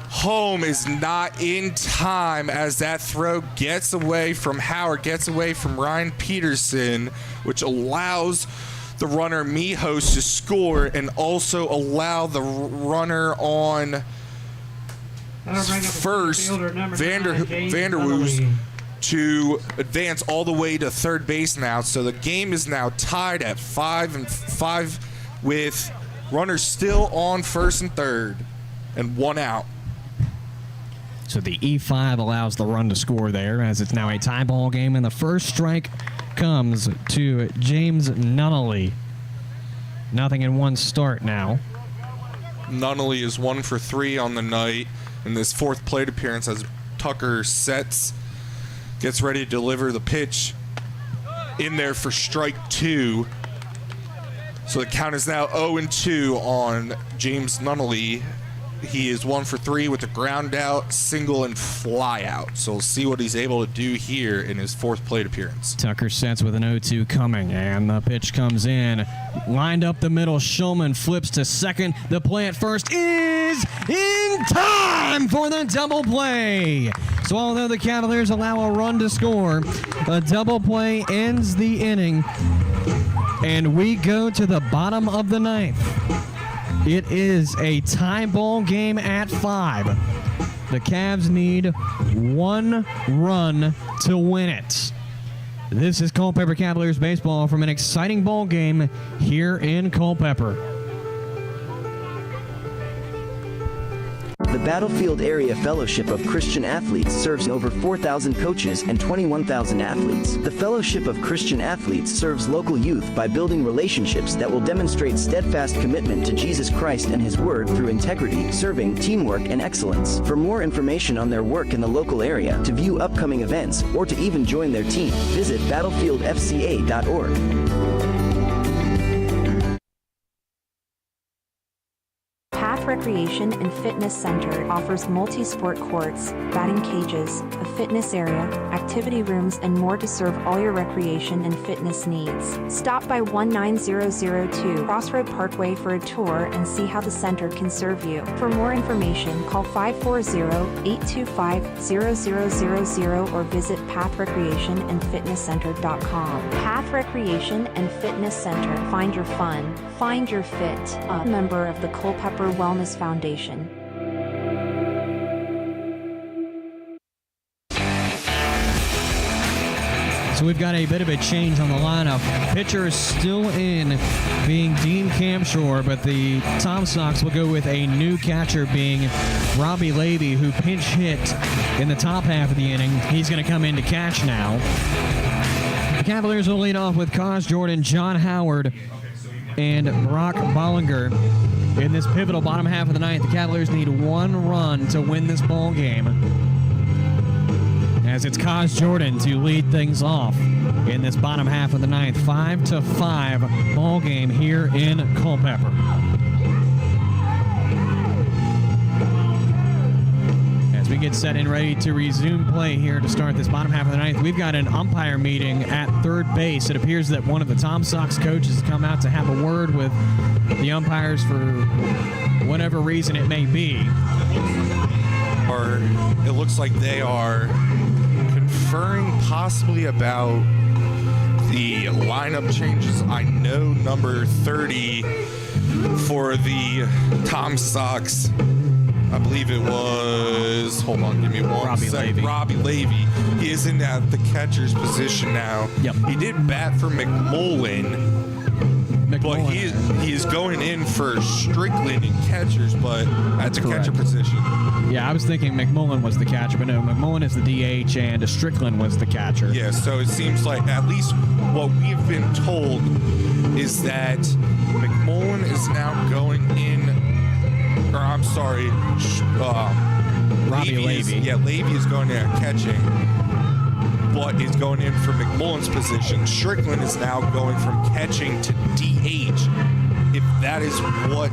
Speaker 14: home is not in time, as that throw gets away from Howard, gets away from Ryan Peterson, which allows the runner Mijos to score and also allow the runner on first, Vanderwoos, to advance all the way to third base now. So the game is now tied at 5-5 with runners still on first and third and one out.
Speaker 8: So the E5 allows the run to score there, as it's now a tie ball game, and the first strike comes to James Nunnally. 0-1 start now.
Speaker 14: Nunnally is 1 for 3 on the night in this fourth plate appearance, as Tucker gets ready to deliver the pitch in there for strike 2. So the count is now 0-2 on James Nunnally. He is 1 for 3 with a ground out, single, and fly out. So we'll see what he's able to do here in his fourth plate appearance.
Speaker 8: Tucker sets with an 0-2 coming, and the pitch comes in. Lined up the middle, Shulman flips to second. The play at first is in time for the double play. So although the Cavaliers allow a run to score, a double play ends the inning. And we go to the bottom of the ninth. It is a tie ball game at 5. The Cavs need 1 run to win it. This is Culpeper Cavaliers baseball from an exciting ball game here in Culpeper.
Speaker 12: The Battlefield Area Fellowship of Christian Athletes serves over 4,000 coaches and 21,000 athletes. The Fellowship of Christian Athletes serves local youth by building relationships that will demonstrate steadfast commitment to Jesus Christ and His Word through integrity, serving, teamwork, and excellence. For more information on their work in the local area, to view upcoming events, or to even join their team, visit battlefieldfca.org.
Speaker 11: Recreation and Fitness Center offers multi-sport courts, batting cages, a fitness area, activity rooms, and more to serve all your recreation and fitness needs. Stop by 19002 Crossroad Parkway for a tour and see how the center can serve you. For more information, call 540-825-0000 or visit pathrecreationandfitnesscenter.com. Path Recreation and Fitness Center. Find your fun. Find your fit. A member of the Culpeper Wellness Foundation.
Speaker 8: So we've got a bit of a change on the lineup. Pitcher is still in, being Dean Camshore, but the Tom Sox will go with a new catcher, being Robbie Levy, who pinch hit in the top half of the inning. He's going to come in to catch now. The Cavaliers will lead off with Cos Jordan, John Howard, and Brock Bollinger. In this pivotal bottom half of the ninth, the Cavaliers need 1 run to win this ball game, as it's Cos Jordan to lead things off in this bottom half of the ninth. 5-5 ball game here in Culpeper. As we get set and ready to resume play here to start this bottom half of the ninth, we've got an umpire meeting at third base. It appears that one of the Tom Sox coaches has come out to have a word with the umpires for whatever reason it may be.
Speaker 14: Or it looks like they are conferring possibly about the lineup changes. I know number 30 for the Tom Sox, I believe it was, hold on, give me one second. Robbie Levy. He is in the catcher's position now.
Speaker 8: Yep.
Speaker 14: He did bat for McMullen. But he is going in for Strickland in catchers, but at the catcher position.
Speaker 8: Yeah, I was thinking McMullen was the catcher, but no, McMullen is the DH and Strickland was the catcher.
Speaker 14: Yeah, so it seems like at least what we've been told is that McMullen is now going in, or I'm sorry,
Speaker 8: Robbie Levy.
Speaker 14: Levy is going in catching, but is going in for McMullen's position. Strickland is now going from catching to DH. If that is what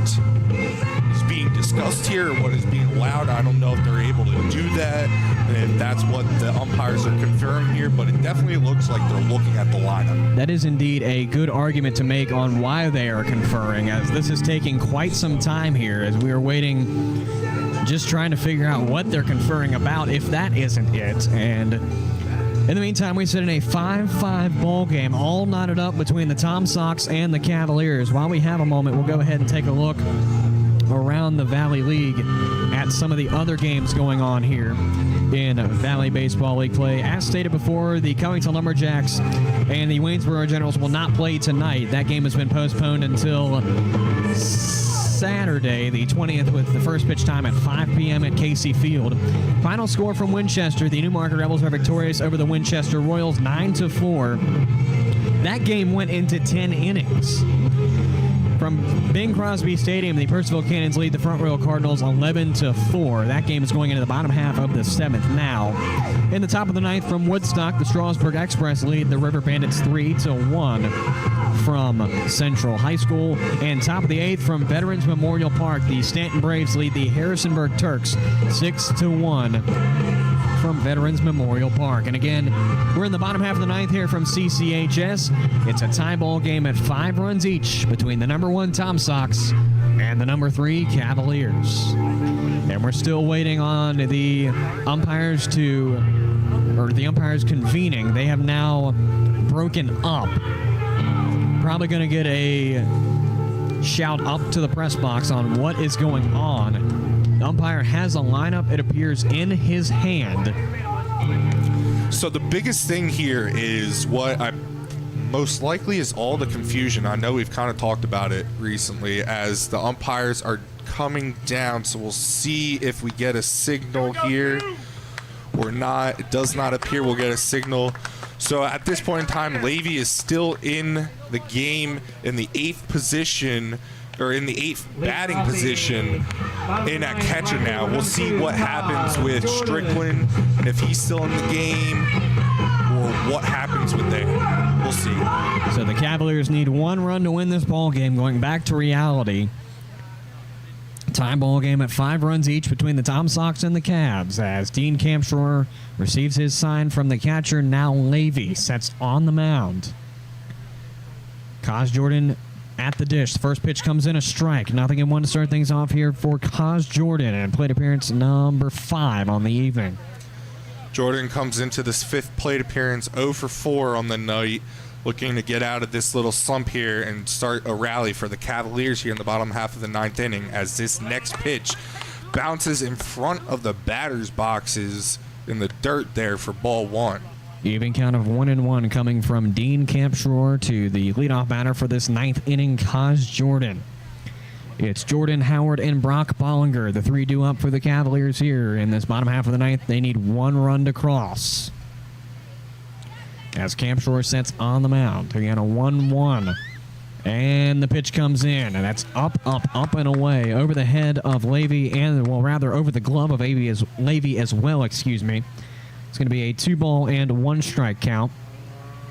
Speaker 14: is being discussed here, or what is being allowed, I don't know if they're able to do that, and if that's what the umpires are confirming here, but it definitely looks like they're looking at the lineup.
Speaker 8: That is indeed a good argument to make on why they are conferring, as this is taking quite some time here, as we are waiting, just trying to figure out what they're conferring about, if that isn't it. And in the meantime, we sit in a 5-5 ball game, all knotted up between the Tom Sox and the Cavaliers. While we have a moment, we'll go ahead and take a look around the Valley League at some of the other games going on here in Valley Baseball League play. As stated before, the Covington Lumberjacks and the Waynesboro Generals will not play tonight. That game has been postponed until Saturday, the 20th, with the first pitch time at 5 p.m. at Casey Field. Final score from Winchester: the Newmarket Rebels are victorious over the Winchester Royals 9-4. That game went into 10 innings. From Bing Crosby Stadium, the Purcellville Cannons lead the Front Royal Cardinals 11-4. That game is going into the bottom half of the 7th now. In the top of the 9th from Woodstock, the Strasburg Express lead the River Bandits 3-1 from Central High School. And top of the 8th from Veterans Memorial Park, the Stanton Braves lead the Harrisonburg Turks 6-1 from Veterans Memorial Park. And again, we're in the bottom half of the 9th here from CCHS. It's a tie ball game at 5 runs each between the number 1 Tom Sox and the number 3 Cavaliers. And we're still waiting on the umpires convening. They have now broken up. probably going to get a shout up to the press box on what is going on. The umpire has a lineup, it appears, in his hand.
Speaker 14: So the biggest thing here is what I most likely is all the confusion. I know we've kind of talked about it recently as the umpires are coming down, so we'll see if we get a signal here or not. It does not appear we'll get a signal. So at this point in time, Levy is still in the game in the 8th position, or in the 8th batting position in at catcher now. We'll see what happens with Strickland and if he's still in the game or what happens with that. We'll see.
Speaker 8: So the Cavaliers need 1 run to win this ball game, going back to reality. Tie ball game at 5 runs each between the Tom Sox and the Cavs as Dean Campshore receives his sign from the catcher. Now Levy sets on the mound. Kaz Jordan at the dish. The first pitch comes in, a strike. Nothing in 1 to start things off here for Kaz Jordan, and plate appearance number 5 on the evening.
Speaker 14: Jordan comes into this 5th plate appearance 0 for 4 on the night, looking to get out of this little slump here and start a rally for the Cavaliers here in the bottom half of the 9th inning as this next pitch bounces in front of the batter's boxes in the dirt there for ball 1.
Speaker 8: Even count of 1-1 coming from Dean Campshore to the leadoff batter for this 9th inning, Kaz Jordan. It's Jordan, Howard, and Brock Bollinger, the 3 due up for the Cavaliers here in this bottom half of the 9th. They need 1 run to cross. As Campshore sets on the mound. Again, a 1-1. And the pitch comes in, and that's up, and away over the head of Levy, and, well, rather over the glove of Levy as well, excuse me. It's going to be a 2-ball and 1 strike count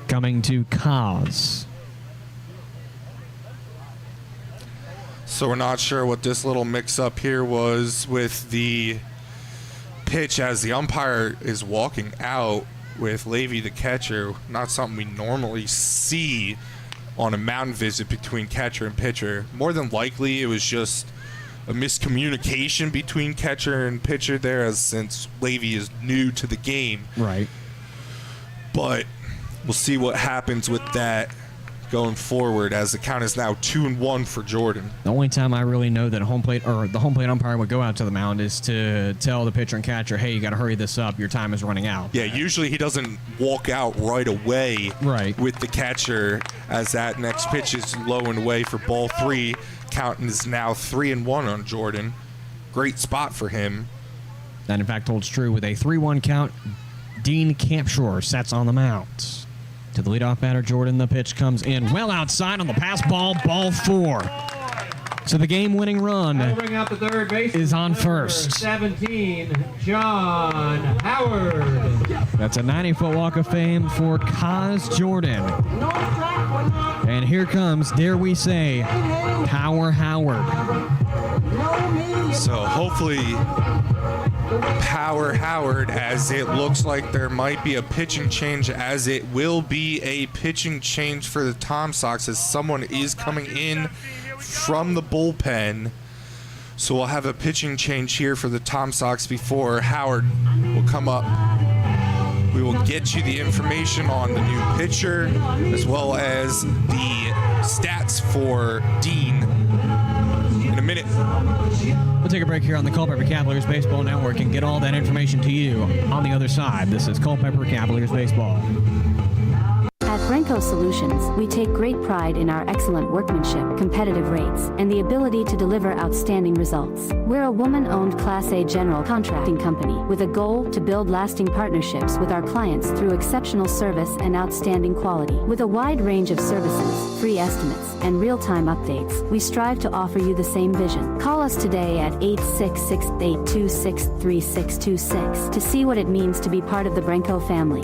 Speaker 8: coming to Kaz.
Speaker 14: So we're not sure what this little mix-up here was with the pitch as the umpire is walking out with Levy the catcher. Not something we normally see on a mound visit between catcher and pitcher. More than likely it was just a miscommunication between catcher and pitcher there, as since Levy is new to the game.
Speaker 8: Right.
Speaker 14: But we'll see what happens with that going forward as the count is now 2-1 for Jordan.
Speaker 8: The only time I really know that the home plate umpire would go out to the mound is to tell the pitcher and catcher, hey, you got to hurry this up. Your time is running out.
Speaker 14: Yeah, usually he doesn't walk out right away with the catcher as that next pitch is low and away for ball 3. Count is now 3-1 on Jordan. Great spot for him.
Speaker 8: That, in fact, holds true with a 3-1 count. Dean Campshore sets on the mound. To the leadoff batter, Jordan. The pitch comes in well outside on the pass ball, ball 4. So the game-winning run is on first.
Speaker 15: 17, John Howard.
Speaker 8: That's a 90-foot walk of fame for Kaz Jordan. And here comes, dare we say, Power Howard.
Speaker 14: So hopefully Power Howard, as it looks like there might be a pitching change, as it will be a pitching change for the Tom Sox as someone is coming in from the bullpen. So we'll have a pitching change here for the Tom Sox before Howard will come up. We will get you the information on the new pitcher as well as the stats for Dean in a minute.
Speaker 8: We'll take a break here on the Culpeper Cavaliers Baseball Network and get all that information to you on the other side. This is Culpeper Cavaliers Baseball.
Speaker 9: At Brenco Solutions, we take great pride in our excellent workmanship, competitive rates, and the ability to deliver outstanding results. We're a woman-owned Class A general contracting company with a goal to build lasting partnerships with our clients through exceptional service and outstanding quality. With a wide range of services, free estimates, and real-time updates, we strive to offer you the same vision. Call us today at 866-826-3626 to see what it means to be part of the Brenco family.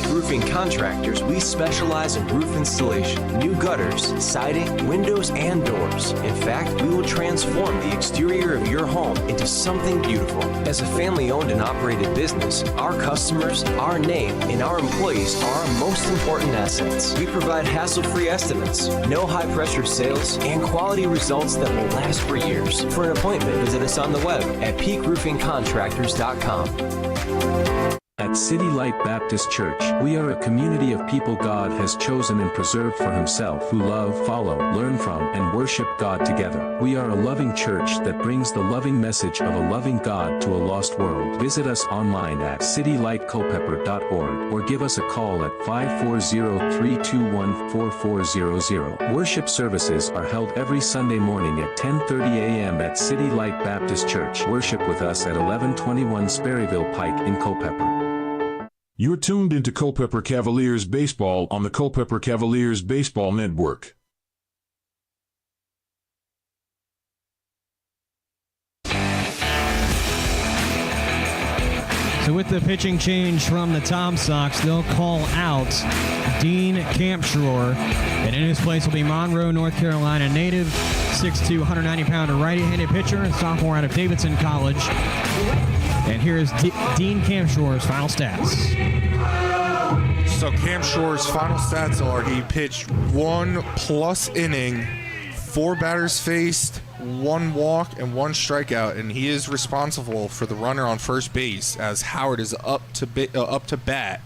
Speaker 4: Roofing Contractors, we specialize in roof installation, new gutters, siding, windows, and doors. In fact, we will transform the exterior of your home into something beautiful. As a family-owned and operated business, our customers, our name, and our employees are our most important assets. We provide hassle-free estimates, no high-pressure sales, and quality results that will last for years. For an appointment, visit us on the web at peakroofingcontractors.com.
Speaker 5: At At City Light Baptist Church, we are a community of people God has chosen and preserved for himself who love, follow, learn from, and worship God together. We are a loving church that brings the loving message of a loving God to a lost world. Visit us online at citylightculpeper.org or give us a call at 540-321-4400. Worship services are held every Sunday morning at 10:30 a.m. at City Light Baptist Church. Worship with us at 1121 Sperryville Pike in Culpeper.
Speaker 7: You're tuned into Culpeper Cavaliers baseball on the Culpeper Cavaliers Baseball Network.
Speaker 8: So with the pitching change from the Tom Sox, they'll call out Dean Campshore, and in his place will be Monroe, North Carolina native, 6'2", 190-pounder righty-handed pitcher, and sophomore out of Davidson College. And here's Dean Campshore's final stats.
Speaker 14: So Campshore's final stats are he pitched 1+ inning, 4 batters faced, 1 walk, and 1 strikeout, and he is responsible for the runner on first base as Howard is up to bat.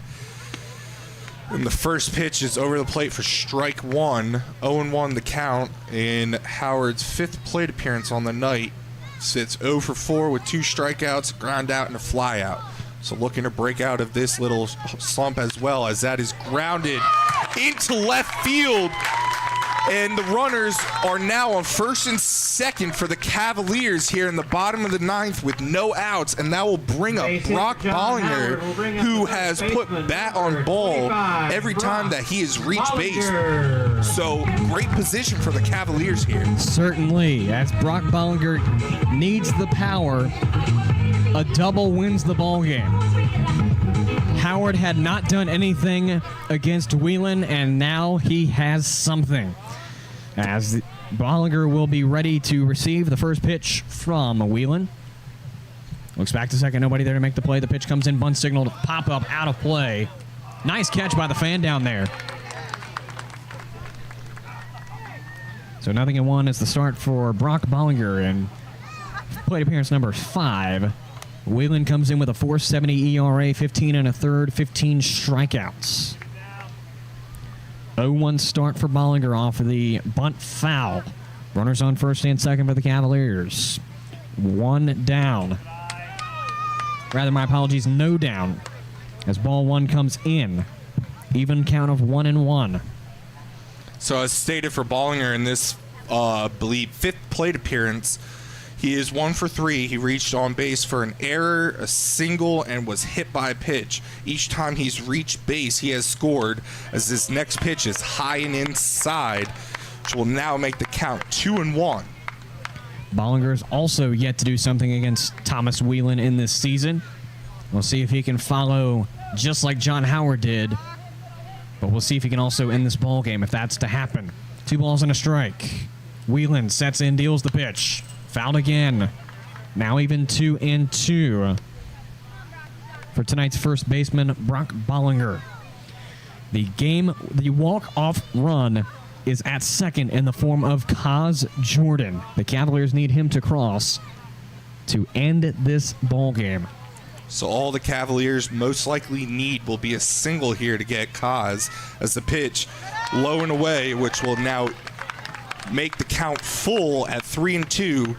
Speaker 14: And the first pitch is over the plate for strike 1, 0-1 the count in Howard's 5th plate appearance on the night. Sits 0 for 4 with 2 strikeouts, ground out, and a fly out. So looking to break out of this little slump as well, as that is grounded into left field. And the runners are now on first and second for the Cavaliers here in the bottom of the 9th with no outs, and that will bring up Brock Bollinger, who has put bat on ball every time that he has reached base. So great position for the Cavaliers here.
Speaker 8: Certainly, as Brock Bollinger needs the power, a double wins the ball game. Howard had not done anything against Whelan, and now he has something. As Bollinger will be ready to receive the first pitch from Whelan. Looks back to second, nobody there to make the play. The pitch comes in, bunt signal to pop up, out of play. Nice catch by the fan down there. So 0-1 is the start for Brock Bollinger, and plate appearance number 5. Whelan comes in with a 4.70 ERA, 15 1/3, 15 strikeouts. 0-1 start for Bollinger off of the bunt foul. Runners on first and second for the Cavaliers. 1 down. Rather, my apologies, no down. As ball 1 comes in. Even count of 1-1.
Speaker 14: So as stated for Bollinger in this, I believe, 5th plate appearance, he is 1 for 3. He reached on base for an error, a single, and was hit by a pitch. Each time he's reached base, he has scored, as this next pitch is high and inside, which will now make the count 2-1.
Speaker 8: Bollinger's also yet to do something against Thomas Whelan in this season. We'll see if he can follow just like John Howard did, but we'll see if he can also end this ball game if that's to happen. 2 balls and a strike. Whelan sets in, deals the pitch. Fouled again. Now even 2-2 for tonight's first baseman, Brock Bollinger. The walk-off run is at second in the form of Kaz Jordan. The Cavaliers need him to cross to end this ball game.
Speaker 14: So all the Cavaliers most likely need will be a single here to get Kaz, as the pitch low and away, which will now make the count full at 3-2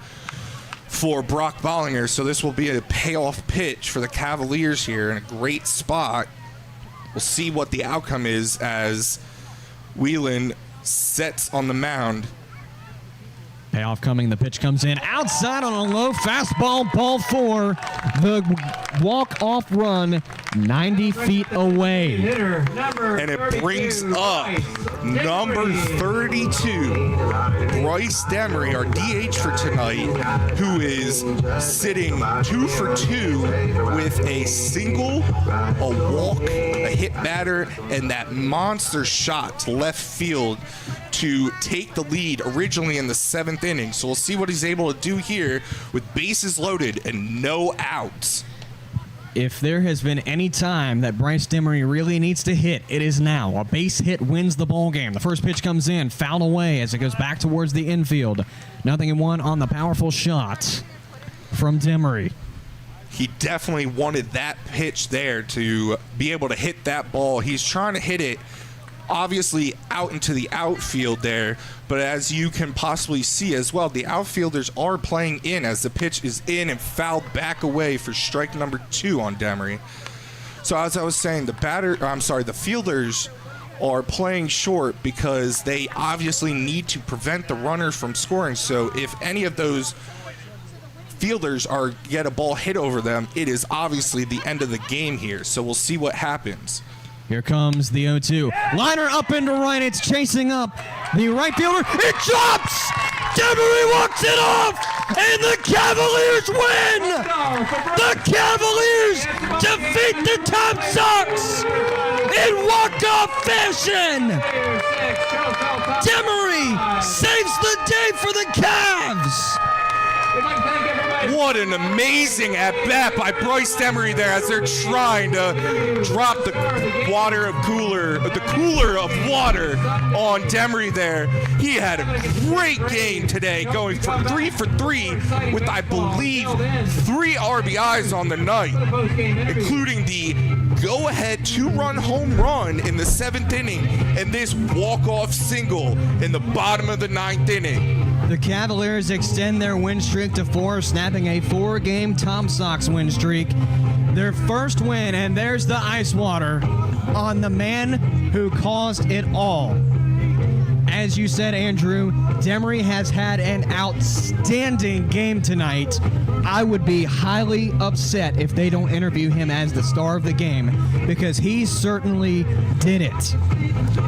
Speaker 14: for Brock Bollinger. So this will be a payoff pitch for the Cavaliers here in a great spot. We'll see what the outcome is as Whelan sets on the mound.
Speaker 8: Payoff coming. The pitch comes in outside on a low fastball, ball 4. The walk-off run 90 feet away.
Speaker 14: And it brings up number 32, Bryce Demery, our DH for tonight, who is sitting 2 for 2 with a single, a walk, a hit batter, and that monster shot to left field to take the lead originally in the 7th inning. So we'll see what he's able to do here with bases loaded and no outs.
Speaker 8: If there has been any time that Bryce Demery really needs to hit, it is now. A base hit wins the ball game. The first pitch comes in, fouled away as it goes back towards the infield. 0-1 on the powerful shot from Demery.
Speaker 14: he definitely wanted that pitch there to be able to hit that ball. He's trying to hit it obviously out into the outfield there, but as you can possibly see as well, the outfielders are playing in as the pitch is in and fouled back away for strike number 2 on Demery. So as I was saying, the fielders are playing short because they obviously need to prevent the runner from scoring. So if any of those fielders get a ball hit over them, it is obviously the end of the game here. So we'll see what happens.
Speaker 8: Here comes the 0-2. Liner up into right. It's chasing up the right fielder. It drops! Demery walks it off! And the Cavaliers win! The Cavaliers defeat the Tom Sox in walk-off fashion! Demery saves the day for the Cavs!
Speaker 14: What an amazing at-bat by Bryce Demery there as they're trying to drop the cooler of water on Demery there. He had a great game today, going for 3 for 3 with, I believe, 3 RBIs on the night, including the go-ahead 2-run home run in the 7th inning and this walk-off single in the bottom of the 9th inning.
Speaker 8: The Cavaliers extend their win streak to 4, snapping a 4-game Tom Sox win streak. Their first win, and there's the ice water on the man who caused it all. As you said, Andrew, Demery has had an outstanding game tonight. I would be highly upset if they don't interview him as the star of the game, because he certainly did it.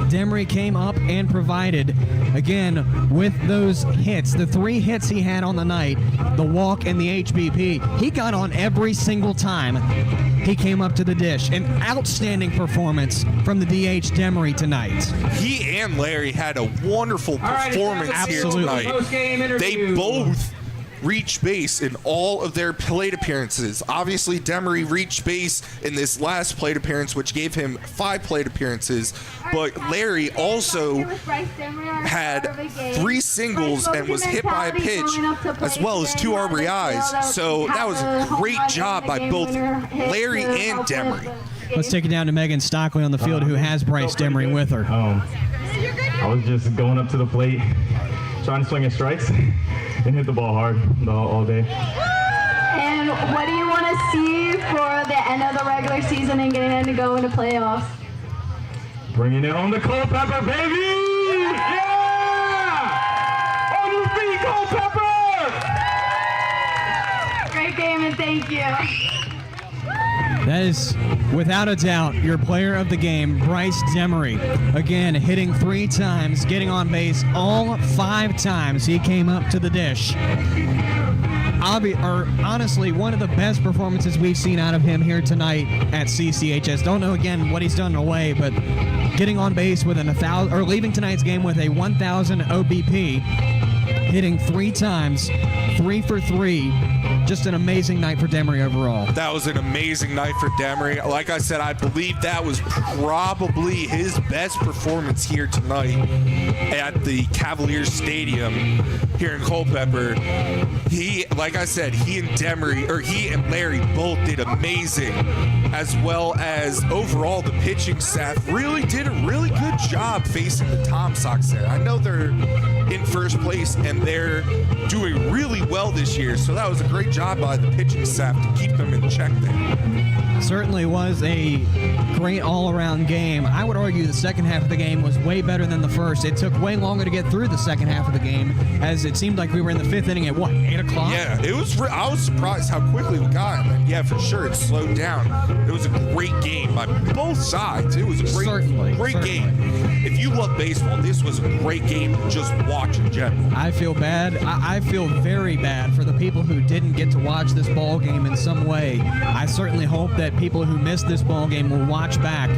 Speaker 8: Demery came up and provided, again, with those hits, the 3 hits he had on the night, the walk and the HBP. He got on every single time he came up to the dish. An outstanding performance from the DH Demery tonight.
Speaker 14: He and Larry had a wonderful performance here tonight. They both reached base in all of their plate appearances. Obviously, Demery reached base in this last plate appearance, which gave him 5 plate appearances, but Larry also had 3 singles and was hit by a pitch, as well as 2 RBIs. So that was a great job by both Larry and Demery.
Speaker 8: Let's take it down to Megan Stockley on the field, who has Bryce Demery with her.
Speaker 19: I was just going up to the plate, trying to swing at strikes, and hit the ball hard all day.
Speaker 20: And what do you want to see for the end of the regular season and getting ready to go into playoffs?
Speaker 19: Bringing it on to Culpeper, baby! Yeah! On your feet, Culpeper!
Speaker 20: Great game, and thank you.
Speaker 8: That is, without a doubt, your player of the game, Bryce Demery. Again, hitting 3 times, getting on base all 5 times he came up to the dish. Honestly, one of the best performances we've seen out of him here tonight at CCHS. Don't know, again, what he's done away, but getting on base with leaving tonight's game with a 1,000 OBP, hitting 3 times, 3 for 3. Just an amazing night for Demery overall.
Speaker 14: That was an amazing night for Demery. Like I said, I believe that was probably his best performance here tonight at the Cavaliers Stadium here in Culpeper. Like I said, he and Larry both did amazing, as well as overall the pitching staff really did a really good job facing the Tom Sox there. I know they're in first place and they're doing really well this year, so that was a great job by the pitching staff to keep them in check there.
Speaker 8: Certainly was a great all-around game. I would argue the second half of the game was way better than the first. It took way longer to get through the second half of the game, as it seemed like we were in the 5th inning at, 8 o'clock?
Speaker 14: Yeah, I was surprised how quickly we got it. Yeah, for sure, it slowed down. It was a great game by both sides. It was a great game. If you love baseball, this was a great game to just watch in general.
Speaker 8: I feel bad. I feel very bad for the people who didn't get to watch this ball game in some way. I certainly hope that people who missed this ball game will watch back.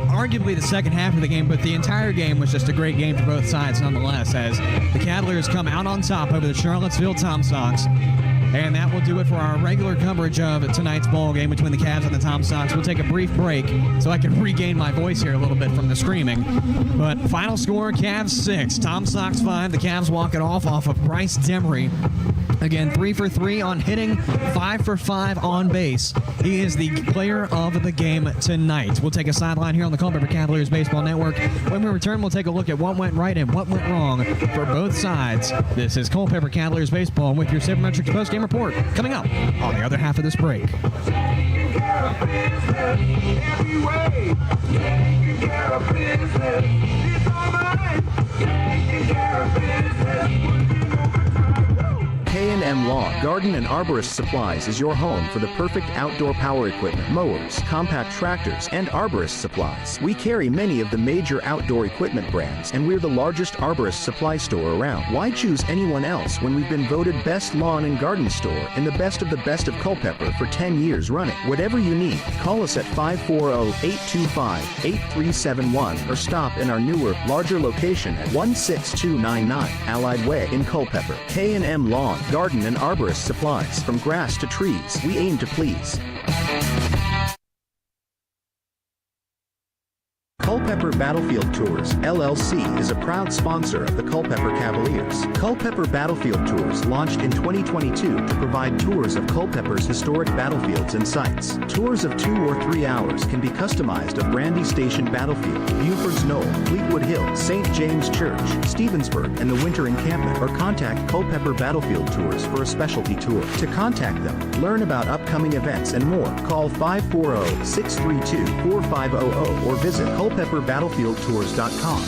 Speaker 8: Arguably the second half of the game, but the entire game was just a great game for both sides nonetheless, as the Cavaliers come out on top over the Charlottesville Tom Sox. And that will do it for our regular coverage of tonight's ball game between the Cavs and the Tom Sox. We'll take a brief break so I can regain my voice here a little bit from the screaming. But final score, Cavs 6, Tom Sox 5. The Cavs walk it off of Bryce Demery. Again, 3 for 3 on hitting, 5 for 5 on base. He is the player of the game tonight. We'll take a sideline here on the Culpeper Cavaliers Baseball Network. When we return, we'll take a look at what went right and what went wrong for both sides. This is Culpeper Cavaliers Baseball with your Saber Metrics postgame report coming up on the other half of this break.
Speaker 3: K&M Lawn, Garden and Arborist Supplies is your home for the perfect outdoor power equipment, mowers, compact tractors, and arborist supplies. We carry many of the major outdoor equipment brands, and we're the largest arborist supply store around. Why choose anyone else when we've been voted best lawn and garden store and the best of Culpeper for 10 years running? Whatever you need, call us at 540-825-8371 or stop in our newer, larger location at 16299 Allied Way in Culpeper. K&M Lawn, Garden and Arborist Supplies. From grass to trees, we aim to please. Culpeper Battlefield Tours, LLC is a proud sponsor of the Culpeper Cavaliers. Culpeper Battlefield Tours launched in 2022 to provide tours of Culpeper's historic battlefields and sites. Tours of 2 or 3 hours can be customized of Brandy Station Battlefield, Buford's Knoll, Fleetwood Hill, St. James Church, Stevensburg, and the Winter Encampment, or contact Culpeper Battlefield Tours for a specialty tour. To contact them, learn about upcoming events and more, call 540-632-4500 or visit culpeperbattlefieldtours.com.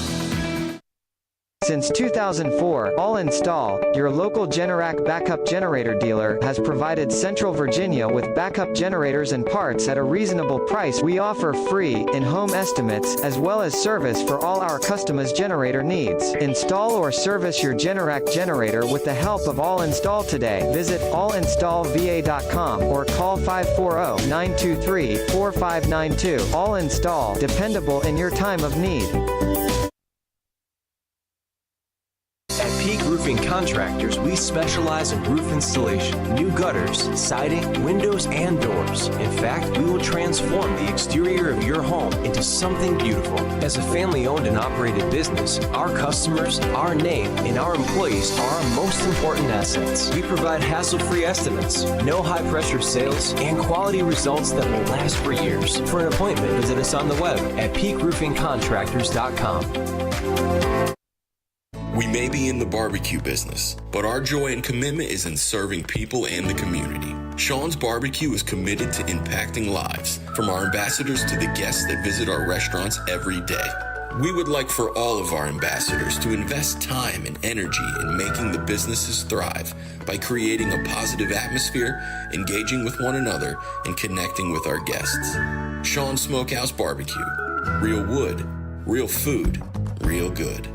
Speaker 10: Since 2004, All Install, your local Generac backup generator dealer, has provided Central Virginia with backup generators and parts at a reasonable price. We offer free, in-home estimates, as well as service for all our customers' generator needs. Install or service your Generac generator with the help of All Install today. Visit allinstallva.com or call 540-923-4592. All Install, dependable in your time of need.
Speaker 4: At Peak Roofing Contractors, we specialize in roof installation, new gutters, siding, windows, and doors. In fact, we will transform the exterior of your home into something beautiful. As a family-owned and operated business, our customers, our name, and our employees are our most important assets. We provide hassle-free estimates, no high-pressure sales, and quality results that will last for years. For an appointment, visit us on the web at peakroofingcontractors.com.
Speaker 16: We may be in the barbecue business, but our joy and commitment is in serving people and the community. Sean's Barbecue is committed to impacting lives, from our ambassadors to the guests that visit our restaurants every day. We would like for all of our ambassadors to invest time and energy in making the businesses thrive by creating a positive atmosphere, engaging with one another, and connecting with our guests. Sean's Smokehouse Barbecue. Real wood, real food, real good.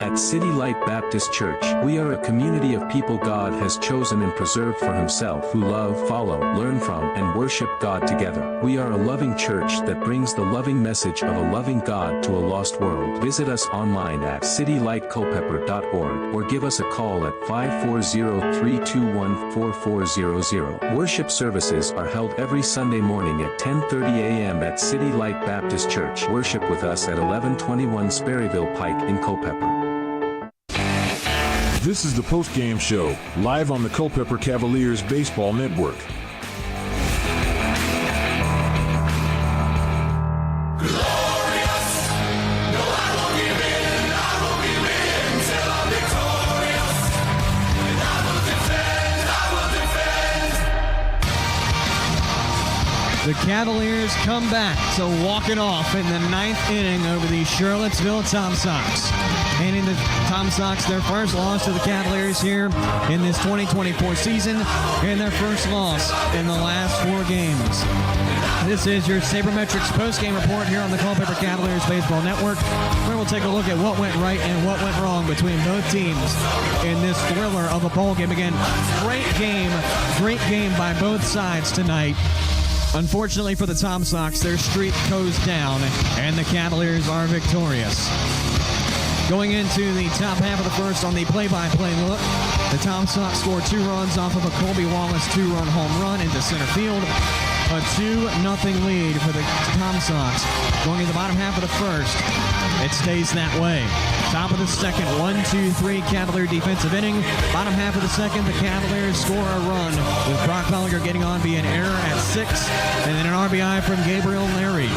Speaker 5: At City Light Baptist Church, we are a community of people God has chosen and preserved for Himself who love, follow, learn from, and worship God together. We are a loving church that brings the loving message of a loving God to a lost world. Visit us online at citylightculpeper.org or give us a call at 540-321-4400. Worship services are held every Sunday morning at 10:30 a.m. at City Light Baptist Church. Worship with us at 1121 Sperryville Pike in Culpeper.
Speaker 7: This is the Postgame Show, live on the Culpeper Cavaliers Baseball Network.
Speaker 8: The Cavaliers come back to walk it off in the 9th inning over the Charlottesville Tom Sox. Handing the Tom Sox their first loss to the Cavaliers here in this 2024 season and their first loss in the last 4 games. This is your Saber Metrics postgame report here on the Culpeper Cavaliers Baseball Network, where we'll take a look at what went right and what went wrong between both teams in this thriller of a ball game. Again, great game by both sides tonight. Unfortunately for the Tom Sox, their streak goes down, and the Cavaliers are victorious. Going into the top half of the first on the play-by-play look, the Tom Sox scored 2 runs off of a Colby Wallace 2-run home run into center field. A 2-0 lead for the Tom Sox. Going in the bottom half of the first, it stays that way. Top of the second, 1-2-3 Cavalier defensive inning. Bottom half of the second, the Cavaliers score a run with Brock Bollinger getting on via an error at 6, and then an RBI from Gabriel Larry.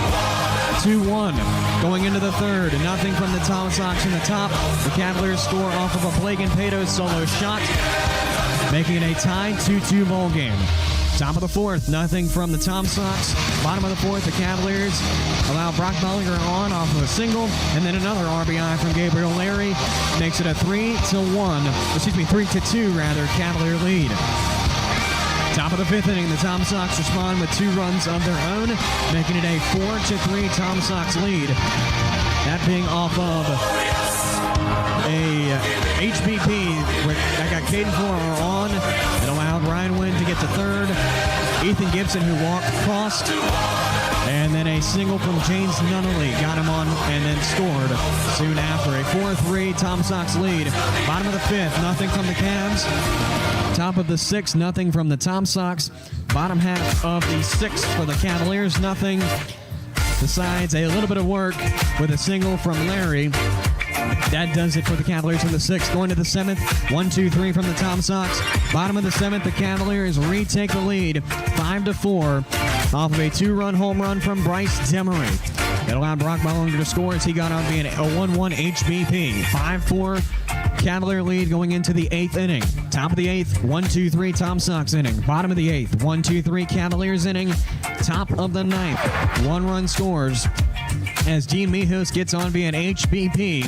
Speaker 8: 2-1 going into the third. Nothing from the Tom Sox in the top. The Cavaliers score off of a Plagan Pato solo shot, making it a tied 2-2 ball game. Top of the fourth, nothing from the Tom Sox. Bottom of the fourth, the Cavaliers allow Brock Bollinger on off of a single, and then another RBI from Gabriel Larry makes it a 3-2 Cavalier lead. Top of the fifth inning, the Tom Sox respond with 2 runs of their own, making it a 4-3 Tom Sox lead. That being off of a HBP that got Caden Florer on. It allowed Ryan Wynn to get to third. Ethan Gibson, who walked, crossed. And then a single from James Nunnally got him on and then scored soon after. A 4-3 Tom Sox lead. Bottom of the fifth, nothing from the Cavs. Top of the sixth, nothing from the Tom Sox. Bottom half of the sixth for the Cavaliers, nothing. Besides a little bit of work with a single from Larry. That does it for the Cavaliers in the sixth. Going to the seventh, 1-2-3 from the Tom Sox. Bottom of the seventh, the Cavaliers retake the lead, 5-4, off of a 2-run home run from Bryce Demery. It allowed Brock Bollinger to score as he got on being a 1-1 HBP. 5-4 Cavalier lead going into the eighth inning. Top of the eighth, 1-2-3 Tom Sox inning. Bottom of the eighth, 1-2-3 Cavaliers inning. Top of the ninth, 1-run scores as Dean Mijos gets on via an HBP.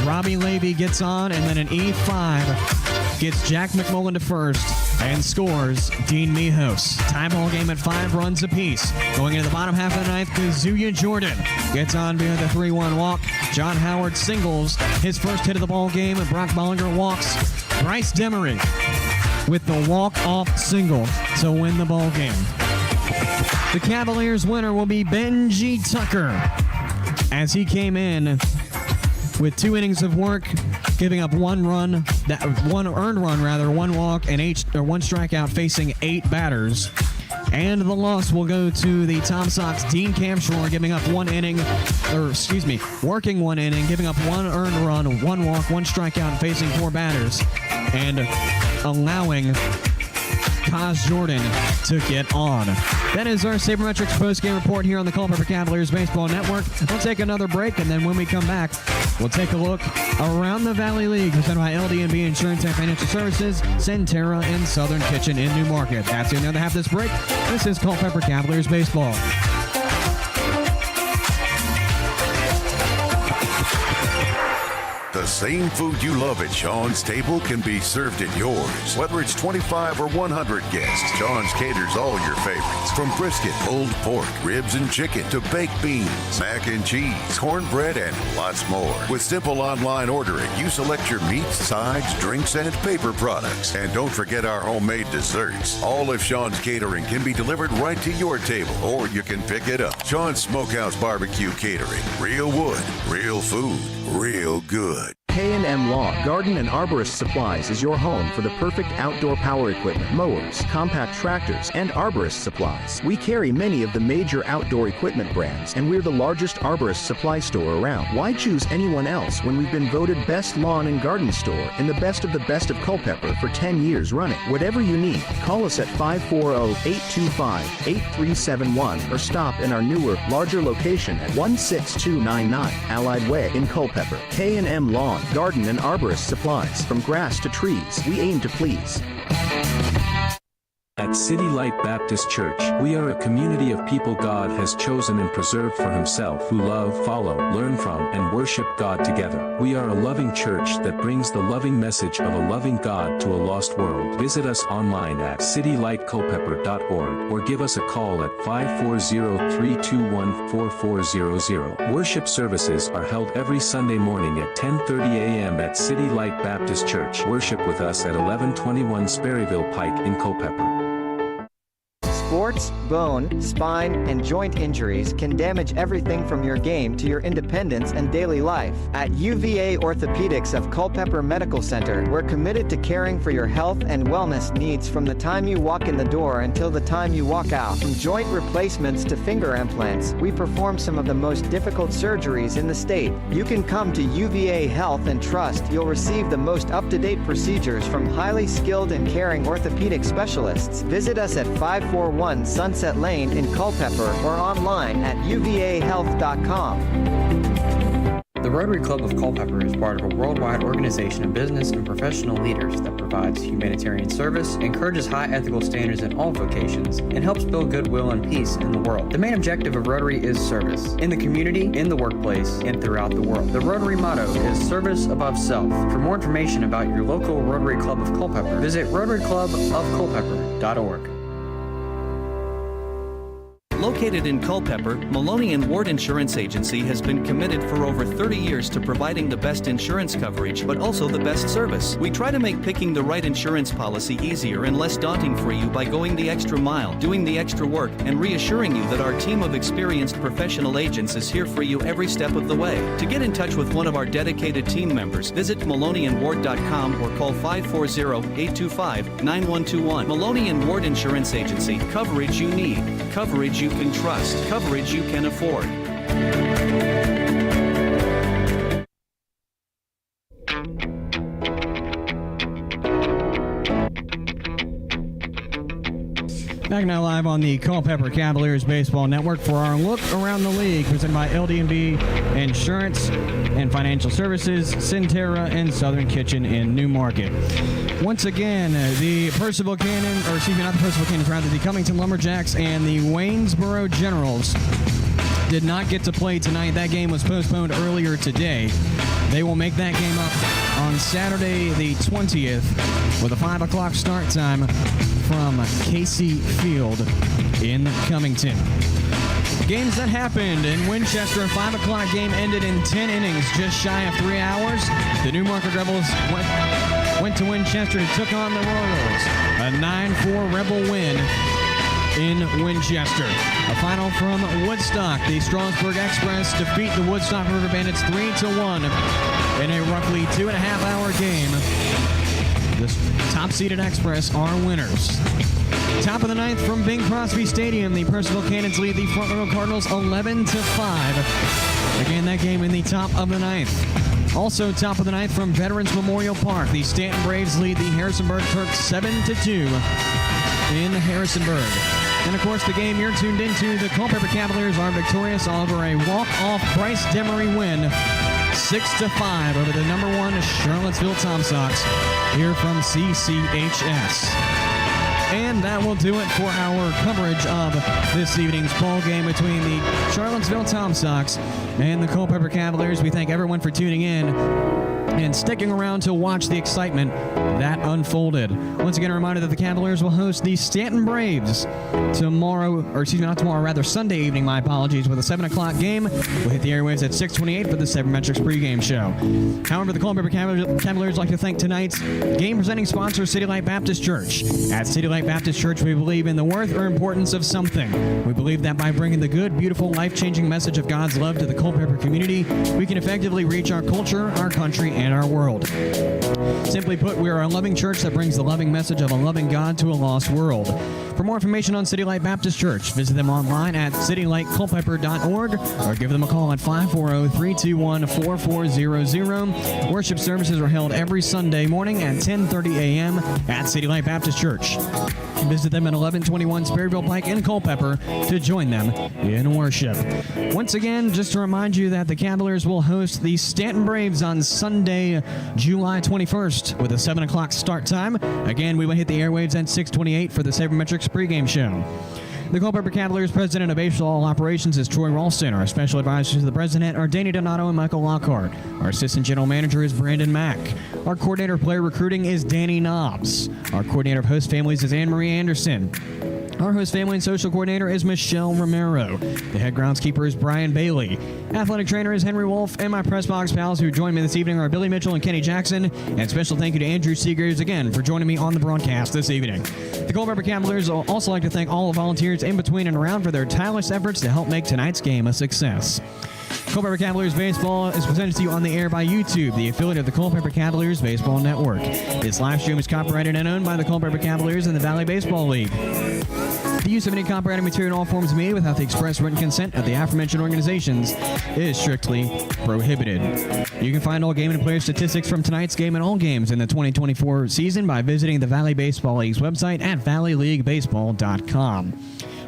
Speaker 8: Robbie Levy gets on, and then an E5 gets Jack McMullen to first and scores Dean Mijos. Tie ball game at 5 runs apiece. Going into the bottom half of the ninth, Kazuya Jordan gets on via the 3-1 walk. John Howard singles his first hit of the ball game, and Brock Bollinger walks Bryce Demery with the walk-off single to win the ball game. The Cavaliers winner will be Benji Tucker, as he came in with 2 innings of work, giving up 1 earned run, 1 walk, and 1 strikeout, facing 8 batters. And the loss will go to the Tom Sox, Dean Camshore, giving up working 1 inning, giving up 1 earned run, 1 walk, 1 strikeout, and facing 4 batters, and allowing Kaz Jordan to get on. That is our Saber Metrics postgame report here on the Culpeper Cavaliers Baseball Network. We'll take another break, and then when we come back, we'll take a look around the Valley League, presented by LDNB Insurance and Financial Services, Centera, and Southern Kitchen in New Market. That's the other half of this break. This is Culpeper Cavaliers Baseball.
Speaker 13: The same food you love at Sean's table can be served at yours. Whether it's 25 or 100 guests, Sean's caters all your favorites. From brisket, pulled pork, ribs and chicken, to baked beans, mac and cheese, cornbread, and lots more. With simple online ordering, you select your meats, sides, drinks, and paper products. And don't forget our homemade desserts. All of Sean's catering can be delivered right to your table, or you can pick it up. Sean's Smokehouse Barbecue Catering. Real wood, real food, real good.
Speaker 3: K&M Lawn, Garden and Arborist Supplies is your home for the perfect outdoor power equipment, mowers, compact tractors, and arborist supplies. We carry many of the major outdoor equipment brands, and we're the largest arborist supply store around. Why choose anyone else when we've been voted best lawn and garden store in the best of Culpeper for 10 years running? Whatever you need, call us at 540-825-8371 or stop in our newer, larger location at 16299 Allied Way in Culpeper. K&M Lawn, Garden and Arborist Supplies. From grass to trees, we aim to please.
Speaker 5: At City Light Baptist Church, we are a community of people God has chosen and preserved for Himself who love, follow, learn from, and worship God together. We are a loving church that brings the loving message of a loving God to a lost world. Visit us online at citylightculpeper.org or give us a call at 540-321-4400. Worship services are held every Sunday morning at 10:30 a.m. at City Light Baptist Church. Worship with us at 1121 Sperryville Pike in Culpeper.
Speaker 10: Sports, bone, spine, and joint injuries can damage everything from your game to your independence and daily life. At UVA Orthopedics of Culpeper Medical Center, we're committed to caring for your health and wellness needs from the time you walk in the door until the time you walk out. From joint replacements to finger implants, we perform some of the most difficult surgeries in the state. You can come to UVA Health and trust you'll receive the most up-to-date procedures from highly skilled and caring orthopedic specialists. Visit us at 541 Sunset Lane in Culpeper or online at uvahealth.com.
Speaker 1: The Rotary Club of Culpeper is part of a worldwide organization of business and professional leaders that provides humanitarian service, encourages high ethical standards in all vocations, and helps build goodwill and peace in the world. The main objective of Rotary is service, in the community, in the workplace, and throughout the world. The Rotary motto is service above self. For more information about your local Rotary Club of Culpeper, visit rotaryclubofculpeper.org.
Speaker 2: Located in Culpeper, Maloney and Ward Insurance Agency has been committed for over 30 years to providing the best insurance coverage, but also the best service. We try to make picking the right insurance policy easier and less daunting for you by going the extra mile, doing the extra work, and reassuring you that our team of experienced professional agents is here for you every step of the way. To get in touch with one of our dedicated team members, visit MaloneyandWard.com or call 540-825-9121. Maloney and Ward Insurance Agency. Coverage you need. Coverage you can trust. Coverage you can afford.
Speaker 8: Back now live on the Culpeper Cavaliers Baseball Network for our look around the league, presented by LD&B Insurance and Financial Services, Centera, and Southern Kitchen in Newmarket. Once again, the Percival Cannon, or excuse me, not the Percival Cannons, rather the Cummington Lumberjacks and the Waynesboro Generals did not get to play tonight. That game was postponed earlier today. They will make that game up on Saturday the 20th with a 5 o'clock start time from Casey Field in Cummington. Games that happened in Winchester, a 5 o'clock game ended in 10 innings, just shy of 3 hours. The Newmarket Rebels went to Winchester and took on the Royals. A 9-4 Rebel win in Winchester. A final from Woodstock. The Strasburg Express defeat the Woodstock River Bandits 3-1 in a roughly 2.5-hour game. The top-seeded Express are winners. Top of the ninth from Bing Crosby Stadium. The Percival Cannons lead the Front Row Cardinals 11-5. Again, that game in the top of the ninth. Also top of the ninth from Veterans Memorial Park. The Stanton Braves lead the Harrisonburg Turks 7-2 in Harrisonburg. And of course, the game you're tuned into, the Culpeper Cavaliers are victorious over a walk-off Bryce Demery win, 6-5 over the number 1 Charlottesville Tom Sox here from CCHS. And that will do it for our coverage of this evening's ball game between the Charlottesville Tom Sox and the Culpeper Cavaliers. We thank everyone for tuning in and sticking around to watch the excitement that unfolded. Once again, a reminder that the Cavaliers will host the Stanton Braves tomorrow, or excuse me, not tomorrow, rather Sunday evening, my apologies, with a 7 o'clock game. We'll hit the airwaves at 6:28 for the Saber Metrics pregame show. However, the Culpeper Cavaliers like to thank tonight's game presenting sponsor, City Light Baptist Church. At City Light Baptist Church, we believe in the worth or importance of something. We believe that by bringing the good, beautiful, life-changing message of God's love to the Culpeper community, we can effectively reach our culture, our country, and our world. Simply put, we are a loving church that brings the loving message of a loving God to a lost world. For more information on City Light Baptist Church, visit them online at citylightculpeper.org or give them a call at 540-321-4400. Worship services are held every Sunday morning at 10:30 a.m. at City Light Baptist Church. Visit them at 1121 Sperryville Pike in Culpeper to join them in worship. Once again, just to remind you that the Cavaliers will host the Stanton Braves on Sunday, July 21st with a 7 o'clock start time. Again, we will hit the airwaves at 6:28 for the Saber Metrics pregame show. The Culpeper Cavaliers President of Baseball Operations is Troy Ralston. Our special advisors to the President are Danny Donato and Michael Lockhart. Our Assistant General Manager is Brandon Mack. Our Coordinator of Player Recruiting is Danny Knobs. Our Coordinator of Host Families is Anne-Marie Anderson. Our host family and social coordinator is Michelle Romero. The head groundskeeper is Brian Bailey. Athletic trainer is Henry Wolf. And my press box pals who join me this evening are Billy Mitchell and Kenny Jackson. And special thank you to Andrew Seegers again for joining me on the broadcast this evening. The Culpeper Cavaliers would also like to thank all the volunteers in between and around for their tireless efforts to help make tonight's game a success. Culpeper Cavaliers Baseball is presented to you on the air by YouTube, the affiliate of the Culpeper Cavaliers Baseball Network. This live stream is copyrighted and owned by the Culpeper Cavaliers and the Valley Baseball League. The use of any copyrighted material in all forms made without the express written consent of the aforementioned organizations is strictly prohibited. You can find all game and player statistics from tonight's game and all games in the 2024 season by visiting the Valley Baseball League's website at valleyleaguebaseball.com.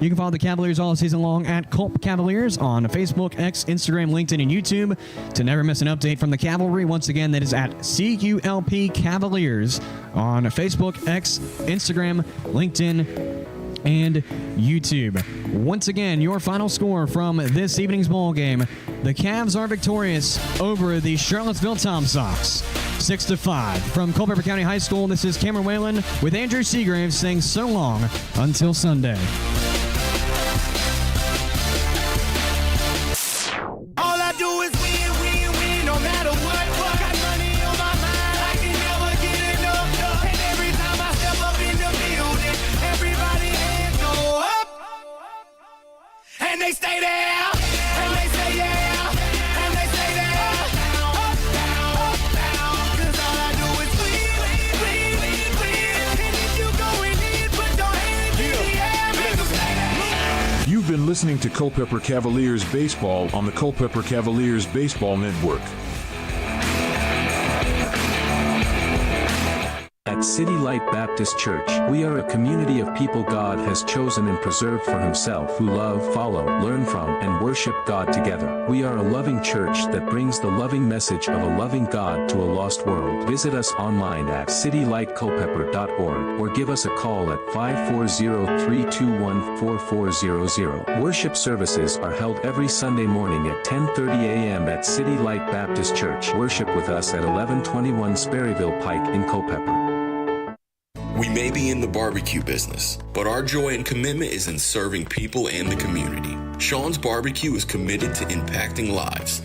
Speaker 8: You can follow the Cavaliers all season long at Culp Cavaliers on Facebook, X, Instagram, LinkedIn, and YouTube. To never miss an update from the Cavalry, once again, that is at CULP Cavaliers on Facebook, X, Instagram, LinkedIn, and YouTube. Once again, your final score from this evening's ball game: the Cavs are victorious over the Charlottesville Tom Sox, 6-5. From Culpeper County High School, this is Cameron Whalen with Andrew Seagraves saying so long until Sunday.
Speaker 21: They stay there, and they say yeah, and they say there, up, down, up, down, 'cause all I do is win, and if you going in, put your hands in the air, make them stay there.
Speaker 7: You've been listening to Culpeper Cavaliers Baseball on the Culpeper Cavaliers Baseball Network.
Speaker 5: At City Light Baptist Church, we are a community of people God has chosen and preserved for himself who love, follow, learn from, and worship God together. We are a loving church that brings the loving message of a loving God to a lost world. Visit us online at citylightculpeper.org or give us a call at 540-321-4400. Worship services are held every Sunday morning at 10:30 a.m. at City Light Baptist Church. Worship with us at 1121 Sperryville Pike in Culpeper.
Speaker 16: We may be in the barbecue business, but our joy and commitment is in serving people and the community. Sean's Barbecue is committed to impacting lives.